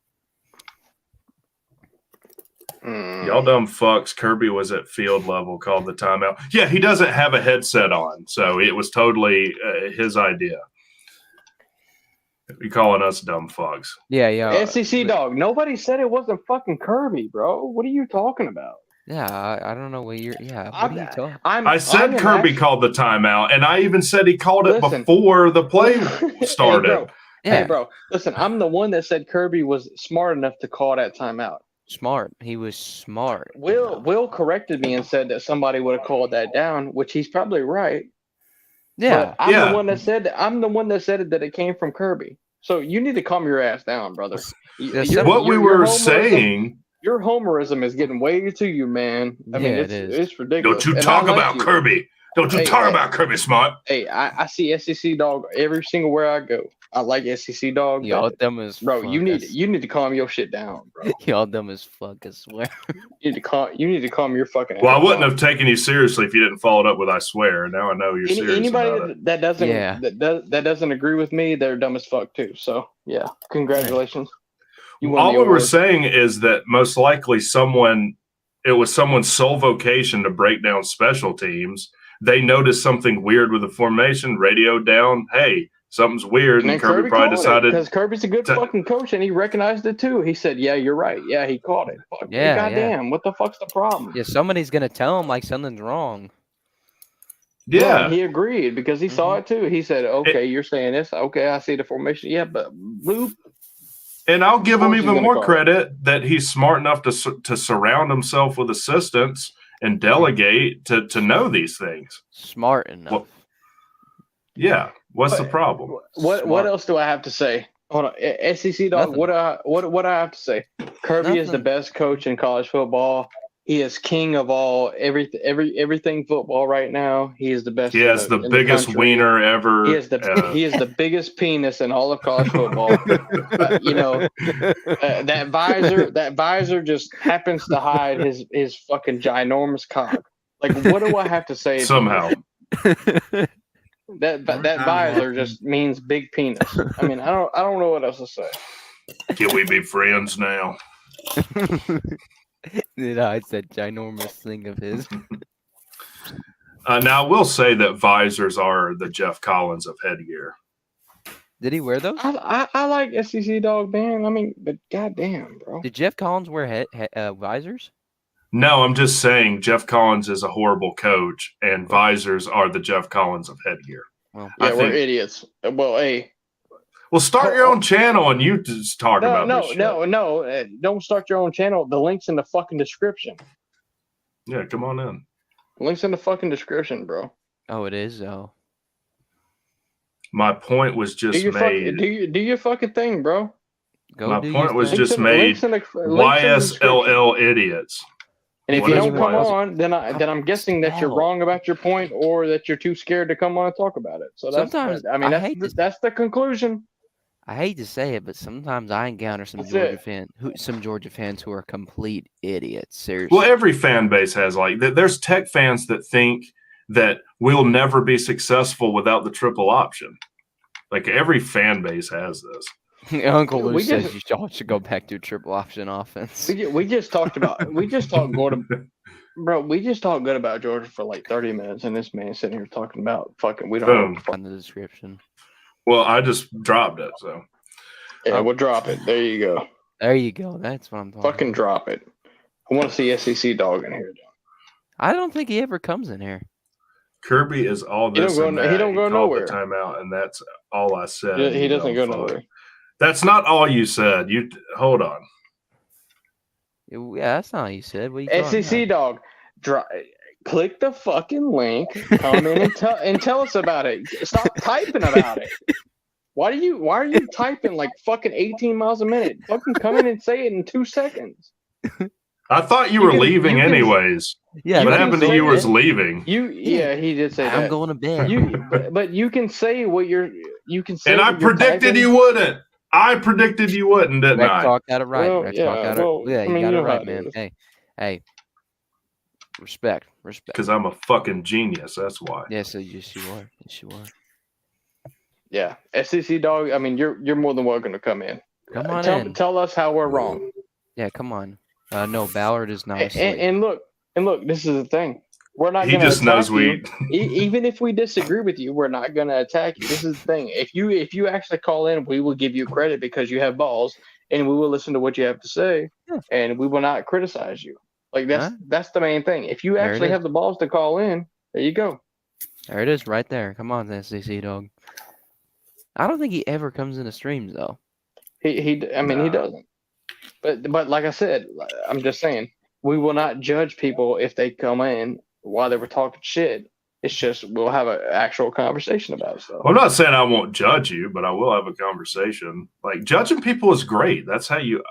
Y'all dumb fucks. Kirby was at field level, called the timeout. Yeah, he doesn't have a headset on, so it was totally his idea. You calling us dumb fucks? Yeah. SEC dog. Nobody said it wasn't fucking Kirby, bro. What are you talking about? Yeah, I don't know what you're. Yeah, what are you talking? I said Kirby called the timeout, and I even said he called it before the play started. Hey, bro. Listen, I'm the one that said Kirby was smart enough to call that timeout. Smart. He was smart. Will corrected me and said that somebody would have called that down, which he's probably right. Yeah, but I'm the one that said that. I'm the one that said it, that it came from Kirby. So you need to calm your ass down, brother. What we were saying. Your homerism is getting way to you, man. I mean, it's ridiculous. Don't you talk about Kirby. Don't you talk about Kirby Smart. Hey, I see SEC dog every single where I go. I like SEC dog. Y'all dumb as bro. fuck. You need to calm your shit down, bro. Y'all dumb as fuck, I swear. You need to calm your fucking. Well, I wouldn't have taken you seriously if you didn't follow it up with "I swear." Now I know you're serious. Anybody about it. that doesn't that doesn't agree with me, they're dumb as fuck too. So yeah, congratulations. All we were saying is that most likely it was someone's sole vocation to break down special teams. They noticed something weird with the formation, radioed down, hey, something's weird, and Kirby probably decided. Because Kirby's a good fucking coach, and he recognized it too. He said, yeah, you're right. Yeah, he caught it. Fuck, yeah, goddamn, what the fuck's the problem? Yeah, somebody's going to tell him like something's wrong. Yeah. Well, he agreed because he saw it too. He said, okay, you're saying this. Okay, I see the formation. Yeah, but bloop. And I'll give him even more credit that he's smart enough to surround himself with assistants and delegate to know these things. Smart enough. Well, yeah. What's the problem? What else do I have to say? Hold on, SEC dog. What I have to say? Kirby is the best coach in college football. He is king of all everything football right now. He is the best. He has the biggest wiener ever. He is the biggest penis in all of college football. That visor just happens to hide his fucking ginormous cock. Like, what do I have to say? Somehow. That visor just means big penis. I mean, I don't know what else to say. Can we be friends now? It's that ginormous thing of his. Now, I will say that visors are the Jeff Collins of headgear. Did he wear those? I like SEC dog, man. I mean, but goddamn, bro. Did Jeff Collins wear visors? No, I'm just saying Jeff Collins is a horrible coach, and visors are the Jeff Collins of headgear. Well, yeah, we're idiots. Well, hey. Well, start your own channel and you just talk about this shit. No. Don't start your own channel. The link's in the fucking description. Yeah, come on in. The link's in the fucking description, bro. Oh, it is? Oh. My point was just made. Do your fucking thing, bro. My point was just made. YSLL idiots. And if you don't come on, then I'm guessing that you're wrong about your point, or that you're too scared to come on and talk about it. So that's, sometimes that's the conclusion. I hate to say it, but sometimes I encounter some Georgia fans who are complete idiots. Seriously. Well, every fan base has there's Tech fans that think that we'll never be successful without the triple option. Like every fan base has this. Uncle Lou says y'all should go back to triple option offense. We just talked Gordon, bro. We just talked good about Georgia for like 30 minutes, and this man sitting here talking about fucking. We don't know on the description. Well, I just dropped it, so yeah, we'll drop it. There you go. There you go. That's what I'm talking. Fucking drop it. I want to see SEC dog in here. I don't think he ever comes in here. Kirby is all this. He don't go nowhere. The timeout, and that's all I said. He doesn't go nowhere. That's not all you said. You hold on. Yeah, that's not all you said. What you SEC dog, click the fucking link. Come in and tell us about it. Stop typing about it. Why are you typing like fucking 18 miles a minute? Fucking come in and say it in 2 seconds. I thought you were leaving anyways. Yeah, what happened to you was leaving. Yeah, he did say that. I'm going to bed. But you can say what you can say. And I predicted you wouldn't. I predicted you wouldn't, didn't I? Talk got it right. Well, you got it right, man. Hey. Respect. Because I'm a fucking genius. That's why. Yes, yes, you are. Yes, you are. Yeah, SEC dog. I mean, you're more than welcome to come in. Come on in. Tell us how we're wrong. Yeah, come on. No, Ballard is not. And look. This is the thing. We're not. He just knows we. Even if we disagree with you, we're not going to attack you. This is the thing. If you actually call in, we will give you credit because you have balls, and we will listen to what you have to say, and we will not criticize you. Like that's the main thing. If you actually have the balls to call in, there you go. There it is, right there. Come on, SEC dog. I don't think he ever comes into streams though. He doesn't. But like I said, I'm just saying we will not judge people if they come in while they were talking shit. It's just we'll have an actual conversation about it. So. I'm not saying I won't judge you, but I will have a conversation. Like judging people is great. That's how you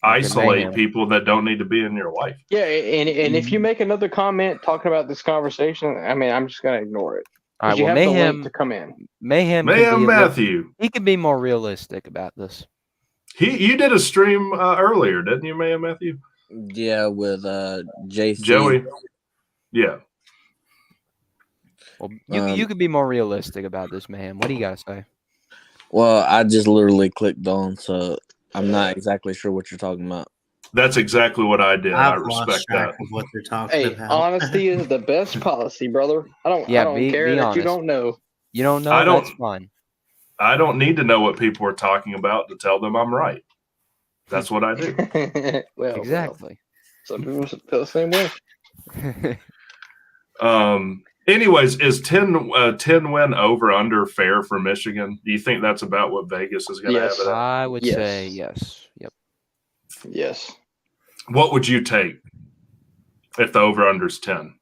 isolate people that don't need to be in your life. Yeah, and if you make another comment talking about this conversation, I mean, I'm just gonna ignore it. All right, you well, have the link to come in. Mayhem Matthew. He can be more realistic about this. You did a stream earlier, didn't you, Mayhem Matthew? Yeah, with JC. Joey. Yeah. Well, you could be more realistic about this, Mayhem. What do you got to say? Well, I just literally clicked on, so I'm not exactly sure what you're talking about. That's exactly what I did. I respect that. Of what they're talking about. Honesty is the best policy, brother. I don't care that you don't know. You don't know? That's fine. I don't need to know what people are talking about to tell them I'm right. That's what I do. Exactly. Some people feel the same way. Anyways, is 10 win over under fair for Michigan? Do you think that's about what Vegas is going to have it at? I would say yes. Yep. Yes. What would you take if the over under is 10?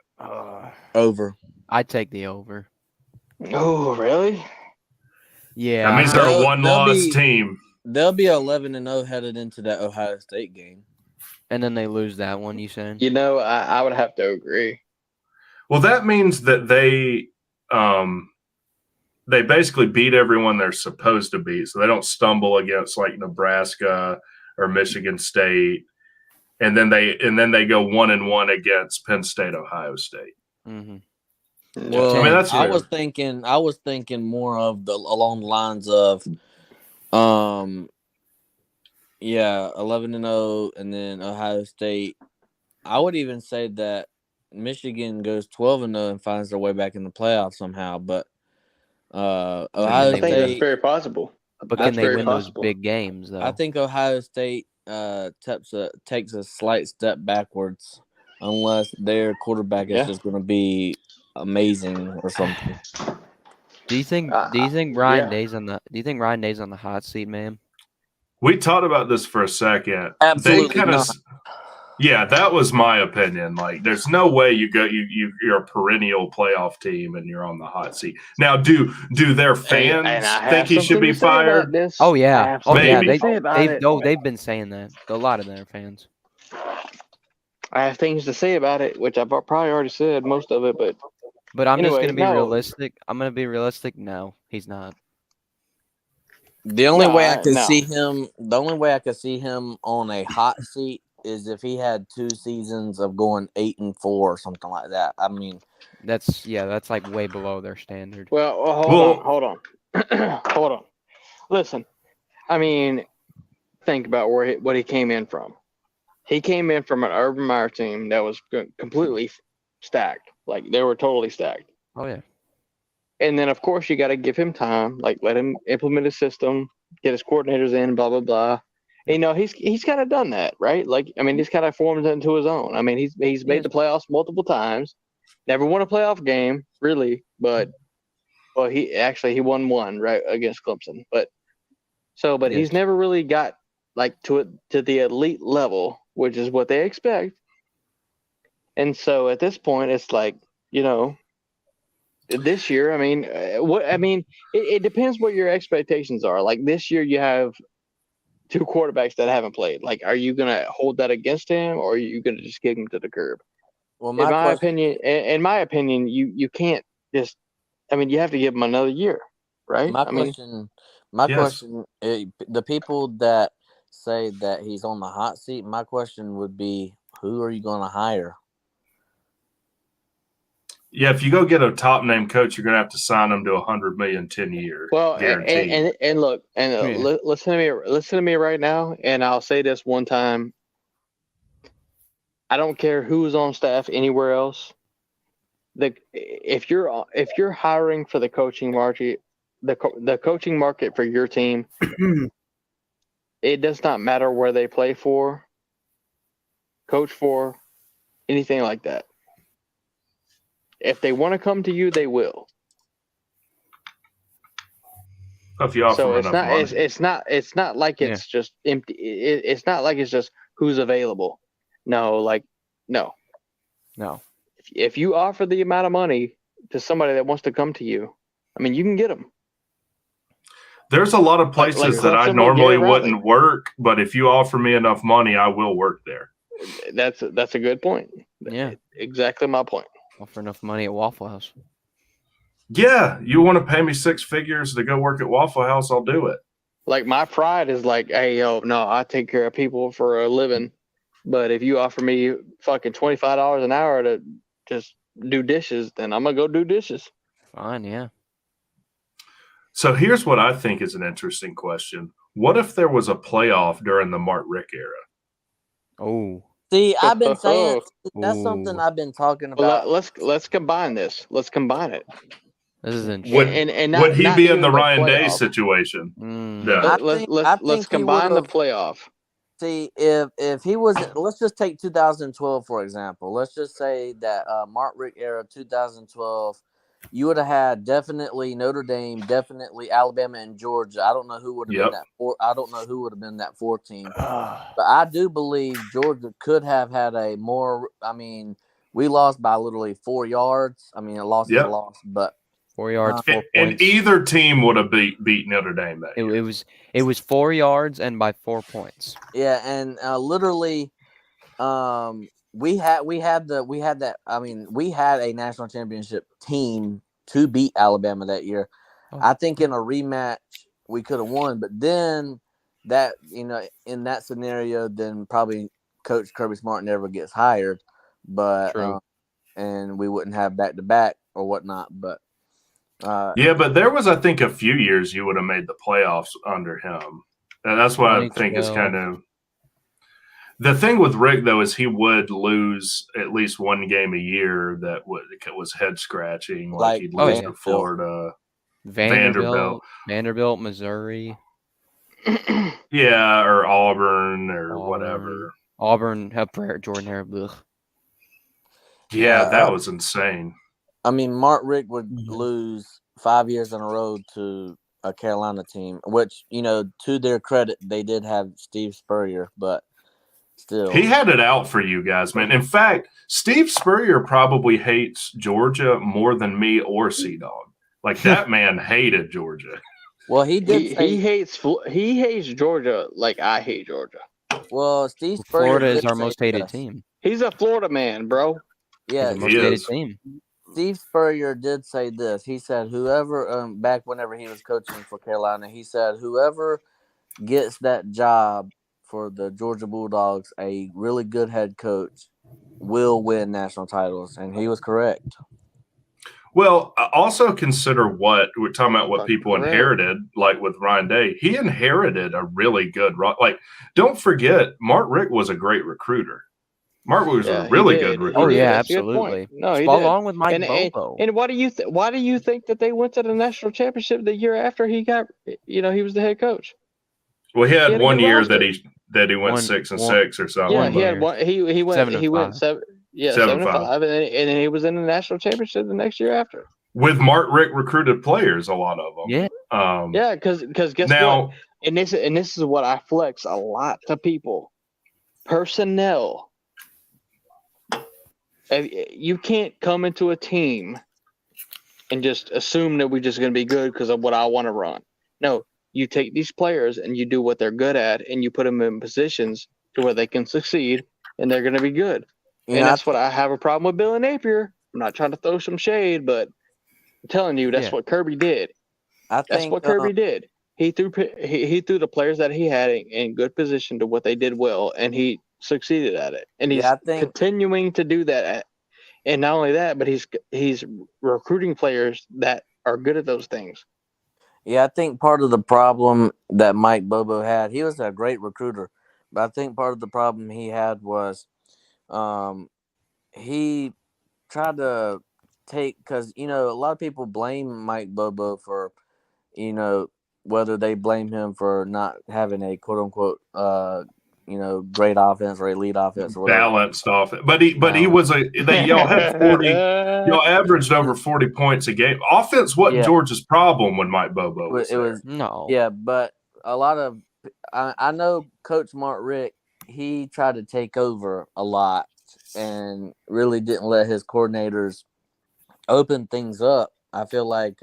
Over. I'd take the over. Oh, really? Yeah. That means they're a one-loss team. They'll be 11-0 headed into that Ohio State game. And then they lose that one, you saying? You know, I would have to agree. Well, that means that they basically beat everyone they're supposed to beat, so they don't stumble against like Nebraska or Michigan State, and then they go 1-1 against Penn State, Ohio State. Mm-hmm. Well, I mean, I was thinking more of along the lines of, 11-0, and then Ohio State. I would even say that Michigan goes 12-0 and finds their way back in the playoffs somehow. But Ohio State, that's very possible. But can they win those big games, though? I think Ohio State takes a slight step backwards unless their quarterback is just going to be amazing or something. Do you think Ryan Day's on the hot seat, man? We talked about this for a second. Absolutely not. Yeah, that was my opinion. Like, there's no way you're a perennial playoff team and you're on the hot seat. Now, do their fans think he should be fired? Oh yeah, maybe. They've been saying that. A lot of their fans. I have things to say about it, which I've probably already said most of it, but I'm just gonna be realistic. I'm gonna be realistic. No, he's not. The only way I could see him on a hot seat is if he had 2 seasons of going 8-4 or something like that. I mean, that's like way below their standard. Well, hold on. Listen, I mean, think about what he came in from. He came in from an Urban Meyer team that was completely stacked. Like, they were totally stacked. Oh yeah. And then, of course, you got to give him time. Like, let him implement his system, get his coordinators in, blah blah blah. You know, he's kind of done that, right? Like, I mean, he's kind of formed it into his own. I mean, he's made the playoffs multiple times, never won a playoff game, really, but he won one right against Clemson, but he's never really got like to the elite level, which is what they expect. And so at this point, it's like, you know, this year, I mean, it depends what your expectations are. Like, this year, you have 2 quarterbacks that haven't played. Like, are you gonna hold that against him, or are you gonna just kick him to the curb? Well, in my opinion, you can't just. I mean, you have to give him another year, right? My question, the people that say that he's on the hot seat, my question would be, who are you going to hire? Yeah, if you go get a top name coach, you're going to have to sign him to $100 million 10-year. Well, guaranteed. and look, listen to me right now, and I'll say this one time. I don't care who's on staff anywhere else. If you're hiring for the coaching market, the coaching market for your team, it does not matter where they play for, coach for, anything like that. If they want to come to you, they will. If you offer it's not like it's just empty. It's not like it's just who's available. No. If you offer the amount of money to somebody that wants to come to you, I mean, you can get them. There's a lot of places that I normally wouldn't work, but if you offer me enough money, I will work there. That's a good point. Yeah, exactly my point. Offer enough money at Waffle House. Yeah, you want to pay me 6 figures to go work at Waffle House, I'll do it. Like, my pride is like, hey, no, I take care of people for a living. But if you offer me fucking $25 an hour to just do dishes, then I'm going to go do dishes. Fine, yeah. So here's what I think is an interesting question. What if there was a playoff during the Mark Richt era? Oh. See, I've been saying that's something I've been talking about. Well, let's combine this. Let's combine it. This is interesting. Would he be in the Ryan Day situation? Yeah. Let's combine the playoff. See, if he was, let's just take 2012 for example. Let's just say that Mark Richt era 2012, you would have had definitely Notre Dame, definitely Alabama and Georgia. I don't know who would have been that 4. I don't know who would have been that 4 team. But I do believe Georgia could have had a more. I mean, we lost by literally 4 yards. I mean, a loss is a loss, but 4 yards, 4 points. And either team would have beat Notre Dame that year. It was 4 yards and by 4 points. Yeah, and literally, we had that. I mean, we had a national championship team to beat Alabama that year. Oh. I think in a rematch we could have won, but then that, you know, in that scenario, then probably Coach Kirby Smart never gets hired, but and we wouldn't have back to back or whatnot. But yeah, but there was, I think, a few years you would have made the playoffs under him, and that's what I think is kind of. The thing with Rick, though, is he would lose at least one game a year that was head scratching, like he'd lose to Florida, Vanderbilt, Missouri, yeah, or Auburn or whatever. Auburn, Jordan Hare. Yeah, that was insane. I mean, Mark Richt would lose 5 years in a row to a Carolina team, which, to their credit, they did have Steve Spurrier, but still. He had it out for you guys, man. In fact, Steve Spurrier probably hates Georgia more than me or C-Dog. Like, that man hated Georgia. Well, he did he hates Georgia like I hate Georgia. Well, Steve Spurrier Florida is our most hated team. He's a Florida man, bro. Yeah, He's the most hated team. Steve Spurrier did say this. He said, whoever, back whenever he was coaching for Carolina, he said, whoever gets that job for the Georgia Bulldogs, a really good head coach, will win national titles. And he was correct. Well, also consider what we're talking about, what people inherited, like with Ryan Day. He inherited a really good, like, don't forget, Mark Richt was a great recruiter. Mark was a really good recruiter. Oh yeah, absolutely. No, he Spot did. on with Mike Bobo. And why do you think that they went to the national championship the year after he got, he was the head coach? Well, he had one year that he went 6-6 or something. Yeah, he had one. He went 7-5, and then he was in the national championship the next year after. With Mark Richt recruited players, a lot of them. Yeah. Because guess what? And this is what I flex a lot to people. Personnel. You can't come into a team and just assume that we're just going to be good because of what I want to run. No, you take these players and you do what they're good at, and you put them in positions to where they can succeed, and they're going to be good. And that's what I have a problem with Billy Napier. I'm not trying to throw some shade, but I'm telling you, that's what Kirby did. That's what Kirby did. He threw the players that he had in good position to what they did well, and he succeeded at it. And he's continuing to do that. And not only that, but he's recruiting players that are good at those things. Yeah, I think part of the problem that Mike Bobo had, he was a great recruiter, but I think part of the problem he had was he tried to take, because, a lot of people blame Mike Bobo for, whether they blame him for not having a quote unquote, great offense or elite offense or whatever. Balanced offense. But he was y'all had 40, y'all averaged over 40 points a game. Offense wasn't Georgia's problem when Mike Bobo was there. No. Yeah, but a lot of, I know Coach Mark Richt, he tried to take over a lot and really didn't let his coordinators open things up. I feel like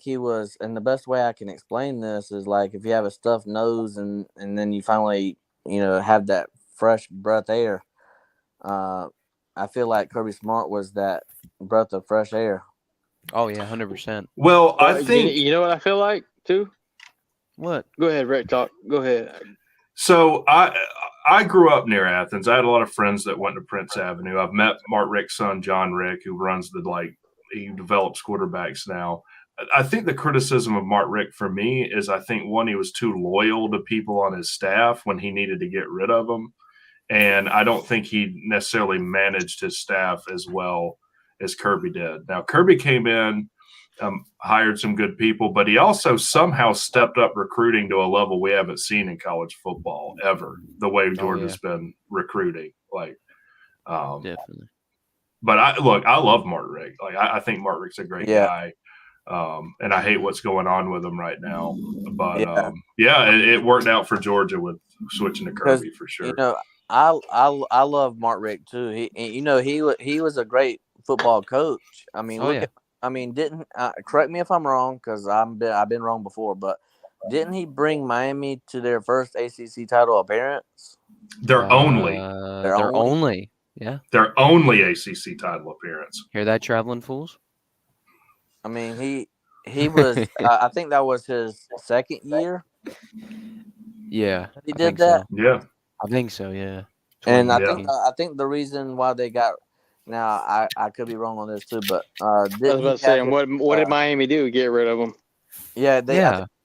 he was, and the best way I can explain this is like if you have a stuffed nose and then you finally, have that fresh breath air. I feel like Kirby Smart was that breath of fresh air. Oh yeah, 100%. Well, I think you know what I feel like too. What? Go ahead, Rick. Talk. Go ahead. So I grew up near Athens. I had a lot of friends that went to Prince Avenue. I've met Mark Richt's son, John Rick, who runs he develops quarterbacks now. I think the criticism of Mark Richt for me is I think, one, he was too loyal to people on his staff when he needed to get rid of them. And I don't think he necessarily managed his staff as well as Kirby did. Now, Kirby came in, hired some good people, but he also somehow stepped up recruiting to a level we haven't seen in college football ever, the way Georgia's been recruiting. Definitely. But I love Mark Richt. I think Mark Richt's a great guy. And I hate what's going on with him right now. But it worked out for Georgia with switching to Kirby for sure. I love Mark Richt too. He was a great football coach. I mean, didn't correct me if I'm wrong, because I've been wrong before, but didn't he bring Miami to their first ACC title appearance? Their only ACC title appearance. Hear that, traveling fools? I mean, he was. I think that was his second year. Yeah, he did that. So. Yeah, I think so. Yeah, and I think the reason why they got. Now I could be wrong on this too, but I was about to say, what did Miami do? Get rid of him? Yeah, they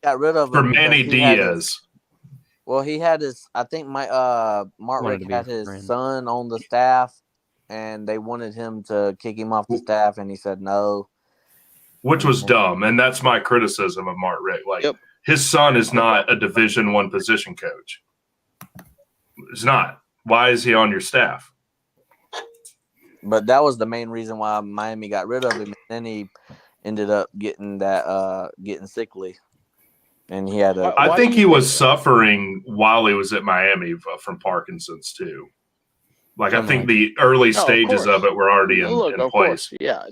got rid of him for Manny Diaz. He had his. I think Mark Richt had his son on the staff, and they wanted him to kick him off the staff, and he said no. Which was dumb, and that's my criticism of Mark Richt. His son is not a Division I position coach. It's not. Why is he on your staff? But that was the main reason why Miami got rid of him. And then he ended up getting sickly, and he had a. I think he was suffering while he was at Miami from Parkinson's too. Like I think the early stages of it were already in place. Course. Yeah,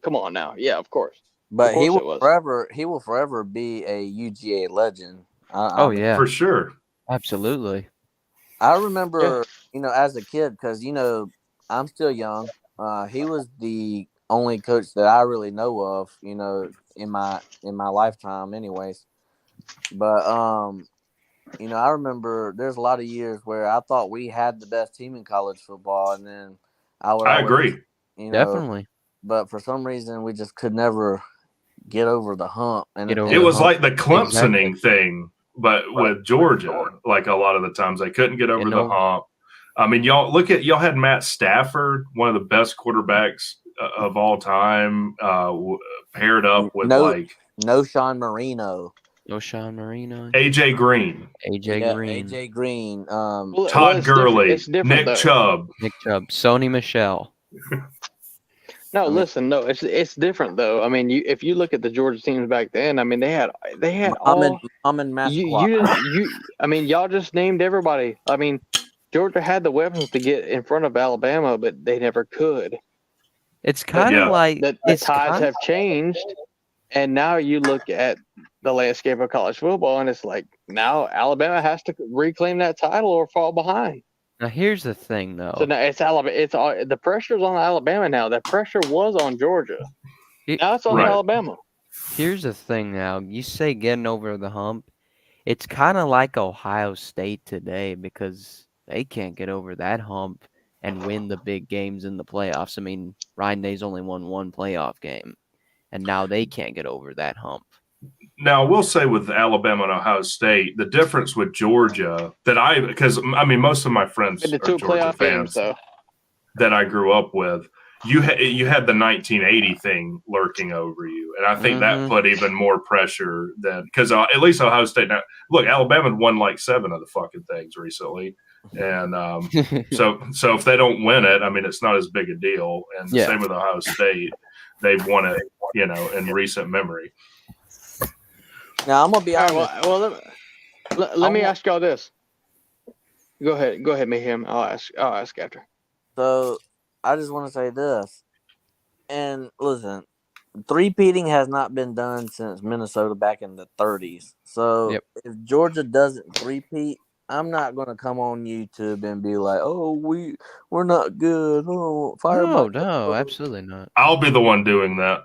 come on now. Yeah, of course. But he will forever be a UGA legend. Yeah, for sure, absolutely. I remember, as a kid, because I'm still young. He was the only coach that I really know of, in my lifetime, anyways. But I remember there's a lot of years where I thought we had the best team in college football, and then I agree, definitely. But for some reason, we just could never get over the hump. And it was like the Clemsoning thing, but with Georgia, like a lot of the times they couldn't get over the hump. I mean, y'all had Matt Stafford, one of the best quarterbacks of all time, paired up with Sean Marino. AJ Green. AJ Green. Todd Gurley. Nick Chubb. Sony Michel. No, listen, no, it's different though. I mean, if you look at the Georgia teams back then, I mean, they had all. I mean, y'all just named everybody. I mean, Georgia had the weapons to get in front of Alabama, but they never could. It's kind of like the tides have changed, and now you look at the landscape of college football, and it's like now Alabama has to reclaim that title or fall behind. Now here's the thing, though. So now it's Alabama. It's all the pressure's on Alabama now. That pressure was on Georgia. Now it's on Alabama. Here's the thing. Now you say getting over the hump. It's kind of like Ohio State today because they can't get over that hump and win the big games in the playoffs. I mean, Ryan Day's only won one playoff game, and now they can't get over that hump. Now, I will say with Alabama and Ohio State, the difference with Georgia because most of my friends are Georgia fans that I grew up with. You had the 1980 thing lurking over you, and I think that put even more pressure than because at least Ohio State. Now, look, Alabama won like 7 of the fucking things recently, and so if they don't win it, I mean, it's not as big a deal. And the same with Ohio State, they've won it, in recent memory. Now I'm gonna be honest. Well, let me ask y'all this. Go ahead, Mayhem. I'll ask after. So I just want to say this, and listen, three-peating has not been done since Minnesota back in the 30s. So if Georgia doesn't three-peat, I'm not gonna come on YouTube and be like, "Oh, we're not good." Oh, fire! No, absolutely not. I'll be the one doing that.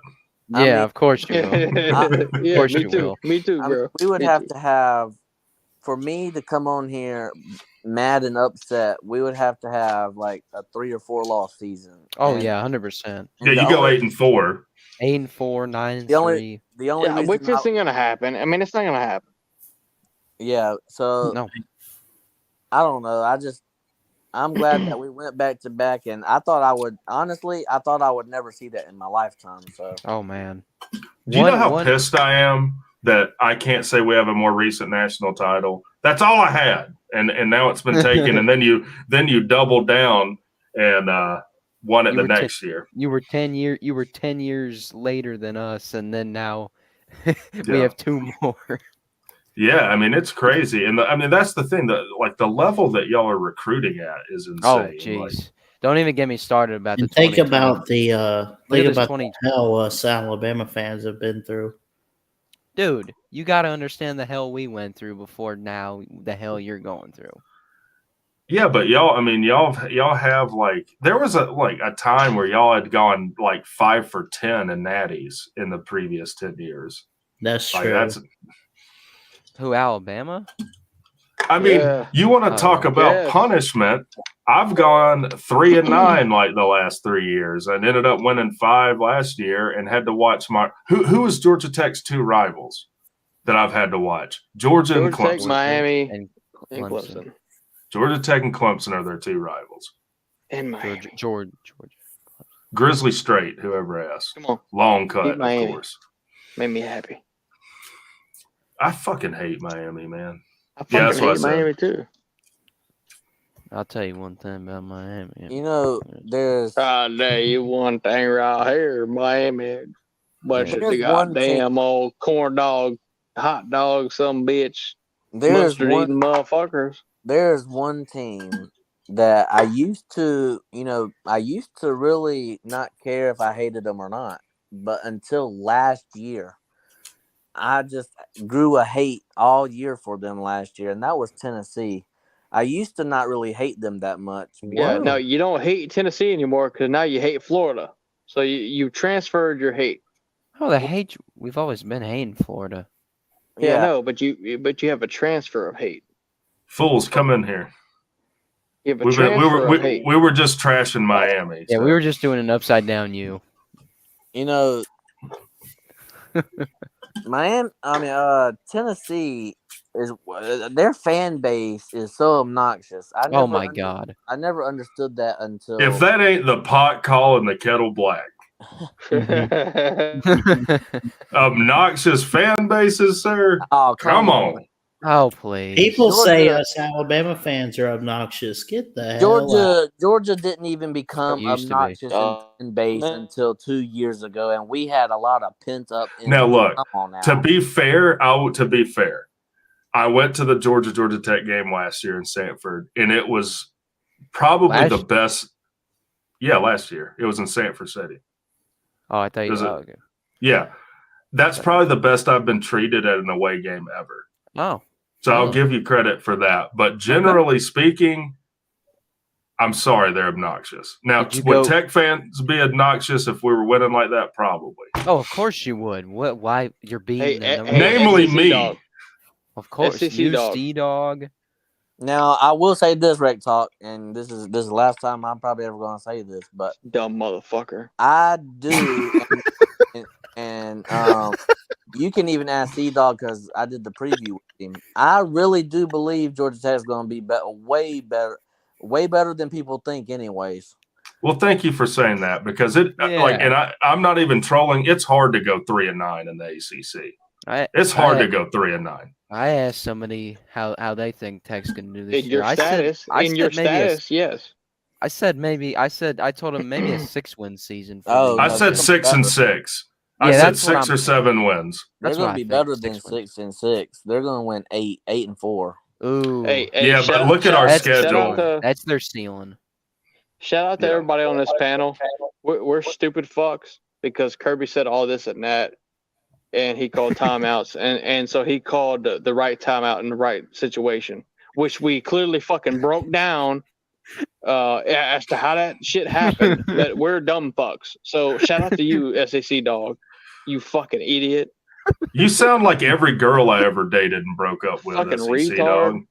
Yeah, of course you will. Of course you will. Me too, bro. We would have to have, for me to come on here mad and upset, we would have to have like a 3 or 4 loss season. Oh, yeah, 100%. Yeah, you go 8-4. 8-4, 9-3. The only reason which isn't going to happen. I mean, it's not going to happen. Yeah, so no. I don't know. I'm glad that we went back to back, and I thought I would never see that in my lifetime. So, oh man, do you know how pissed I am that I can't say we have a more recent national title? That's all I had, and now it's been taken, and then you doubled down and won it the next year. You were 10 years later than us, and then now we have 2 more. Yeah, I mean it's crazy, and that's the thing that like the level that y'all are recruiting at is insane. Oh, jeez, don't even get me started about the. Think about the hell Alabama fans have been through. Dude, you got to understand the hell we went through before now. The hell you're going through. Yeah, but y'all have like there was a time where y'all had gone like 5 for 10 in natties in the previous 10 years. That's true. Who, Alabama? I mean, you want to talk about punishment? I've gone 3-9 like the last 3 years, and ended up winning 5 last year, and had to watch who is Georgia Tech's 2 rivals that I've had to watch? Georgia and Clemson, Tech, Miami, and Clemson. Georgia Tech and Clemson are their 2 rivals. And Miami. Georgia. Grizzly Straight, whoever asks. Come on, long cut, of course. Made me happy. I fucking hate Miami, man. I fucking hate Miami too. I'll tell you one thing about Miami. You know, there's. I'll tell you one thing right here, Miami. Bunch of the goddamn old corn dog, hot dog, some bitch, mustard eating motherfuckers. There's one team that I used to really not care if I hated them or not. But until last year, I just grew a hate all year for them last year, and that was Tennessee. I used to not really hate them that much. Yeah, no, you don't hate Tennessee anymore because now you hate Florida. So you transferred your hate. Oh, the hate! We've always been hating Florida. Yeah, no, but you have a transfer of hate. Fools, come in here. You have a transfer of hate. We were just trashing Miami. Yeah, we were just doing an upside down U. You know, Tennessee is their fan base is so obnoxious. Oh my God! I never understood that until. If that ain't the pot calling the kettle black. Obnoxious fan bases, sir. Oh, come on. Oh, please. People say us Alabama fans are obnoxious. Get the hell out. Georgia didn't even become obnoxious in base until 2 years ago, and we had a lot of pent up. Now look, to be fair, I went to the Georgia Tech game last year in Sanford, and it was probably the best. Yeah, last year it was in Sanford City. Oh, I thought you were okay. Yeah, that's probably the best I've been treated at an away game ever. Oh. So I'll give you credit for that. But generally speaking, I'm sorry they're obnoxious. Now, would Tech fans be obnoxious if we were winning like that? Probably. Oh, of course you would. Why you're beating them? Namely me. Dog. Of course, C-Dog. Now, I will say this, Rec Talk, and this is the last time I'm probably ever going to say this, but dumb motherfucker. I do, and you can even ask C-Dog because I did the preview with him. I really do believe Georgia Tech is going to be way better than people think, anyways. Well, thank you for saying that because I'm not even trolling. It's hard to go 3-9 in the ACC. It's hard to go 3-9. I asked somebody how they think Tech's going to do this in year. Your status, yes. I told him maybe a 6-win season. I said 6-6. I said 6 or 7 wins. They're going to be better than 6-6. They're going to win 8-4. Ooh. Yeah, but look at our schedule. That's their ceiling. Shout out to everybody on this panel. We're stupid fucks because Kirby said all this at Nat. And he called timeouts, and so he called the right timeout in the right situation, which we clearly fucking broke down as to how that shit happened. That we're dumb fucks. So shout out to you, SAC dog, you fucking idiot. You sound like every girl I ever dated and broke up with. Fucking SEC retard. Dog.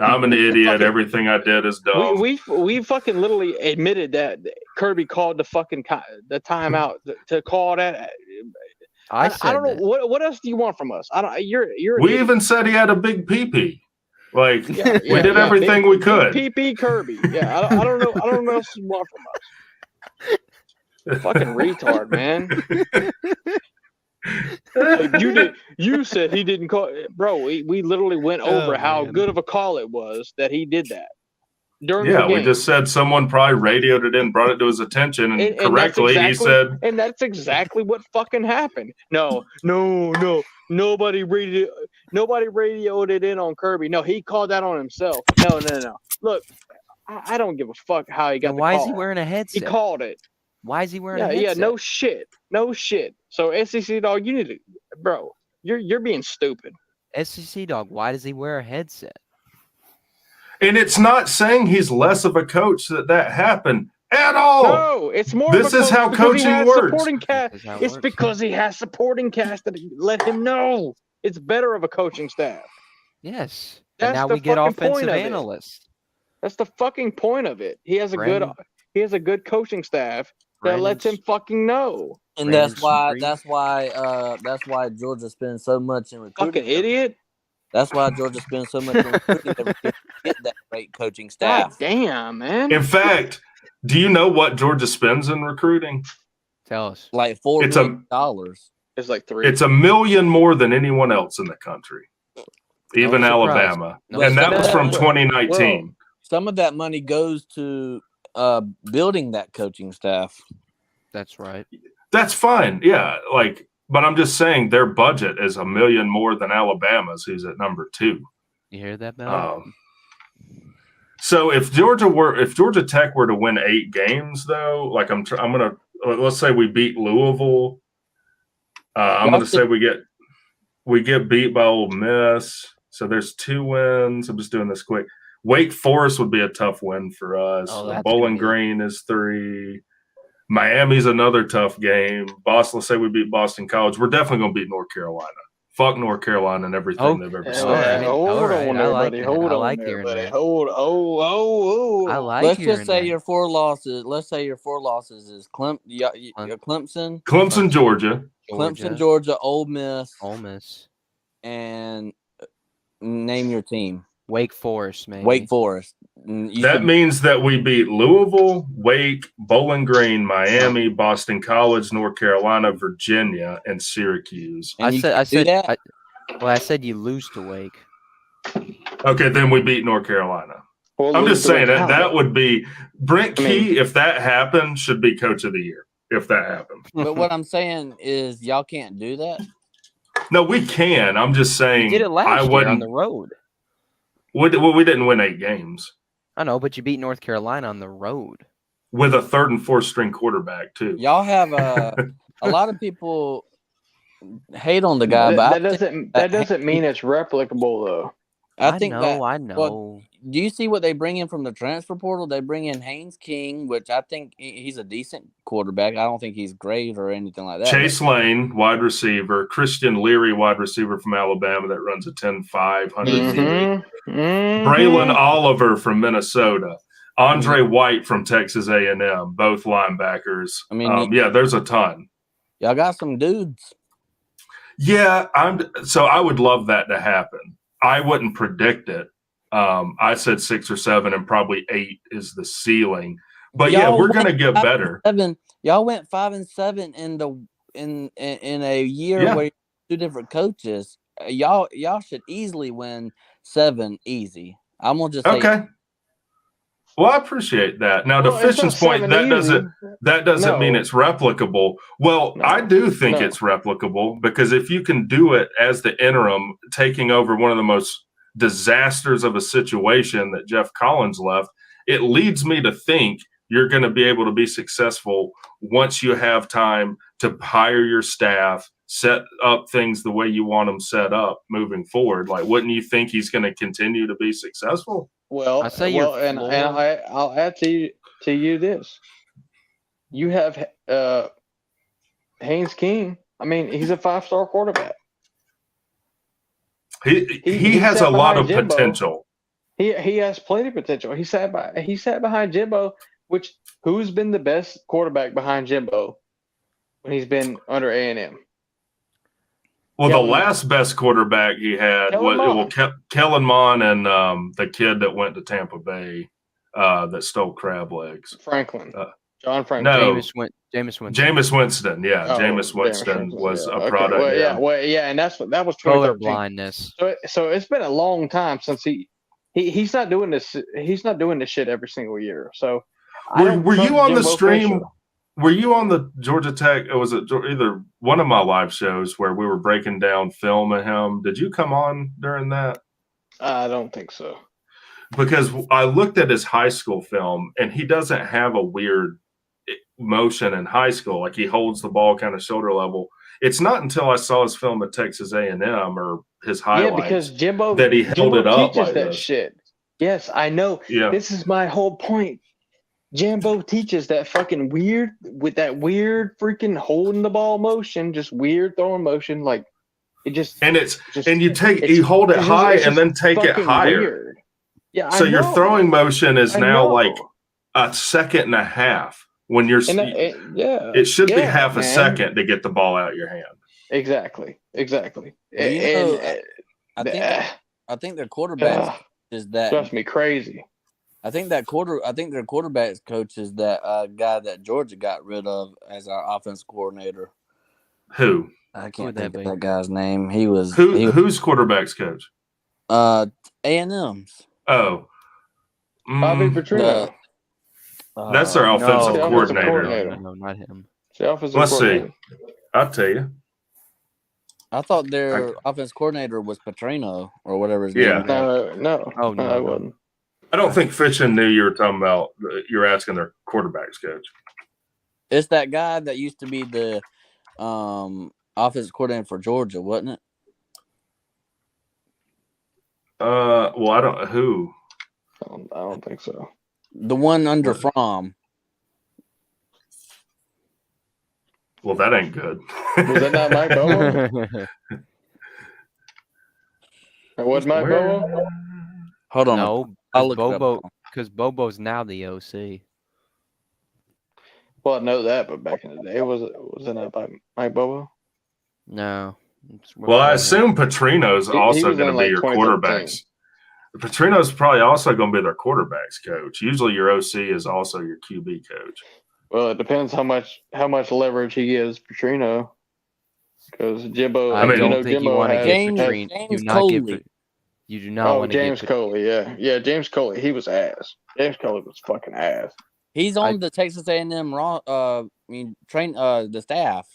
I'm an idiot. Everything I did is dumb. We fucking literally admitted that Kirby called the fucking the timeout to call that. I don't know what else do you want from us? We even said he had a big pee-pee. Like we did everything we could. Pee-pee Kirby. Yeah, I don't know. I don't know what else you want from us. Fucking retard, man. You said he didn't call, bro. We literally went over how good of a call it was that he did that during the game. We just said someone probably radioed it in, brought it to his attention, and correctly he said, and that's exactly what fucking happened. No, nobody radioed it in on Kirby. No, he called that on himself. No. Look, I don't give a fuck how he got. And why is he wearing a headset? He called it. Why is he wearing a headset? Yeah, no shit. So SEC dog, you need to, bro. You're being stupid. SEC dog, why does he wear a headset? And it's not saying he's less of a coach that happened at all. No, it's more. This is how coaching works. It's because he has supporting cast that let him know it's better of a coaching staff. Yes, and now we get offensive analysts. That's the fucking point of it. He has a good coaching staff that lets him fucking know. And that's why Georgia spends so much in recruiting. Fucking idiot. That's why Georgia spends so much in recruiting to get that great coaching staff. God damn, man. In fact, do you know what Georgia spends in recruiting? Tell us. Like $4 million. It's like $3. It's $1 million more than anyone else in the country. even Alabama, and that was from 2019. Well, some of that money goes to building that coaching staff. That's right. That's fine. Yeah, but I'm just saying their budget is $1 million more than Alabama's, who's at number 2. You hear that, Mel? So if Georgia Tech were to win 8 games, though, I'm gonna, let's say we beat Louisville. I'm gonna say we get beat by Ole Miss. So there's 2 wins. I'm just doing this quick. Wake Forest would be a tough win for us. Bowling Green is 3. Miami's another tough game. Boston, let's say we beat Boston College. We're definitely gonna beat North Carolina. Fuck North Carolina and everything they've ever said. Hold on, everybody. Hold on, everybody. Hold. I like. Let's just say your 4 losses. Let's say your 4 losses is Clemson, Georgia, Clemson, Georgia, Ole Miss, and name your team. Wake Forest, man. Wake Forest. That means that we beat Louisville, Wake, Bowling Green, Miami, Boston College, North Carolina, Virginia, and Syracuse. I said you lose to Wake. Okay, then we beat North Carolina. I'm just saying that would be Brent Key. If that happened, should be coach of the year. If that happened. But what I'm saying is, y'all can't do that. No, we can. I'm just saying. You did it last year on the road. We didn't win 8 games. I know, but you beat North Carolina on the road with a 3rd and 4th string quarterback too. Y'all have a lot of people hate on the guy, but that doesn't mean it's replicable though. I know. Well, do you see what they bring in from the transfer portal? They bring in Haynes King, which I think he's a decent quarterback. I don't think he's great or anything like that. Chase Lane, wide receiver. Christian Leary, wide receiver from Alabama that runs a 10.5, 100 Braylon Oliver from Minnesota. Andre White from Texas A&M, both linebackers. I mean, there's a ton. Y'all got some dudes. Yeah, so I would love that to happen. I wouldn't predict it. I said 6 or 7, and probably 8 is the ceiling. But we're gonna get better. Y'all went 5-7 in a year where 2 different coaches. Y'all should easily win 7 easy. I'm gonna just say okay. Well, I appreciate that. Now, to Fission's point, that doesn't mean it's replicable. Well, I do think it's replicable because if you can do it as the interim, taking over one of the most disasters of a situation that Jeff Collins left, it leads me to think you're going to be able to be successful once you have time to hire your staff, set up things the way you want them set up moving forward. Like, wouldn't you think he's going to continue to be successful? Well, I'll add to you this. You have Haynes King. I mean, he's a 5-star quarterback. He has a lot of potential. He has plenty of potential. He sat behind Jimbo, who's been the best quarterback behind Jimbo when he's been under A&M. Well, the last best quarterback he had was Kellen Mond and the kid that went to Tampa Bay that stole crab legs. Franklin. John Franklin. No. Jameis Winston. Yeah. Jameis Winston was a product. And that was color blindness. So it's been a long time since he's not doing this. He's not doing this shit every single year. So were you on the stream? Were you on the Georgia Tech? It was either one of my live shows where we were breaking down film of him. Did you come on during that? I don't think so. Because I looked at his high school film, and he doesn't have a weird motion in high school. Like, he holds the ball kind of shoulder level. It's not until I saw his film at Texas A&M or his highlights because Jimbo that he held it up teaches like that this. shit. Yes, I know. Yeah. This is my whole point. Jimbo teaches that fucking weird freaking holding the ball motion, just weird throwing motion, like it just. And you hold it high and then take it higher. Weird. Yeah. So your throwing motion is now like a second and a half when you're. It should be half a second to get the ball out of your hand. Exactly. Well, I think their quarterback is that. Drives me crazy. I think their quarterback's coach is that guy that Georgia got rid of as our offense coordinator. Who? I can't think of that guy's name. He was who's quarterback's coach? A&M's. Oh, Bobby Petrino. That's their offensive coordinator. No, not him. The offensive Let's coordinator. see. I'll tell you. I thought their offense coordinator was Petrino or whatever his name is. No. Oh, no, I wasn't. I don't think Fitchin knew you were talking about. You're asking their quarterbacks coach. It's that guy that used to be the offensive coordinator for Georgia, wasn't it? Well, I don't. Who? I don't think so. The one under Fromm. Well, that ain't good. Was that not Mike Bobo? It was Mike Bobo? Hold on. No, I'll look it up. because Bobo's now the OC. Well, I know that, but back in the day, was it not by Mike Bobo? No. Well, I assume Petrino's He also was going in, to be like, your 2013. quarterbacks. Petrino's probably also going to be their quarterbacks coach. Usually, your OC is also your QB coach. Well, it depends how much leverage he gives Petrino. Because Jimbo, I don't think you want to give Petrino. James Coley. You do not want to James Coley, yeah, James Coley. He was ass. James Coley was fucking ass. He's on the Texas A&M the staff.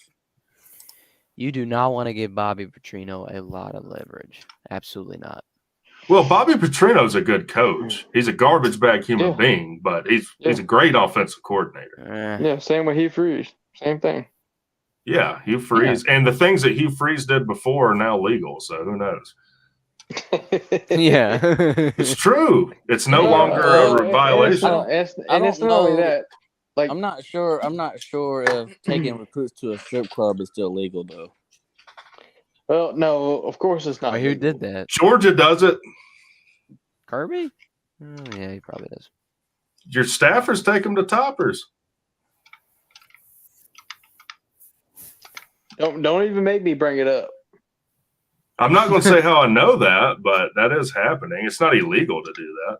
You do not want to give Bobby Petrino a lot of leverage. Absolutely not. Well, Bobby Petrino's a good coach. He's a garbage bag human being, but he's a great offensive coordinator. Yeah, same with Hugh Freeze. Same thing. Yeah, Hugh Freeze. And the things that Hugh Freeze did before are now legal, so who knows? Yeah. It's true. It's no longer a violation. It's not only that. Like, I'm not sure if taking recruits to a strip club is still legal though. Well, no, of course it's not. Wait, who did that? Georgia does it. Kirby? Oh, yeah, he probably does. Your staffers take them to toppers. Don't even make me bring it up. I'm not going to say how I know that, but that is happening. It's not illegal to do that.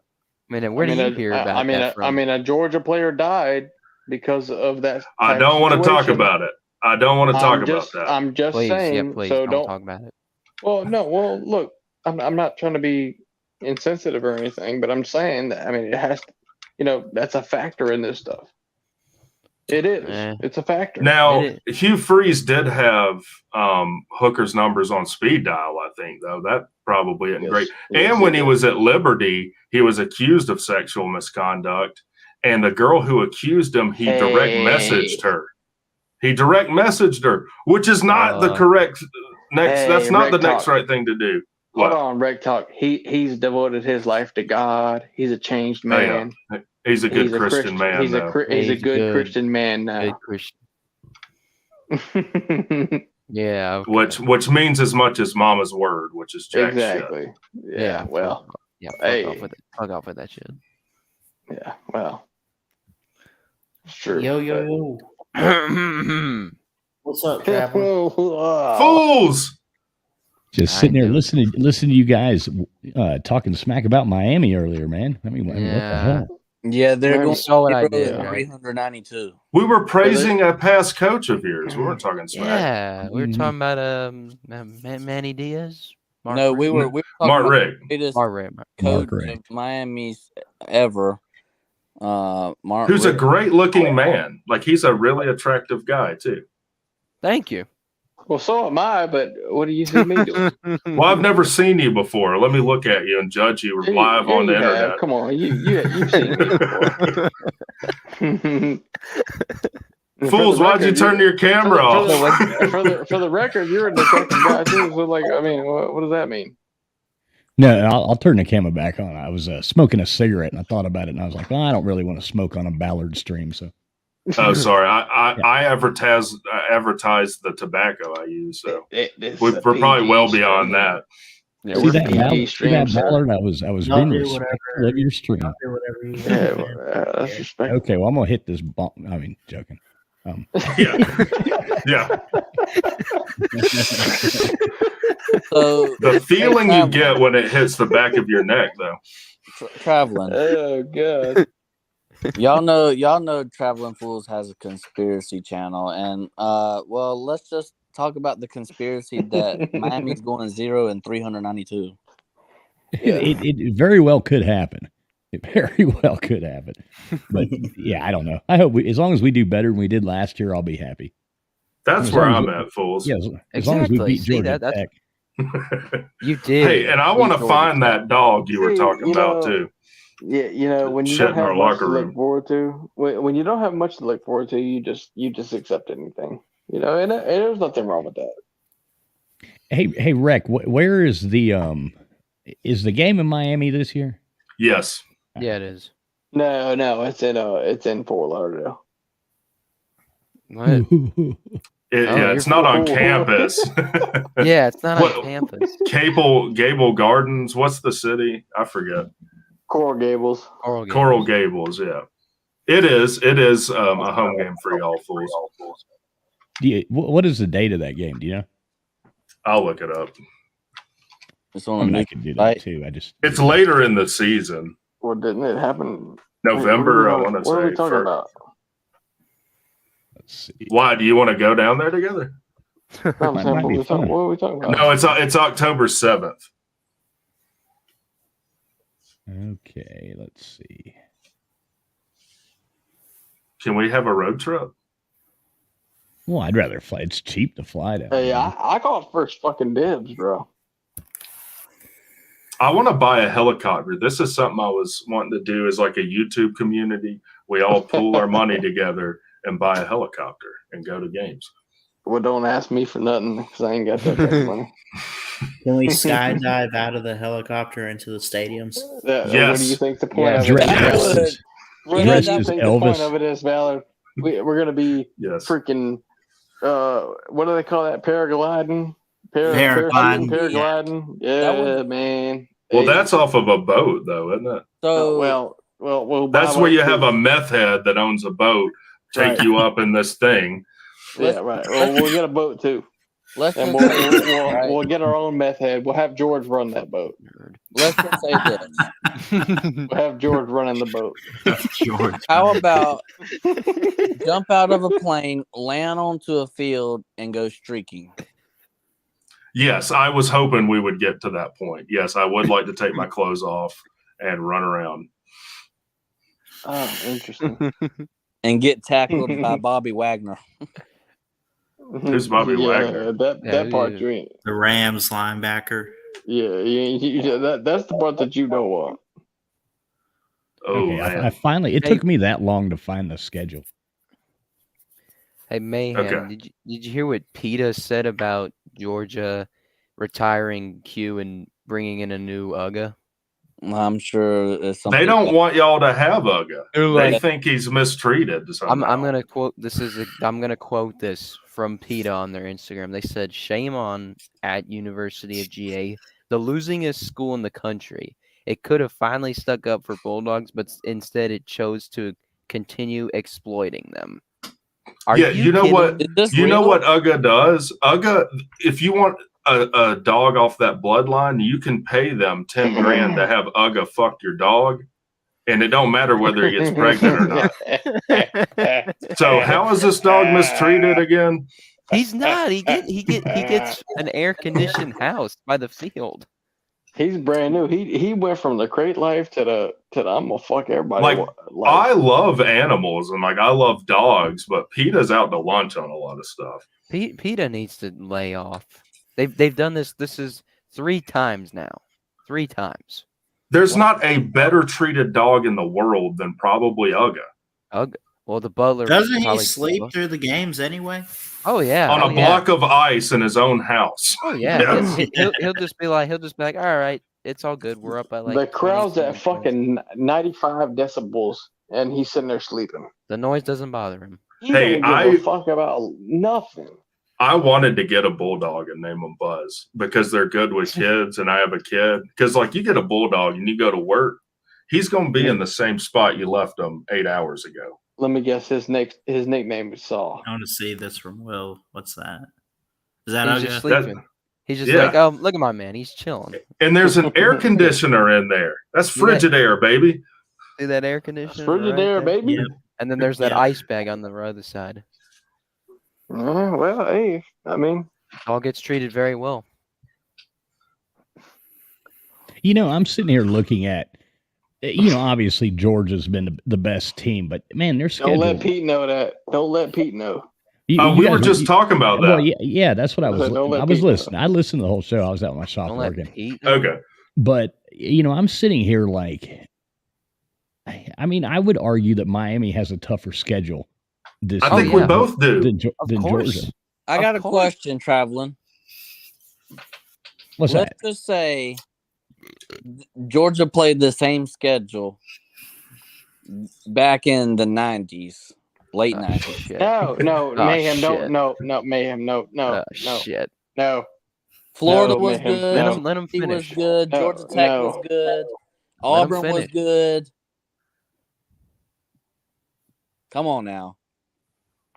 I mean, where do you hear about that from? I mean, a Georgia player died because of that. I don't want to talk about it. I don't want to talk about that. I'm just saying. Yeah, please so don't talk about it. Well, no. Well, look, I'm not trying to be insensitive or anything, but I'm saying that. I mean, it has to. That's a factor in this stuff. It is. It's a factor. Now, Hugh Freeze did have Hooker's numbers on speed dial, I think, though. That probably isn't great. And when he was at Liberty, he was accused of sexual misconduct. And the girl who accused him, he direct messaged her. He direct messaged her, which is not the correct next. That's not the next right thing to do. Hold on, Reg Talk. He's devoted his life to God. He's a changed man. Oh, yeah. He's a good Christian man. He's a good Christian man now. Good Christian. Yeah. Okay. Which means as much as Mama's word, which is jack exactly. Shit. Yeah. Well. Yeah. Fuck off with that shit. Yeah. Well. It's true. Yo. What's up, Traveler? Fools! Just sitting there listening to you guys talking smack about Miami earlier, man. I mean, what the hell? Yeah, they're going saw what I did. 392. We were praising a past coach of yours. We weren't talking smack. Yeah, we were talking about Manny Diaz. We were talking Mark about Rick. the greatest coach of Miami's ever. Mark Who's Rick. a great looking man. Like, he's a really attractive guy too. Thank you. Well, so am I, but what do you see me doing? Well, I've never seen you before. Let me look at you and judge you live on the internet. Come on, you've seen me before. Fools, why'd you turn your camera off? For the record, you're an attractive guy too. So, like, I mean, what does that mean? No, I'll turn the camera back on. I was smoking a cigarette, and I thought about it, and I was like, well, I don't really want to smoke on a Ballard stream, so. Oh, sorry. I advertise the tobacco I use, so we're probably well beyond that. Yeah, see that Ballard? I was being respectful of your stream. That's respectful. Okay, well, I'm gonna hit this bomb. I mean, joking. Yeah. So the feeling you get when it hits the back of your neck, though. Traveling. Oh God. Y'all know Traveling Fools has a conspiracy channel, and well, let's just talk about the conspiracy that Miami's going 0 and 392. It very well could happen. It very well could happen. But yeah, I don't know. I hope as long as we do better than we did last year, I'll be happy. That's where I'm at, fools. Yeah, as long as we beat Georgia Tech. You did. Hey, and I want to find that dog you were talking about too. Yeah, when you don't have much to look forward to, when you don't have much to look forward to, you just accept anything. And there's nothing wrong with that. Hey, Rec, where is the game in Miami this year? Yes. Yeah, it is. No, it's in Fort Lauderdale. What? It's not on campus. Yeah, it's not on campus. Gable Gardens. What's the city? I forget. Coral Gables. Coral Gables. Yeah, it is. It is a home game for y'all fools. What is the date of that game? Do you know? I'll look it up. I could do that too. It's later in the season. Well, didn't it happen November? I want to say. What are we talking about? Let's see. Why do you want to go down there together? What are we talking about? No, it's October 7th. Okay, let's see. Can we have a road trip? Well, I'd rather fly. It's cheap to fly down. Hey, I got first fucking dibs, bro. I want to buy a helicopter. This is something I was wanting to do as like a YouTube community. We all pool our money together and buy a helicopter and go to games. Well, don't ask me for nothing because I ain't got that kind of money. Can we skydive out of the helicopter into the stadiums? Yes. What do you think the point of it is? What do you think the point of it is, Ballard? We're going to be freaking, what do they call that? Paragliding? Paragliding. Yeah, man. Well, that's off of a boat, though, isn't it? So, well, that's where you have a meth head that owns a boat take you up in this thing. Yeah, right. Well, we'll get a boat too. And we'll get our own meth head. We'll have George run that boat. Let's just say this. We'll have George running the boat. George. How about jump out of a plane, land onto a field, and go streaking? Yes, I was hoping we would get to that point. Yes, I would like to take my clothes off and run around. Oh, interesting. And get tackled by Bobby Wagner. Who's Bobby Wagner? That part you ain't. The Rams linebacker. Yeah, that's the part that you don't want. Oh, okay, I finally. It took me that long to find the schedule. Hey, Mayhem, did you hear what PETA said about Georgia retiring Q and bringing in a new UGA? I'm sure it's something. They don't want y'all to have UGA. They think he's mistreated. I'm gonna quote. I'm gonna quote this from PETA on their Instagram. They said, "Shame on at University of GA, the losingest school in the country. It could have finally stuck up for Bulldogs, but instead it chose to continue exploiting them." You know what? You know what UGA does? UGA, if you want a dog off that bloodline, you can pay them $10,000 to have UGA fuck your dog, and it don't matter whether he gets pregnant or not. So how is this dog mistreated again? He's not. He gets an air conditioned house by the field. He's brand new. He went from the crate life to the I'm gonna fuck everybody. I love animals and I love dogs, but PETA's out to lunch on a lot of stuff. PETA needs to lay off. They've done this. This is 3 times now. 3 times. There's not a better treated dog in the world than probably UGA. Well, the butler doesn't he sleep through the games anyway? Oh yeah, on a block of ice in his own house. Oh yeah, he'll just be like, all right, it's all good. We're up at the crowd's at fucking 95 decibels, and he's sitting there sleeping. The noise doesn't bother him. He doesn't give a fuck about nothing. I wanted to get a bulldog and name him Buzz because they're good with kids, and I have a kid. Because you get a bulldog and you go to work, he's going to be in the same spot you left him 8 hours ago. Let me guess. His nickname is Saul. I want to see this from Will. What's that? Is that he's just sleeping? He's just like, oh, look at my man. He's chilling. And there's an air conditioner in there. That's Frigidaire, baby. See that air conditioner? Frigidaire, baby. Yeah. And then there's that ice bag on the other side. Well, hey, I mean, all gets treated very well. I'm sitting here looking at, obviously Georgia's been the best team, but man, their schedule. Don't let Pete know that. Don't let Pete know. We were just talking about that. Well, yeah, that's what I was. I was listening. Know. I listened to the whole show. I was out in my shop working. Okay. But I'm sitting here like, I mean, I would argue that Miami has a tougher schedule. I think we both do. Than Georgia. I got a question, Traveling. What's that? Let's just say Georgia played the same schedule back in the 90s, late 90s. No, Mayhem, no, Mayhem, no. Shit. No. Florida No, was Mayhem, good. Let him He was finish. good. No, Georgia Tech no. was good. Auburn was finish. good. Come on now.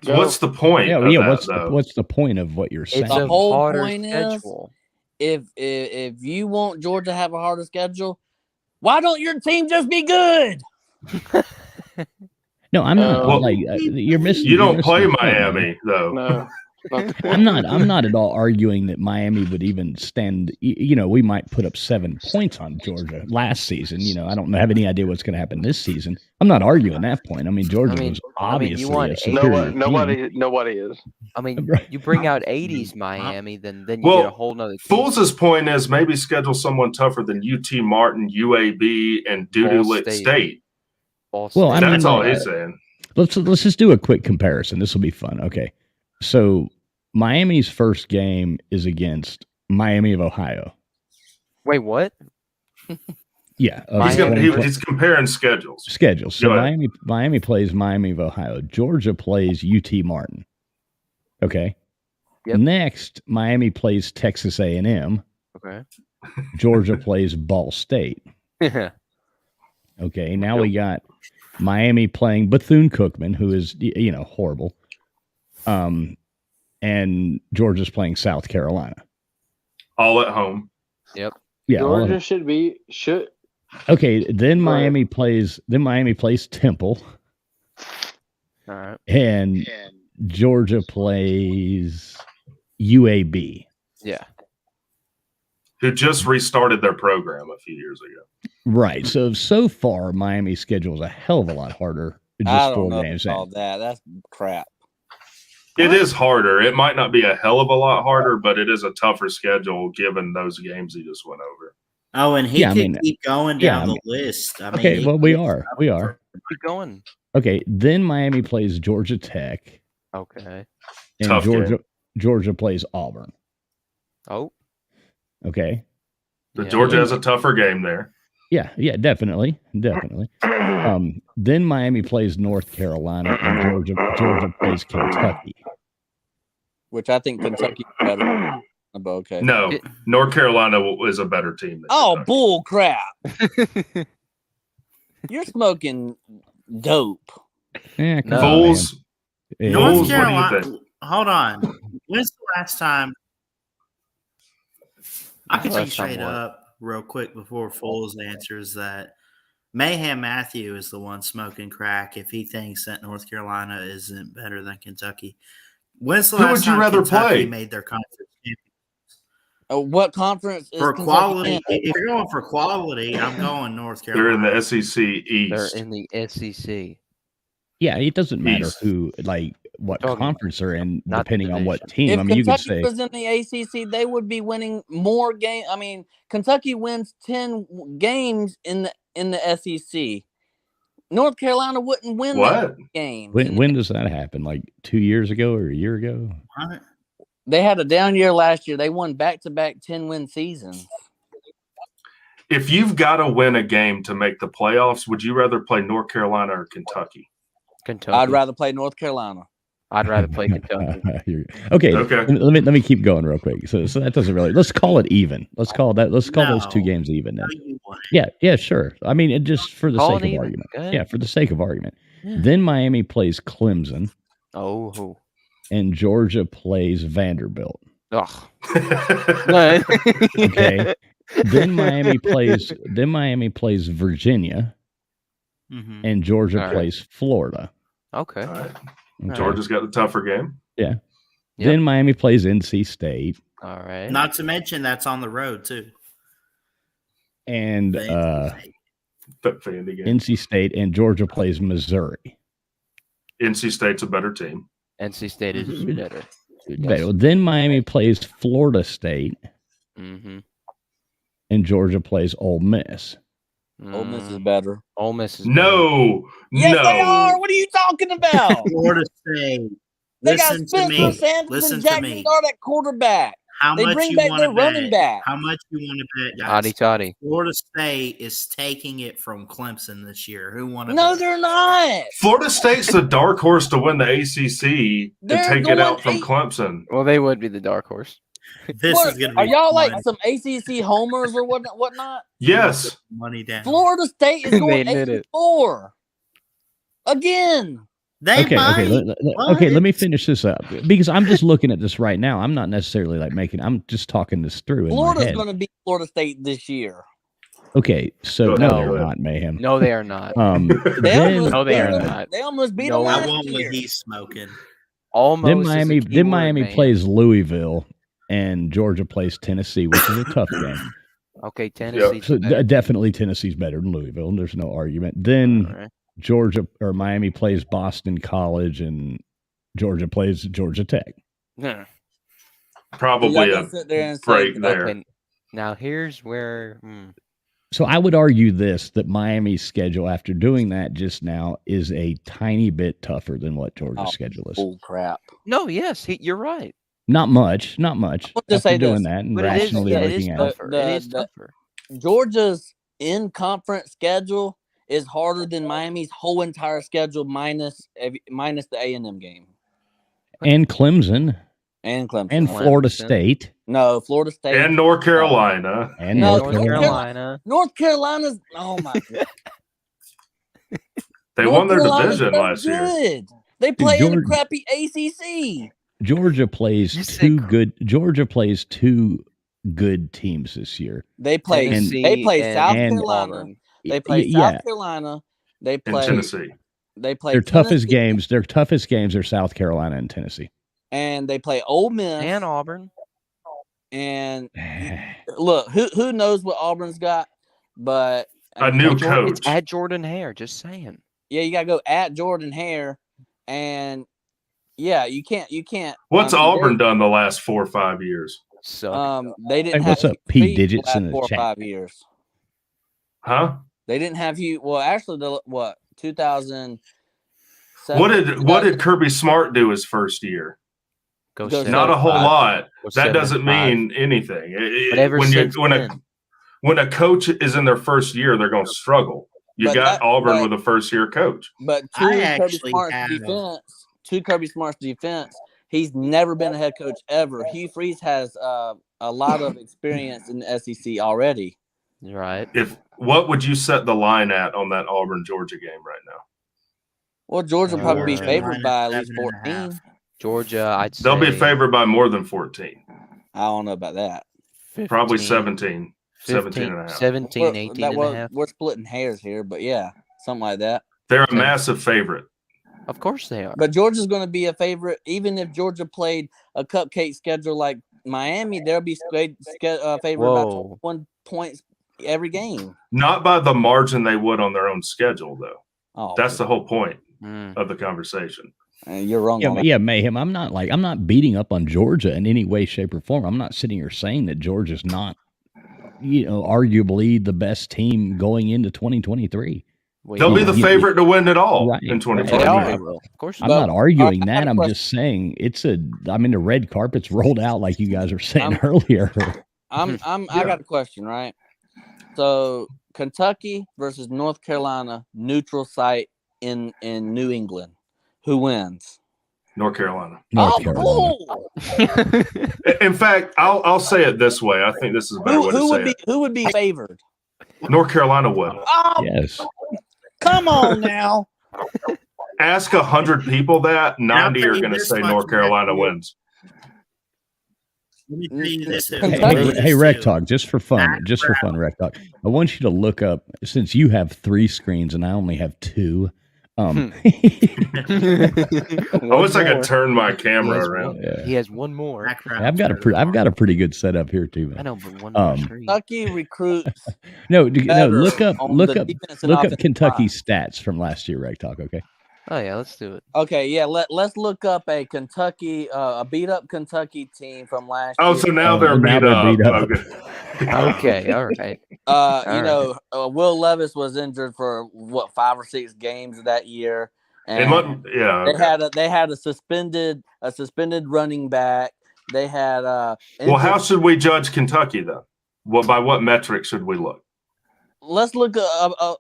So what's the point? What's the point of what you're saying? The whole point is, if you want Georgia to have a harder schedule, why don't your team just be good? No, I'm not. You're missing. You don't play the point, Miami though. No. I'm not at all arguing that Miami would even stand. We might put up 7 points on Georgia last season. I don't have any idea what's going to happen this season. I'm not arguing that point. I mean, Georgia was obviously a superior team. Nobody is. I mean, you bring out 80s Miami, then you get a whole nother team. Fool's' point is maybe schedule someone tougher than UT Martin, UAB, and Doo-Doo State. Well, that's all he's saying. Let's just do a quick comparison. This will be fun. Okay. So Miami's first game is against Miami of Ohio. Wait, what? Yeah, he's comparing schedules. So Miami plays Miami of Ohio. Georgia plays UT Martin. Okay. Yep. Next, Miami plays Texas A&M. Okay. Georgia plays Ball State. Okay. Now we got Miami playing Bethune-Cookman, who is horrible. And Georgia's playing South Carolina. All at home. Yep. Yeah. Georgia should. Okay, then Miami plays Temple. All right. And Georgia plays UAB. Yeah. Who just restarted their program a few years ago. Right. So far Miami's schedule is a hell of a lot harder. I don't know all that. That's crap. It is harder. It might not be a hell of a lot harder, but it is a tougher schedule given those games he just went over. Oh, and he can keep going down the list. Okay, well, we are. Keep going. Okay, then Miami plays Georgia Tech. Okay. And Tough Georgia plays Auburn. Oh. Okay. But Georgia has a tougher game there. Yeah, definitely. Then Miami plays North Carolina and Georgia plays Kentucky. Which I think Kentucky is better. But okay. No, North Carolina is a better team than Kentucky. Bull crap. You're smoking dope. Yeah, Fools. North Carolina. Hold on. When's the last time? I can tell you straight up real quick before Foles answers that Mayhem Matthew is the one smoking crack if he thinks that North Carolina isn't better than Kentucky. When's the last time Kentucky made their conference championship? What conference is for Kentucky quality? in? If you're going for quality, I'm going North Carolina. They're in the SEC East. They're in the SEC. Yeah, it doesn't matter what conference they're in, depending on what team. If Kentucky you could say was in the ACC, they would be winning more games. I mean, Kentucky wins 10 games in the SEC. North Carolina wouldn't win that game. When does that happen? Like 2 years ago or a year ago? They had a down year last year. They won back-to-back 10-win seasons. If you've got to win a game to make the playoffs, would you rather play North Carolina or Kentucky? Kentucky. I'd rather play North Carolina. I'd rather play Kentucky. Okay. Let me keep going real quick. So that doesn't really. Let's call it even. Let's call those 2 games even. Then. Yeah, sure. I mean, just for the sake of argument. Yeah, for the sake of argument. Yeah. Then Miami plays Clemson. Oh. And Georgia plays Vanderbilt. Ugh. Okay. Then Miami plays Virginia. Mm-hmm. And Georgia plays Florida. Okay. All right. Georgia's got the tougher game. Yeah. Yep. Then Miami plays NC State. All right. Not to mention that's on the road too. And Vandy game. NC State and Georgia plays Missouri. NC State's a better team. NC State is better. Yes. Then Miami plays Florida State. Mm-hmm. And Georgia plays Ole Miss. Ole Miss is better. Ole Miss is no. Yes, no. they are. What are you talking about? Florida State. They got Listen to Spencer me. Sanders Listen and to Jackson me. Dart at quarterback. How They much bring you back want their to running bet? back. How much you want to bet, guys? Toddy, Toddy. Florida State is taking it from Clemson this year. Who won it? No, they're not. Florida State's the dark horse to win the ACC They're and take it going out from Clemson. Well, they would be the dark horse. This What, is going to are be y'all fun. like some ACC homers or whatnot? Yes. Money down. Florida State is They going admit it. 8-4 again. They Okay, let me finish this up because I'm just looking at this right now. I'm not necessarily I'm just talking this through in my Florida's head. going to beat Florida State this year. Okay, so No, no, they're not, Mayhem. No, they are not. They Then, No, they are beat 'em- not. They almost beat No, them I last want what year. he's smoking. Almost. then is a Miami, key then word, Miami man. plays Louisville, and Georgia plays Tennessee, which is a tough game. Okay, Tennessee. So definitely Tennessee's better than Louisville. There's no argument. Then All right. Georgia or Miami plays Boston College, and Georgia plays Georgia Tech. Yeah. Probably Y'all a gonna sit there and say break that- there. Okay, now here's where. So I would argue that Miami's schedule, after doing that just now, is a tiny bit tougher than what Georgia's schedule is. Bull crap. No, yes, you're right. Not much, not much. I'll just After say doing this, that and But it is, rationally yeah, it is looking at it. tougher. It is tougher. Georgia's in-conference schedule is harder than Miami's whole entire schedule minus the A&M game. And Clemson And Clemson. and Florida State No, Florida State. And North Carolina. and No, North Carolina. North Carolina's, oh my God. They North won their Carolina's division so last year. good. They play in a Georgia- crappy ACC. Georgia plays Georgia plays two good teams this year. They play Tennessee South and Carolina. Auburn. They play Yeah. South Carolina. They In play Tennessee. They play Their toughest Tennessee, games are South Carolina and Tennessee. and they play Ole Miss And Auburn. And look, who knows what Auburn's got, but A new It's coach. at Jordan Hare. Just saying. yeah, you gotta go at Jordan Hare, and yeah, you can't. What's I mean, Auburn done the last 4 or 5 years? So they didn't Hey, have what's up, Hugh P Freeze digits the last in the 4 or chat? 5 years. Huh? They didn't have Hugh. Well, actually, 2000. What did Kirby Smart do his first year? go Not a whole 7-5. lot. Go That doesn't 7-5. mean anything. But ever since when a coach is in their first year, they're going to struggle. You But got that- Auburn but- with a first year coach. But I Kirby actually Smart's have- defense, he's never been a head coach ever. Hugh Freeze has a lot of experience in the SEC already. Right. What would you set the line at on that Auburn Georgia game right now? Well, Georgia will probably be Georgia favored by at least 7.5. 14. Georgia, I'd say They'll be favored by more than 14. I don't know about that. 15, Probably 17. 17 and a half. 17, Well, 18 that and was- a half. We're splitting hairs here, but yeah, something like that. They're a massive favorite. Of course they are. But Georgia's going to be a favorite, even if Georgia played a cupcake schedule like Miami. They'll be favored by Whoa. 1 points every game. Not by the margin they would on their own schedule, though. Oh, That's the whole point Mm. of the conversation. you're wrong. Yeah, on that. yeah, Mayhem. I'm not beating up on Georgia in any way, shape, or form. I'm not sitting here saying that Georgia's not, arguably the best team going into 2023. They'll be the favorite to win it all Right. in They 2023. are. Of course. I'm not arguing I that. have a I'm question. just saying the red carpet's rolled out like you guys were saying earlier. I got a question, right? So Kentucky versus North Carolina, neutral site in New England. Who wins? North Carolina. North Carolina. Cool. In fact, I'll say it this way. I think this is a better way to say Who would be favored? it. North Carolina would. Oh, Yes. come on now. Ask 100 people that, 90 tell are you going to this say much, North Carolina Matthew. wins. Let me tell you this. Hey, Rec Talk, just for fun, Rec Talk. I want you to look up, since you have 3 screens and I only have 2, Um, I wish I could turn my camera around. He has one more. I've got a pretty good setup here too, man. I know, but one more street. Kentucky recruits. No, better look up on the defense and offensive Kentucky's stats from last year, Reg Talk. Okay. Oh yeah, let's do it. Okay, yeah. Let's look up a Kentucky, a beat up Kentucky team from last year. Oh, so now they're beat up. Okay, all right. Will Levis was injured for 5 or 6 games that year, and they had a suspended running back. They had well, how should we judge Kentucky then? By what metric should we look? Let's look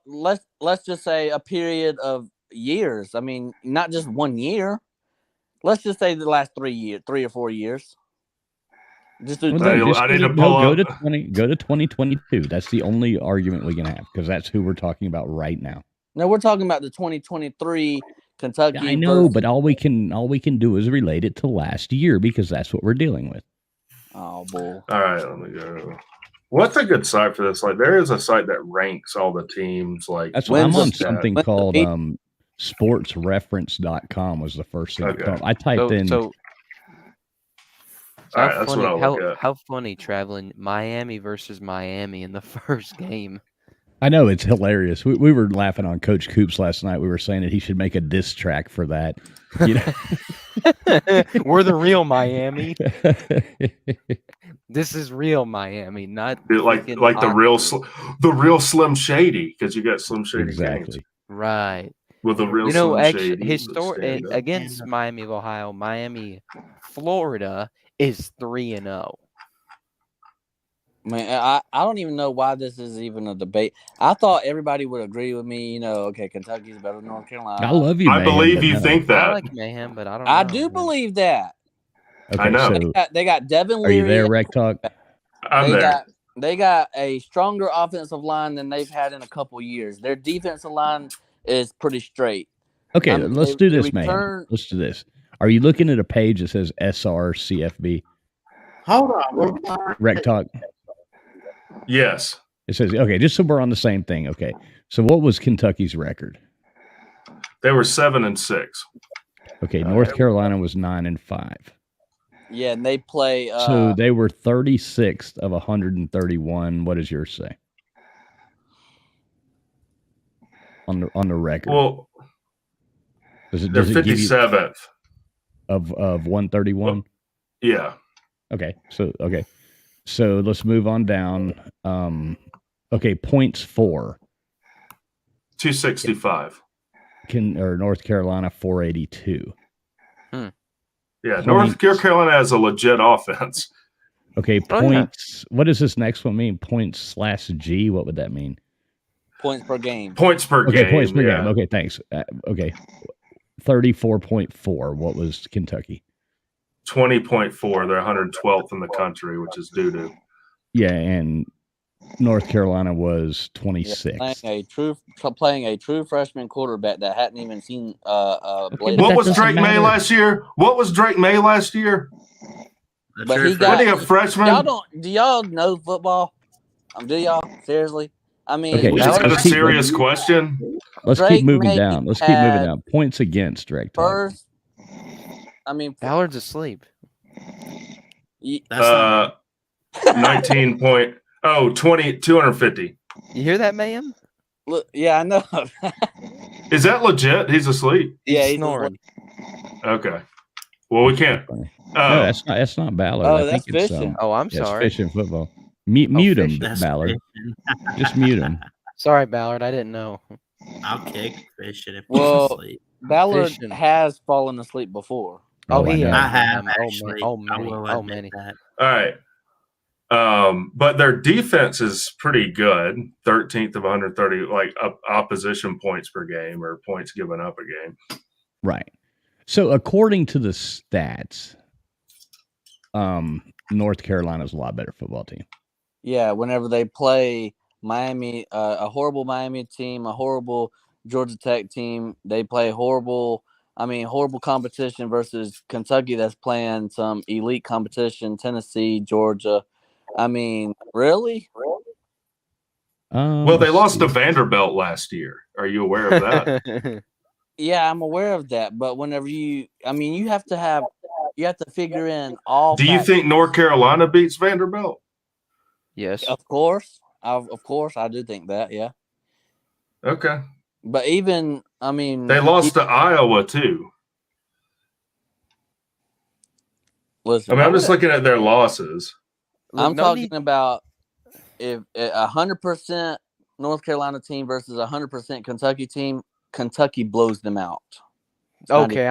let's just say a period of years. I mean, not just 1 year. Let's just say the last 3 or 4 years. Just do I need to pull go up. Go to 2022. That's the only argument we can have because that's who we're talking about right now. No, we're talking about the 2023 Kentucky. I know, but all we can do is relate it to last year because that's what we're dealing with. Oh, bull. All right, let me go. What's a good site for this? Like, there is a site that ranks all the teams. Like, that's what I'm on something called sportsreference.com was the first thing. Okay. I typed in. all right, that's what I'll look at. How funny traveling Miami versus Miami in the first game. I know, it's hilarious. We were laughing on Coach Coops last night. We were saying that he should make a diss track for that. You know? We're the real Miami. This is real Miami, not like the real Slim Shady, because you got Slim Shady. Exactly. Games. Right. With the real Slim Shady. Against Miami of Ohio, Miami, Florida is 3-0. Man, I don't even know why this is even a debate. I thought everybody would agree with me. Okay, Kentucky's better than North Carolina. I love you, I believe you think that. I like Mayhem, but I don't know. I do believe that. Okay, I know. So They got Devin are you Leary. there, Rec Talk? I'm there. They got a stronger offensive line than they've had in a couple years. Their defensive line is pretty straight. Okay, let's do this, man. Let's do this. Are you looking at a page that says SRCFB? Hold on. Rec Talk. Yes. It says, okay, just so we're on the same thing. Okay. So what was Kentucky's record? They were 7-6. Okay. North Carolina was 9-5. Yeah, and they play. So they were 36th of 131. What does yours say? On the record. Well, they're 57th. Of 131? Well, yeah. Okay. So let's move on down. Okay, points for 265. North Carolina 482. Yeah, North Carolina has a legit offense. Okay, points. What does this next one mean? Points/G. What would that mean? Points per game. Points per game. Okay, points per game. Okay, thanks. Okay, 34.4. What was Kentucky? 20.4. They're 112th in the country, which is doo-doo. Yeah, and North Carolina was 26. Playing a true freshman quarterback that hadn't even seen What was Drake May last year? But he wasn't he a freshman? Do y'all know football? Do y'all seriously? I mean, okay, is that a serious question? Let's keep moving down. Points against Drake. First, I mean, Ballard's asleep. 19 point. 250. You hear that, ma'am? Look, yeah, I know. Is that legit? He's asleep. Yeah, he's snoring. Okay. Well, we can't. No, that's not Ballard. Oh, I that's think it's, fishing. I'm sorry. It's fishing football. Mute him, That's Ballard. fishing. Just mute him. Sorry, Ballard. I didn't know. I'll kick fishing if Well, he's asleep. Ballard Fishing. has fallen asleep before. Oh, I he know. has. I have Oh, actually. Oh, I many. will Oh, admit many. that. All right. But their defense is pretty good. 13th of 130, like opposition points per game or points given up a game. Right. So according to the stats, North Carolina's a lot better football team. Yeah, whenever they play Miami, a horrible Miami team, a horrible Georgia Tech team, they play horrible competition versus Kentucky that's playing some elite competition, Tennessee, Georgia. I mean, really? Well, they lost to Vanderbilt last year. Are you aware of that? Yeah, I'm aware of that. But whenever you have to figure in all. Do you think North Carolina beats Vanderbilt? Yes. Of course. Of course, I do think that, yeah. Okay. But even, they lost to Iowa too. Listen, I'm just looking at their losses. I'm talking about if 100% North Carolina team versus 100% Kentucky team, Kentucky blows them out. Okay,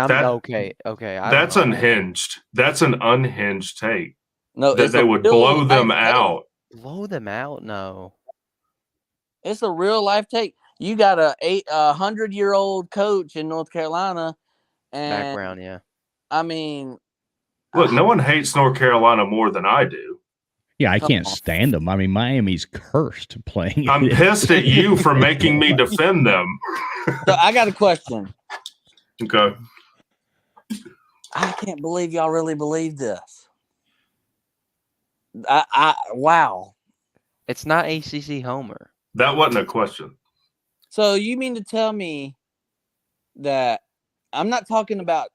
okay. That's unhinged. That's an unhinged take. No, that they would blow them out. Blow them out? No. It's a real life take. You got a 100-year-old coach in North Carolina, and background, yeah. I mean, look, no one hates North Carolina more than I do. Yeah, I can't stand them. I mean, Miami's cursed playing. I'm pissed at you for making me defend them. So I got a question. Okay. I can't believe y'all really believe this. Wow. It's not ACC Homer. That wasn't a question. So you mean to tell me that I'm not talking about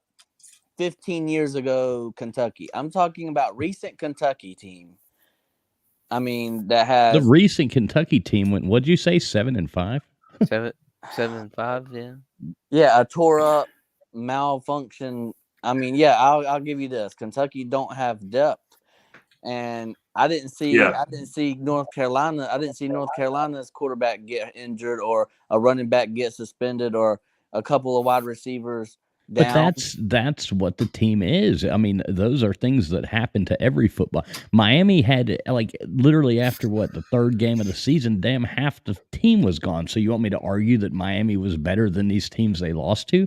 15 years ago Kentucky. I'm talking about recent Kentucky team. I mean, that has the recent Kentucky team went. What'd you say? 7-5. 7-5. Yeah. Yeah, a tore up malfunction. I mean, yeah, I'll give you this. Kentucky don't have depth, and I didn't see North Carolina. I didn't see North Carolina's quarterback get injured or a running back get suspended or a couple of wide receivers down. But that's what the team is. I mean, those are things that happen to every football. Miami had, like, literally after the third game of the season, damn, half the team was gone. So you want me to argue that Miami was better than these teams they lost to?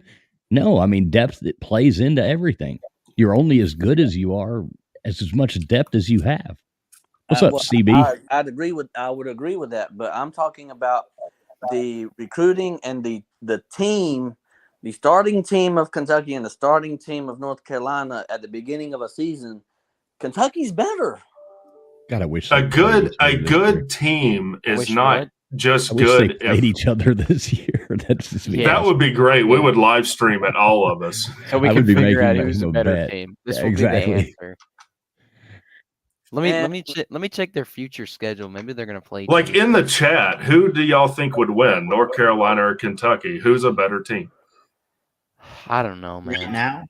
No, I mean, depth, it plays into everything. You're only as good as you are, as much depth as you have. What's up, CB? I would agree with that, but I'm talking about the recruiting and the team. The starting team of Kentucky and the starting team of North Carolina at the beginning of a season, Kentucky's better. God, I wish a good team is not just good. They played each other this year. That's just that would be great. We would live stream it, all of us. So we can figure out who's a better team. This will be the answer. Let me check their future schedule. Maybe they're gonna play. Like in the chat, who do y'all think would win, North Carolina or Kentucky? Who's a better team? I don't know, man. Right now,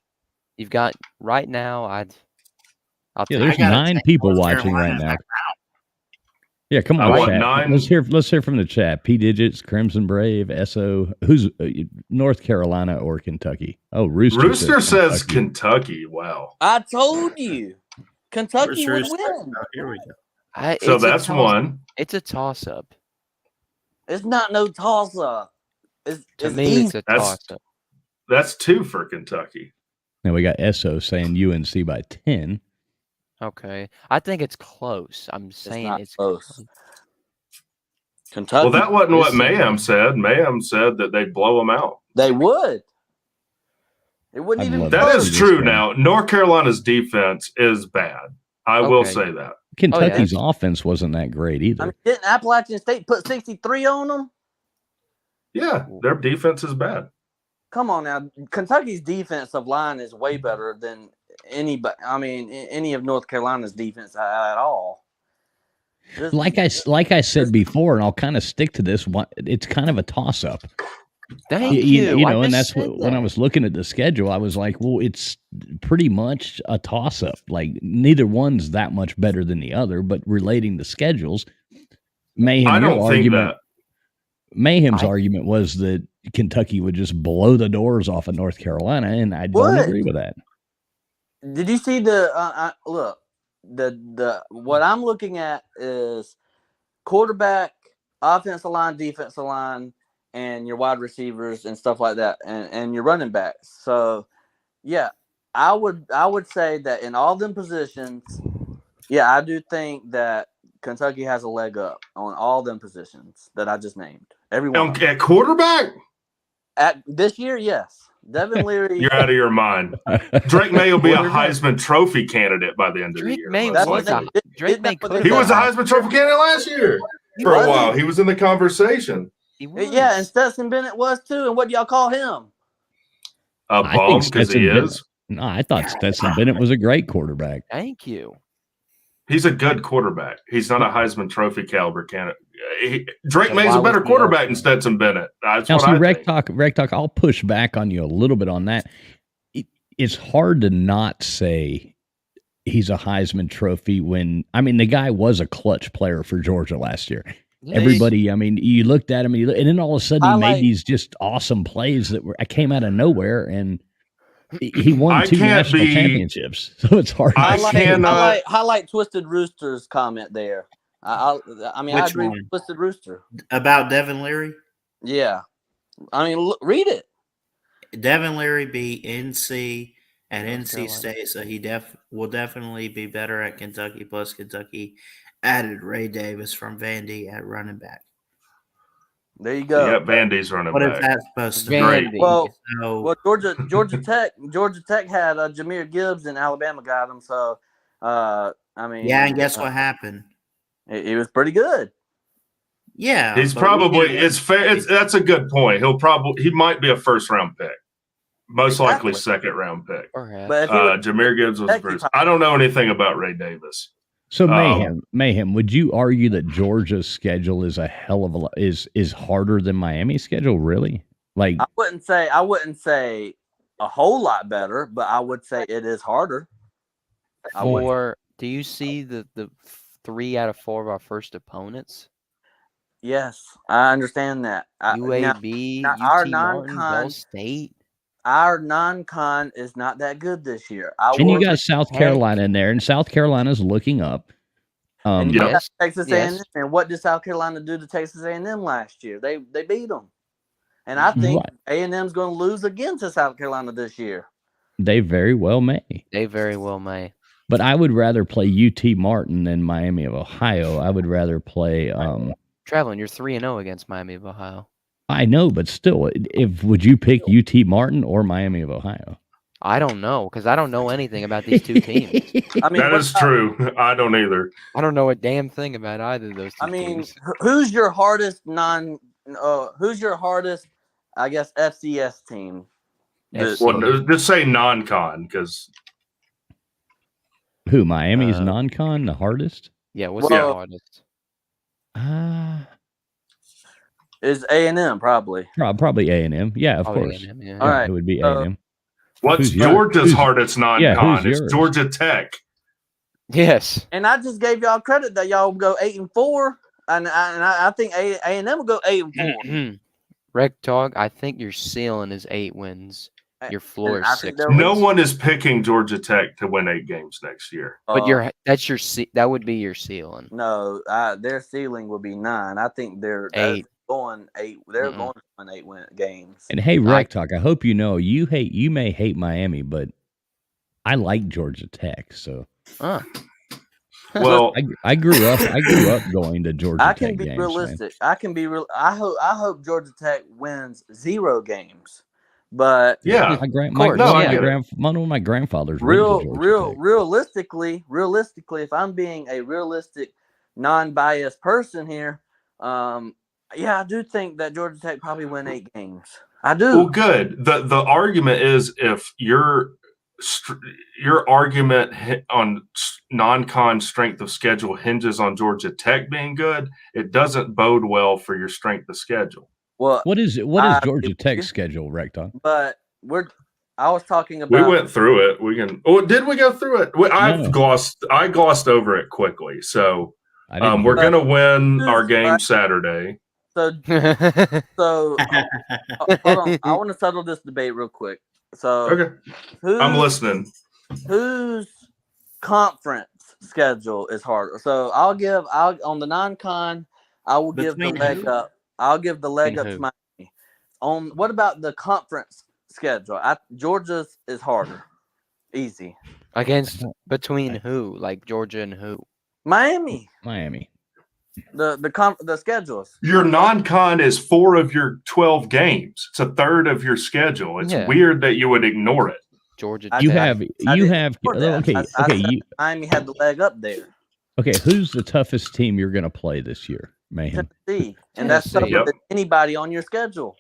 you've got right now. There's 9 people watching right now. Yeah, come on, chat. 9? Let's hear from the chat. P Digits, Crimson Brave, SO. Who's North Carolina or Kentucky? Oh, Rooster says Kentucky. Wow. I told you, Kentucky would win. Oh, here we go. So that's one. It's a toss up. It's not no toss up. It's easy. It's a toss up. That's 2 for Kentucky. Now we got SO saying UNC by 10. Okay. I think it's close. I'm saying it's close. Kentucky. Well, that wasn't what Mayhem said. Mayhem said that they'd blow them out. They would. It wouldn't even. That is true now. North Carolina's defense is bad. I will say that. Kentucky's offense wasn't that great either. I mean, didn't Appalachian State put 63 on them? Yeah, their defense is bad. Come on now. Kentucky's defensive line is way better than any of North Carolina's defense at all. Like I said before, and I'll kind of stick to this one. It's kind of a toss up. Thank you. You know, and that's when I was looking at the schedule, I was like, well, it's pretty much a toss up. Like neither one's that much better than the other, but relating the schedules, Mayhem's argument was that Kentucky would just blow the doors off of North Carolina, and I don't agree with that. Did you see the look? The what I'm looking at is quarterback, offensive line, defensive line, and your wide receivers and stuff like that, and your running backs. So, yeah, I would say that in all them positions, yeah, I do think that Kentucky has a leg up on all them positions that I just named. Everyone at quarterback at this year, yes. Devin Leary. You're out of your mind. Drake May will be a Heisman Trophy candidate by the end of the year. He was a Heisman Trophy candidate last year for a while. He was in the conversation. Yeah, and Stetson Bennett was too. And what do y'all call him? A I bum think because he Stetson is. No, I thought Stetson Bennett was a great quarterback. Thank you. He's a good quarterback. He's not a Heisman Trophy caliber candidate. Drake Then May's why a better was he quarterback up than Stetson Bennett. That's Now, what see, I Rec think. Talk, I'll push back on you a little bit on that. It's hard to not say he's a Heisman Trophy when, I mean, the guy was a clutch player for Georgia last year. Everybody, I mean, you looked at him and then all of a sudden he made these just awesome plays that came out of nowhere, and he won 2 national championships. So it's hard. Highlight Twisted Rooster's comment there. I mean, I Which agree one? with Twisted Rooster. About Devin Leary? Yeah. I mean, read it. Devin Leary beat NC and NC Carolina. State, so he will definitely be better at Kentucky. Plus, Kentucky added Ray Davis from Vandy at running back. There you go. Yeah, Vandy's running What back. is that supposed to Great. be? Well, So, Georgia Tech had Jahmyr Gibbs, and Alabama got him. So, I mean, yeah, and guess what happened? He was pretty good. Yeah, He's but probably it's fair. That's a good point. He might be a first round pick, most likely second round pick. But if he was, Jahmyr Gibbs was first. I don't know anything about Ray Davis. So mayhem. Would you argue that Georgia's schedule is a hell of a lot, is harder than Miami's schedule? Really? Like, I wouldn't say a whole lot better, but I would say it is harder. Do you see the 3 out of 4 of our first opponents? Yes, I understand that. UAB, now, UT Martin, Ball State. Our non-con is not that good this year. And you got South Carolina in there, and South Carolina's looking up. And you got Texas A&M. And what did South Carolina do to Texas A&M last year? They beat them. And I think A&M's going to lose again to South Carolina this year. They very well may. But I would rather play UT Martin than Miami of Ohio. I would rather play. Traveling, you're 3-0 against Miami of Ohio. I know, but still, would you pick UT Martin or Miami of Ohio? I don't know, because I don't know anything about these two teams. I mean, that is true. I don't either. I don't know a damn thing about either of those two teams. Who's your hardest I guess, FCS team? Well, just say non-con, because who, Miami's non-con, the hardest? Yeah, what's the hardest? Is A&M probably? Probably A&M. Yeah, of course. A&M, yeah. All right. It would be A&M. What's Georgia's hardest non-con? It's yours? Georgia Tech. Yes. And I just gave y'all credit that y'all go 8-4, and I think A&M will go 8-4. Rec Talk, I think your ceiling is 8 wins. Your floor is 6. No one is picking Georgia Tech to win 8 games next year. But that would be your ceiling. No, their ceiling will be 9. I think they're 8. Going 8. They're going to win 8 games. And hey, Rec Talk, I hope you know you may hate Miami, but I like Tech. So, well, I grew up going to Georgia Tech. I can be games, realistic. Man. I can be real. I hope Georgia Tech wins 0 games. But yeah, one of my grandfathers. Realistically, if I'm being a realistic, non-biased person here, I do think that Georgia Tech probably win 8 games. I do. Well, good. The argument is if your argument on non-con strength of schedule hinges on Georgia Tech being good, it doesn't bode well for your strength of schedule. Well, what is Georgia Tech's schedule, Recton? But I was talking about. We went through it. We can. Oh, did we go through it? I glossed over it quickly. So we're gonna win our game Saturday. So hold on. I want to settle this debate real quick. So okay, I'm listening. Whose conference schedule is harder? So I'll on the non-con. I will give the leg up. I'll give the leg up to Miami. On what about the conference schedule? Georgia's is harder. Easy. Between who? Like Georgia and who? Miami. The schedules. Your non-con is 4 of your 12 games. It's a third of your schedule. It's weird that you would ignore it. Georgia. Miami had the leg up there. Okay, who's the toughest team you're going to play this year, Mayhem? Tennessee, and that's tougher than anybody on your schedule.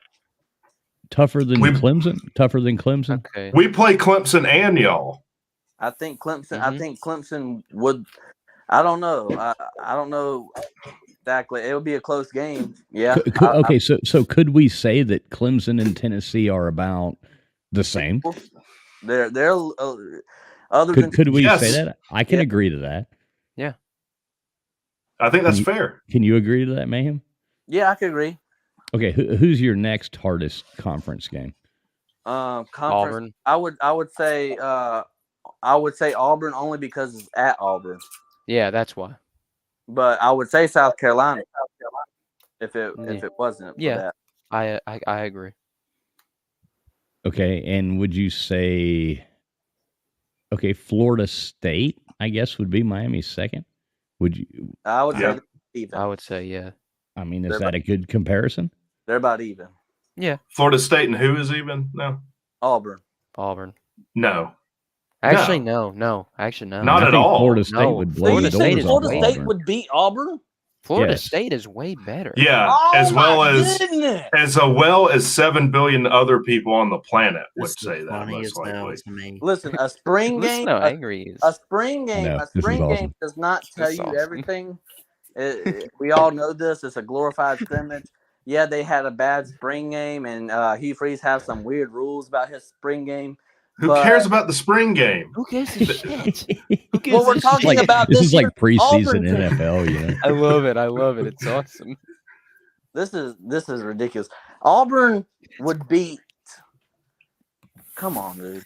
Tougher than Clemson? Tougher than Clemson? Okay. We play Clemson and y'all. I think Clemson. I think Clemson would. I don't know. I don't know exactly. It would be a close game. Yeah. So could we say that Clemson and Tennessee are about the same? They're other than. Could we say that? I can agree to that. Yeah. I think that's fair. Can you agree to that, Mayhem? Yeah, I could agree. Okay, who's your next hardest conference game? Auburn. I would say Auburn only because it's at Auburn. Yeah, that's why. But I would say South Carolina if it wasn't for that. I agree. Okay, and would you say Florida State, I guess, would be Miami's second? Would you? I would say even. I would say yeah. I mean, is that a good comparison? They're about even. Yeah. Florida State and who is even? No. Auburn. No. Actually, no. Actually, no. Not at all. Florida State would blow Florida the doors off State Auburn. would beat Auburn? Florida Yes. State is way better. Yeah, Oh, as well goodness. as 7 billion other people on the planet would say that. Most likely. Listen, a spring Listen game. how angry he is. A spring game. No, A this is spring awesome. game does not tell This is you awesome. everything. We all know this. It's a glorified scrimmage. Yeah, they had a bad spring game, and Hugh Freeze has some weird rules about his spring game. Who cares about the spring game? Who gives a shit? Who gives Well, we're a talking shit? about This is like year's preseason Auburn team. NFL, you know. I love it. I love it. It's awesome. This is ridiculous. Auburn would beat. Come on, dude.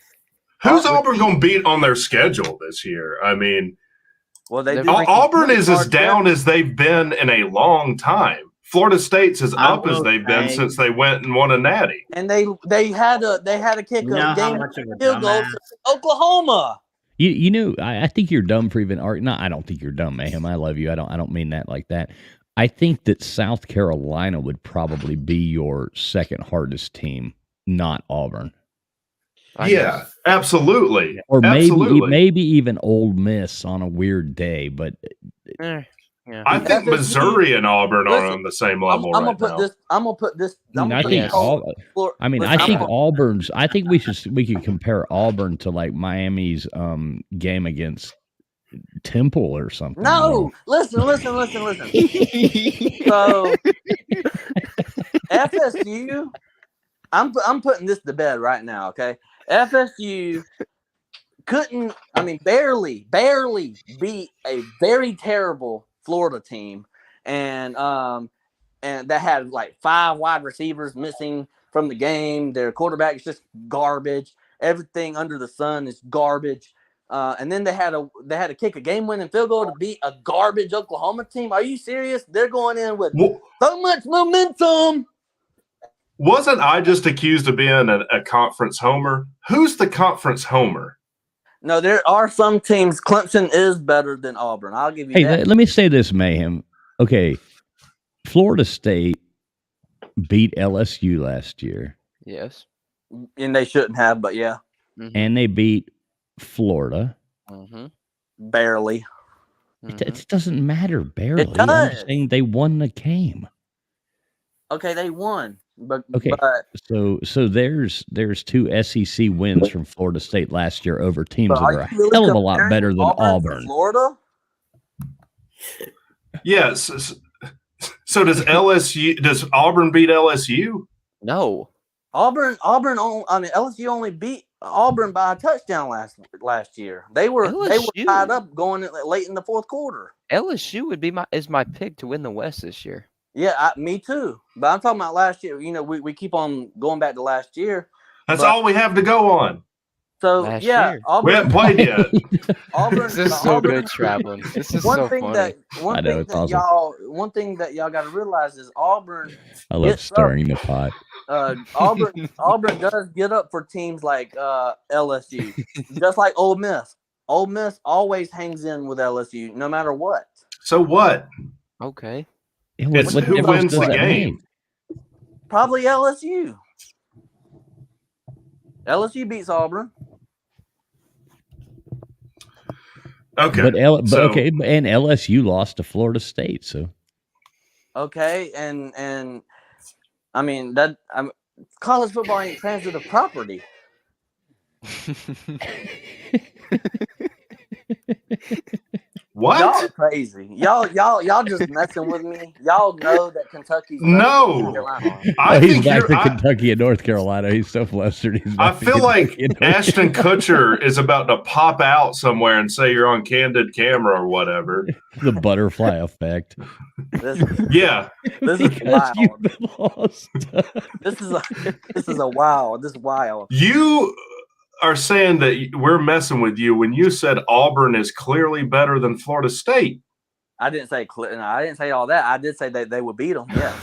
Who's Auburn going to beat on their schedule this year? I mean, Well, they Auburn is as down as they've been in a long time. Florida State's as up as they've been since they went and won a natty. And they had to kick a game field goal to Oklahoma. You know, I think you're dumb for even arguing. No, I don't think you're dumb, Mayhem. I love you. I don't mean that like that. I think that South Carolina would probably be your second hardest team, not Auburn. Yeah, absolutely. Or absolutely. maybe even Ole Miss on a weird day, but I think Missouri and Auburn are on the same level I'm right gonna now. put this. I think Auburn's. I think we could compare Auburn to like Miami's game against Temple or something. No, listen. So FSU, I'm putting this to bed right now. Okay, FSU barely beat a very terrible Florida team, and that had like 5 wide receivers missing from the game. Their quarterback is just garbage. Everything under the sun is garbage. And then they had to kick a game-winning field goal to beat a garbage Oklahoma team. Are you serious? They're going in with so much momentum. Wasn't I just accused of being a conference homer? Who's the conference homer? No, there are some teams. Clemson is better than Auburn. I'll give you that. Hey, let me say this, Mayhem. Okay, Florida State beat LSU last year. Yes. And they shouldn't have, but yeah. Mm-hmm. And they beat Florida. Mm-hmm. Barely. It doesn't matter barely. It does. I'm just saying they won the game. Okay, they won. But so there's 2 SEC wins from Florida State last year over teams that are a really hell of a lot comparing better than Auburn. Florida? Yes. So does Auburn beat LSU? No. LSU only beat Auburn by a touchdown last year. They were tied up going late in the fourth quarter. LSU would be my pick to win the West this year. Yeah, me too. But I'm talking about last year. You know, we keep on going back to last year. That's all we have to go on. So Last yeah, year. Auburn, We haven't played yet. Auburn, This is so good traveling. This is so funny. One thing that y'all got to realize is Auburn. I love stirring the pot. Auburn does get up for teams like LSU, just like Ole Miss. Ole Miss always hangs in with LSU, no matter what. So what? Okay. Who wins the game? Probably LSU. LSU beats Auburn. Okay. But and LSU lost to Florida State, so Okay, and I mean that college football ain't transitive property. What? Y'all are crazy. Y'all just messing with me. Y'all know that Kentucky's better No. than North Carolina. He's back to Kentucky and North Carolina. He's so flustered. He's I back to feel like Kentucky and North Ashton Carolina. Kutcher is about to pop out somewhere and say you're on candid camera or whatever. The butterfly effect. Yeah. This is Because wild. you've been lost. This is wild. This is wild. You are saying that we're messing with you when you said Auburn is clearly better than Florida State. I didn't say all that. I did say that they would beat them. Yeah.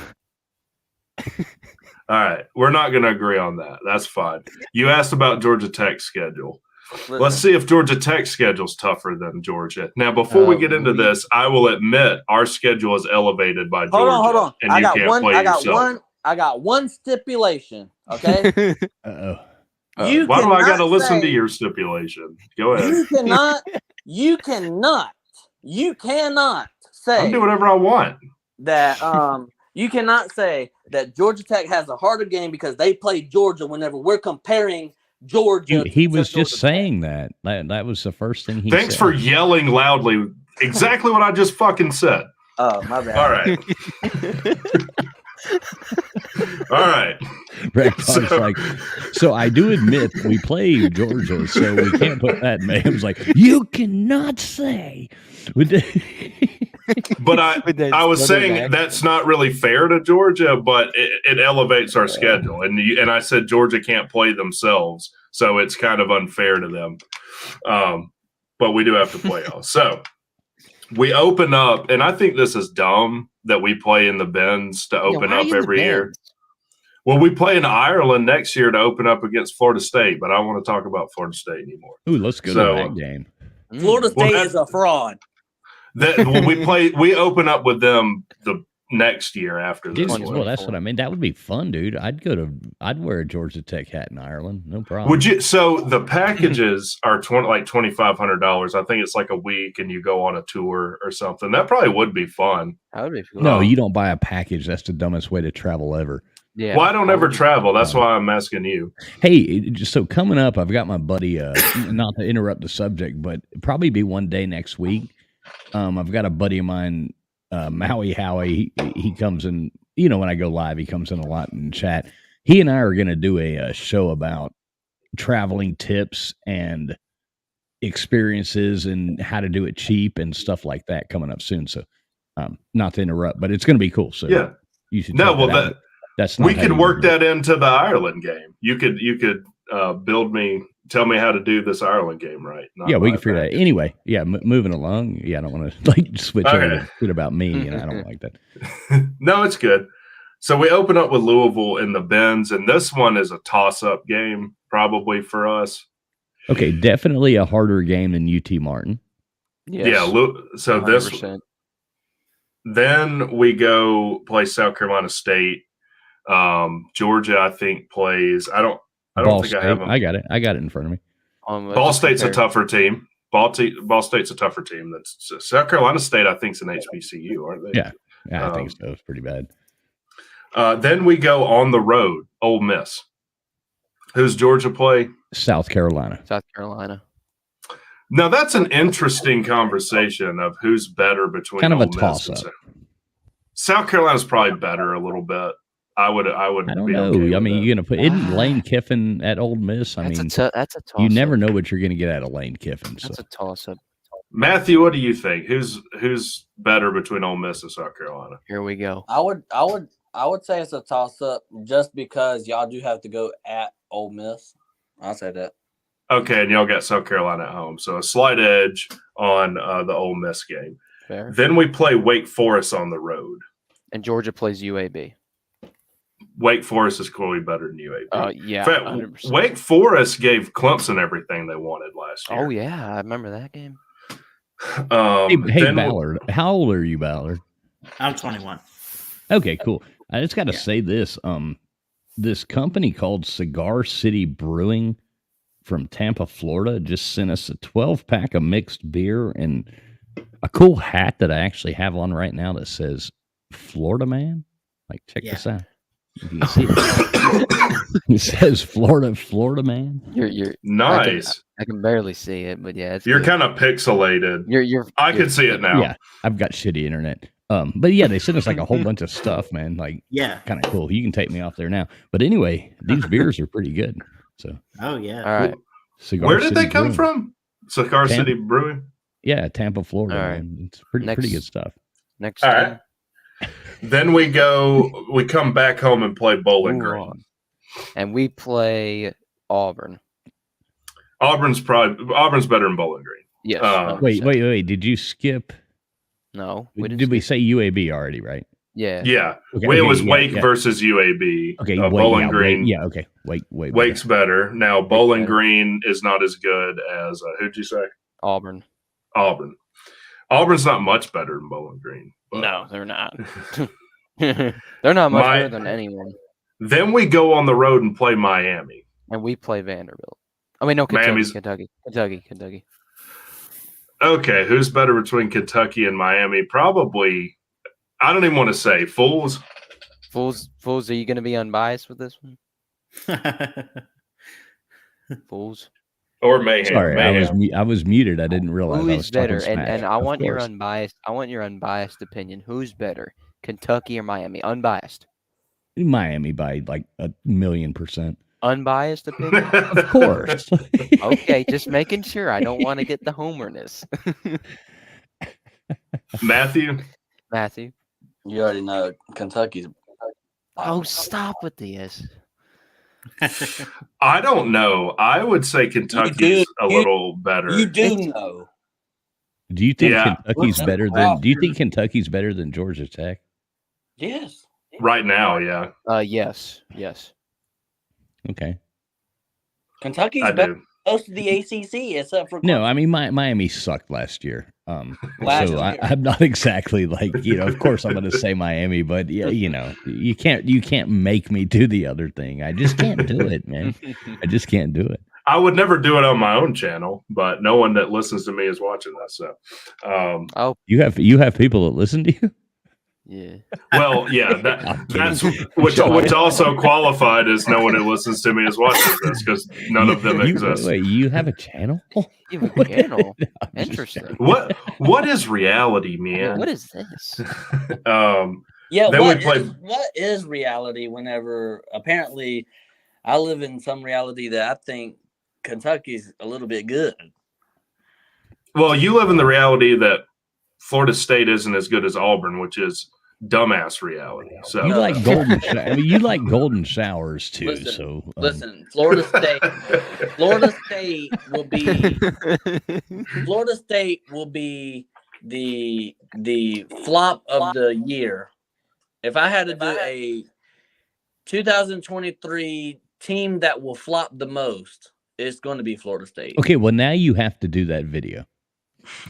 All right. We're not going to agree on that. That's fine. You asked about Georgia Tech's schedule. Let's see if Georgia Tech's schedule's tougher than Georgia. Now, before we get into this, I will admit our schedule is elevated by Georgia. Hold on. And you can't play yourself. I got one stipulation. Okay. Uh-oh. Why do I got to listen to your stipulation? Go ahead. You cannot say. I'll do whatever I want. That you cannot say that Georgia Tech has a harder game because they play Georgia whenever we're comparing Georgia. He was just saying that. That was the first thing he Thanks said. for yelling loudly. Exactly what I just fucking said. Oh, my bad. All right. All right. Rick Talk's like, so I do admit we play Georgia, so we can't put that in there. It was like, you cannot say. But I was saying that's not really fair to Georgia, but it elevates our schedule. And I said Georgia can't play themselves, so it's kind of unfair to them. But we do have to play y'all. So we open up, and I think this is dumb that we play in the bins to open up every year. Well, we play in Ireland next year to open up against Florida State, but I don't want to talk about Florida State anymore. Ooh, let's go to that game. Florida State is a fraud. We open up with them the next year after this. Well, that's what I mean. That would be fun, dude. I'd wear a Georgia Tech hat in Ireland, no problem. Would you? So the packages are $2,500. I think it's like a week, and you go on a tour or something. That probably would be fun. That would be fun. No, you don't buy a package. That's the dumbest way to travel ever. Yeah. Well, I don't ever travel. That's why I'm asking you. Hey, so coming up, I've got my buddy. Not to interrupt the subject, but probably be one day next week. I've got a buddy of mine, Maui Howie. He comes in, when I go live, he comes in a lot and chat. He and I are going to do a show about traveling tips and experiences and how to do it cheap and stuff like that coming up soon. So, not to interrupt, but it's going to be cool. So yeah, you should. No, well, that's we could work that into the Ireland game. You could tell me how to do this Ireland game right. Yeah, we can figure that. Anyway, yeah, moving along. Yeah, I don't want to switch over to shit about me, and I don't like that. No, it's good. So we open up with Louisville in the Benz, and this one is a toss-up game probably for us. Okay, definitely a harder game than UT Martin. Yes. Yeah, so 100%. Then we go play South Carolina State. Georgia, I think, plays. I don't Ball think State. I have them. I got it. I got it in front of me. Ball State's a tougher team. Ball State's a tougher team. That's South Carolina State. I think is an HBCU, aren't they? Yeah, I think so. It's pretty bad. Then we go on the road. Ole Miss. Who's Georgia play? South Carolina. South Carolina. Now that's an interesting conversation of who's better between kind of Ole a toss up. South Carolina's probably better a little bit. I would. I don't know. Okay, I mean, you're gonna put isn't Lane Kiffin at Ole Miss? I mean, that's a toss. You never know what you're gonna get out of Lane Kiffin. That's a toss up. Matthew, what do you think? Who's better between Ole Miss and South Carolina? Here we go. I would say it's a toss up just because y'all do have to go at Ole Miss. I'll say that. Okay, and y'all got South Carolina at home, so a slight edge on the Ole Miss game. Fair. Then we play Wake Forest on the road, and Georgia plays UAB. Wake Forest is clearly better than UAB. Yeah. In fact, 100%. Wake Forest gave Clemson everything they wanted last year. Oh yeah, I remember that game. Hey Ballard, how old are you, Ballard? I'm 21. Okay, cool. I just got to say this. This company called Cigar City Brewing from Tampa, Florida, just sent us a 12-pack of mixed beer and a cool hat that I actually have on right now that says Florida Man. Like, check this out. You can see it. It says Florida man. You're nice. I can barely see it, but yeah, it's You're good. kind of pixelated. I can see it now. Yeah, I've got shitty internet. But yeah, they sent us like a whole bunch of stuff, man. Like, kind of cool. You can take me off there now. But anyway, these beers are pretty good. So, oh yeah, all right. Where did they come from? Cigar City Brewing. Yeah, Tampa, Florida. All right. Man. It's pretty good stuff. Next All time. right. Then we come back home and play Bowling Green. And we play Auburn. Auburn's better than Bowling Green. Yes. Wait. Did you skip? No. Did we say UAB already, right? Yeah. Yeah. Okay, it was Wake versus UAB. Okay. Bowling Green. Okay. Wait. Wake's better. Now, Bowling Green is not as good as, who'd you say? Auburn. Auburn's not much better than Bowling Green. No, they're not. They're not much better than anyone. Then we go on the road and play Miami. And we play Vanderbilt. I mean, no, Kentucky. Okay, who's better between Kentucky and Miami? Probably, I don't even want to say. Fools, are you going to be unbiased with this one? Fools. Or Mayhem. Sorry, Mayhem. I was muted. I didn't realize. Who's better? And I want your unbiased. unbiased opinion. Who's better, Kentucky or Miami? Unbiased. Miami by like 1,000,000%. Unbiased opinion? Of course. Okay, just making sure. I don't want to get the homerness. Matthew. You already know Kentucky's. Oh, stop with this. I don't know. I would say Kentucky's a little better. You do know. Do you think Kentucky's better than? Do you think Kentucky's better than Georgia Tech? Yes. Right now, yeah. Yes. Okay. Kentucky's better than most of the ACC, except for no. I mean, Miami sucked last year. I'm not exactly like Of course, I'm going to say Miami, but yeah, you can't make me do the other thing. I just can't do it, man. I just can't do it. I would never do it on my own channel, but no one that listens to me is watching this. So, you have people that listen to you. Yeah. Well, yeah, that's which also qualified as no one who listens to me is watching this because none of them exist. Wait, you have a channel? You have a channel? Interesting. What is reality, man? What is this? What is reality? Whenever apparently, I live in some reality that I think Kentucky's a little bit good. Well, you live in the reality that Florida State isn't as good as Auburn, which is dumbass reality. So you like golden. You like golden showers too. Listen, Florida State will be the flop of the year. If I had to do a 2023 team that will flop the most, it's going to be Florida State. Okay, well now you have to do that video.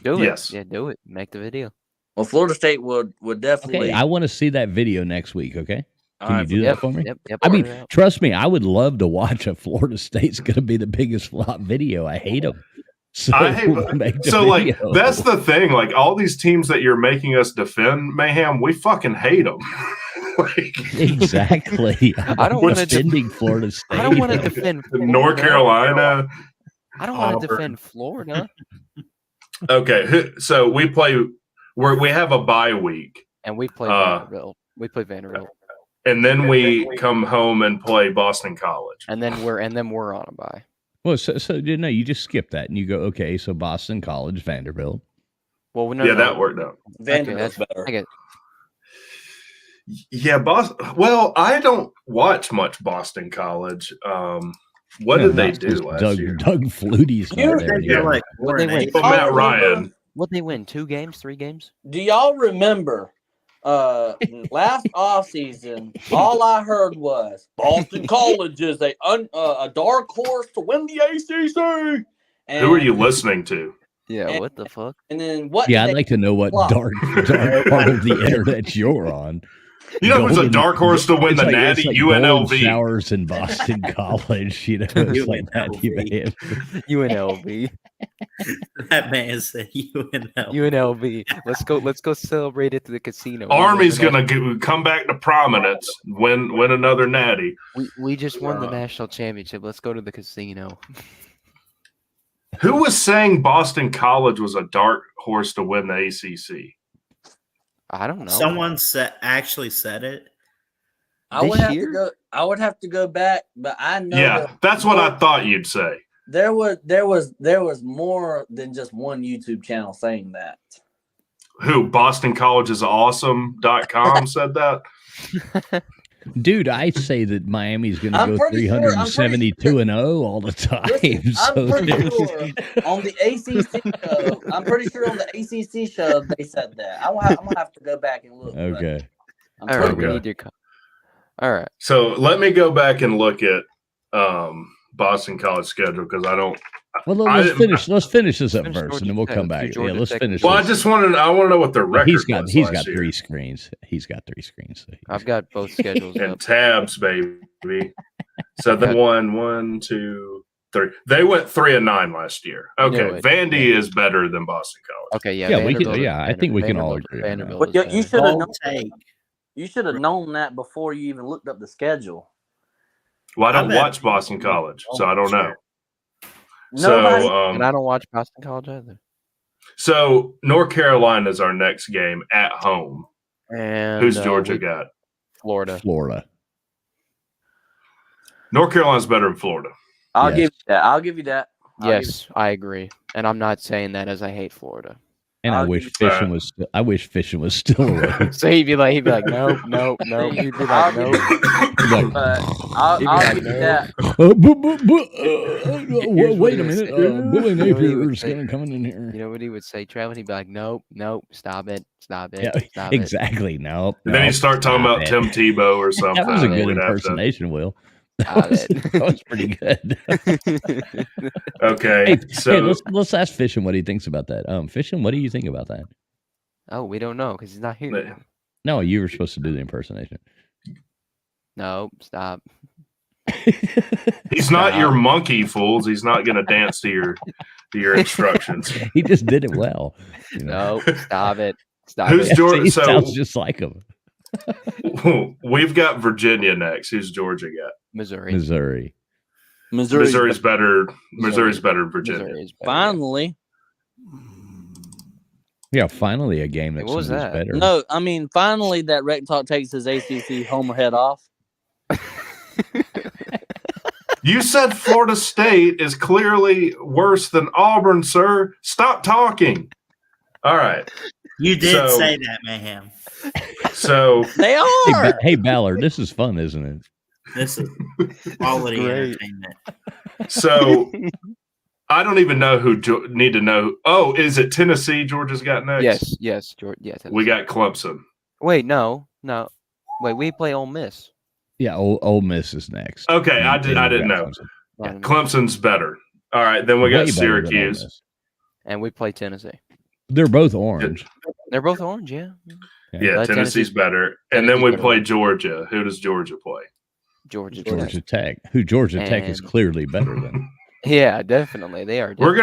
Do it. Yes. Yeah, do it. Make the video. Well, Florida State would definitely. Okay, I want to see that video next week. Okay, can you do that for me? Yep, I mean, trust me, I would love to watch a Florida State's going to be the biggest flop video. I hate them. So, like that's the thing. Like all these teams that you're making us defend, Mayhem, we fucking hate them. Exactly. I don't want to defend Florida State. I don't want to defend Florida. North Carolina. I don't want to defend Florida. Okay, so we have a bye week, and we play Vanderbilt. And then we come home and play Boston College, and then we're on a bye. Well, so you just skip that and you go, okay, so Boston College, Vanderbilt. Well, that worked out. Vanderbilt's better. I get. Yeah, Boston. Well, I don't watch much Boston College. What did they do last year? Doug Flutie's not there anymore. Matt Ryan. What they win? 2 games? 3 games? Do y'all remember last offseason? All I heard was Boston College is a dark horse to win the ACC. And, who are you listening to? Yeah, what the fuck? And then what? Yeah, I'd like to know what dark part of the internet you're on. You know, there's a dark horse to win the Natty, UNLV. Showers in Boston College. It's like that. UNLV. That man said UNLV. UNLV. Let's go celebrate at the casino. Army's gonna come back to prominence, win another natty. We just won the national championship. Let's go to the casino. Who was saying Boston College was a dark horse to win the ACC? I don't know. Someone actually said it. I would have to go back, but I know. Yeah, that's what I thought you'd say. There was more than just one YouTube channel saying that. Who? Boston College is awesome.com said that? Dude, I say that Miami's going to go 372-0 all the time. Listen, I'm pretty sure on the ACC show. I'm pretty sure on the ACC show they said that. I'm gonna have to go back and look. Okay. All right. We need your. All right. So let me go back and look at Boston College schedule because I don't. Well, let's finish this up first, and then we'll come back. Yeah, let's finish. Well, this. I want to know what the record. He's got year. 3 screens. He's got 3 screens. So I've got both schedules and up. tabs, baby. So they won 1, 2, 3. They went 3-9 last year. Okay, Vandy is better than Boston College. Okay, yeah, I think we can all agree. But you should have known. You should have known that before you even looked up the schedule. Well, I don't watch Boston College, so I don't know. Nobody, and I don't watch Boston College either. So North Carolina is our next game at home. And who's Georgia got? Florida. North Carolina's better than Florida. I'll give you that. Yes, I agree. And I'm not saying that as I hate Florida. And I wish fishing was. I wish fishing was still around. So he'd be like, nope. He'd be like, nope. I'll give you that. Wait a minute. Billy Napier is coming in here. You know what he would say, Trevor? He'd be like, nope, stop it. Yeah, exactly. Nope. And then he'd start talking about Tim Tebow or something. That was a good impersonation, Will. That was pretty good. Okay, so let's ask Fishing what he thinks about that. Fishing, what do you think about that? Oh, we don't know because he's not here. No, you were supposed to do the impersonation. No, stop. He's not your monkey, fools. He's not going to dance to your instructions. He just did it well. No, stop it. Who's Georgia? He sounds just like him. We've got Virginia next. Who's Georgia got? Missouri. Missouri's better. Missouri's better than Virginia. Finally. Yeah, finally a game that's better. No, I mean finally that Rec Talk takes his ACC homer head off. You said Florida State is clearly worse than Auburn, sir. Stop talking. All right. You did say that, Mayhem. So they are. Hey, Ballard, this is fun, isn't it? This is quality entertainment. So I don't even know who need to know. Oh, is it Tennessee? Georgia's got next. Yes, Georgia. Yeah, we got Clemson. Wait, no. Wait, we play Ole Miss. Yeah, Ole Miss is next. Okay, I didn't know. Clemson's better. All right, then we got Syracuse, and we play Tennessee. They're both orange. They're both orange, yeah. Yeah, Tennessee's better. And then we play Georgia. Who does Georgia play? Georgia Tech. Who Georgia Tech is clearly better than. Yeah, definitely. They are. We're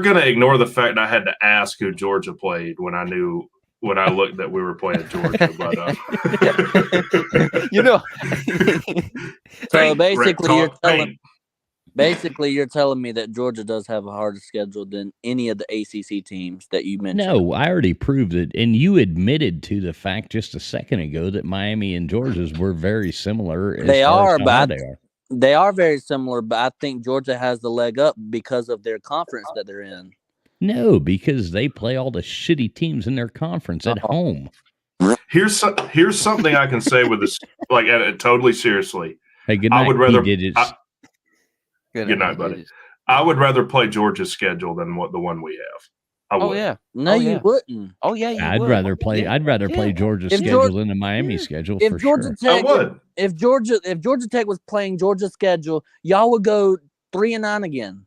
gonna ignore the fact I had to ask who Georgia played when I looked that we were playing Georgia. But so basically you're telling me that Georgia does have a harder schedule than any of the ACC teams that you mentioned. No, I already proved it, and you admitted to the fact just a second ago that Miami and Georgia's were very similar. They are very similar, but I think Georgia has the leg up because of their conference that they're in. No, because they play all the shitty teams in their conference at home. Here's something I can say with this, like totally seriously. Hey, good night. I would rather. Good night, buddy. I would rather play Georgia's schedule than the one we have. I would. Oh yeah. You wouldn't. Oh yeah. I'd rather play Georgia's schedule than the Miami schedule for sure. I would. If Georgia Tech was playing Georgia's schedule, y'all would go 3-9 again.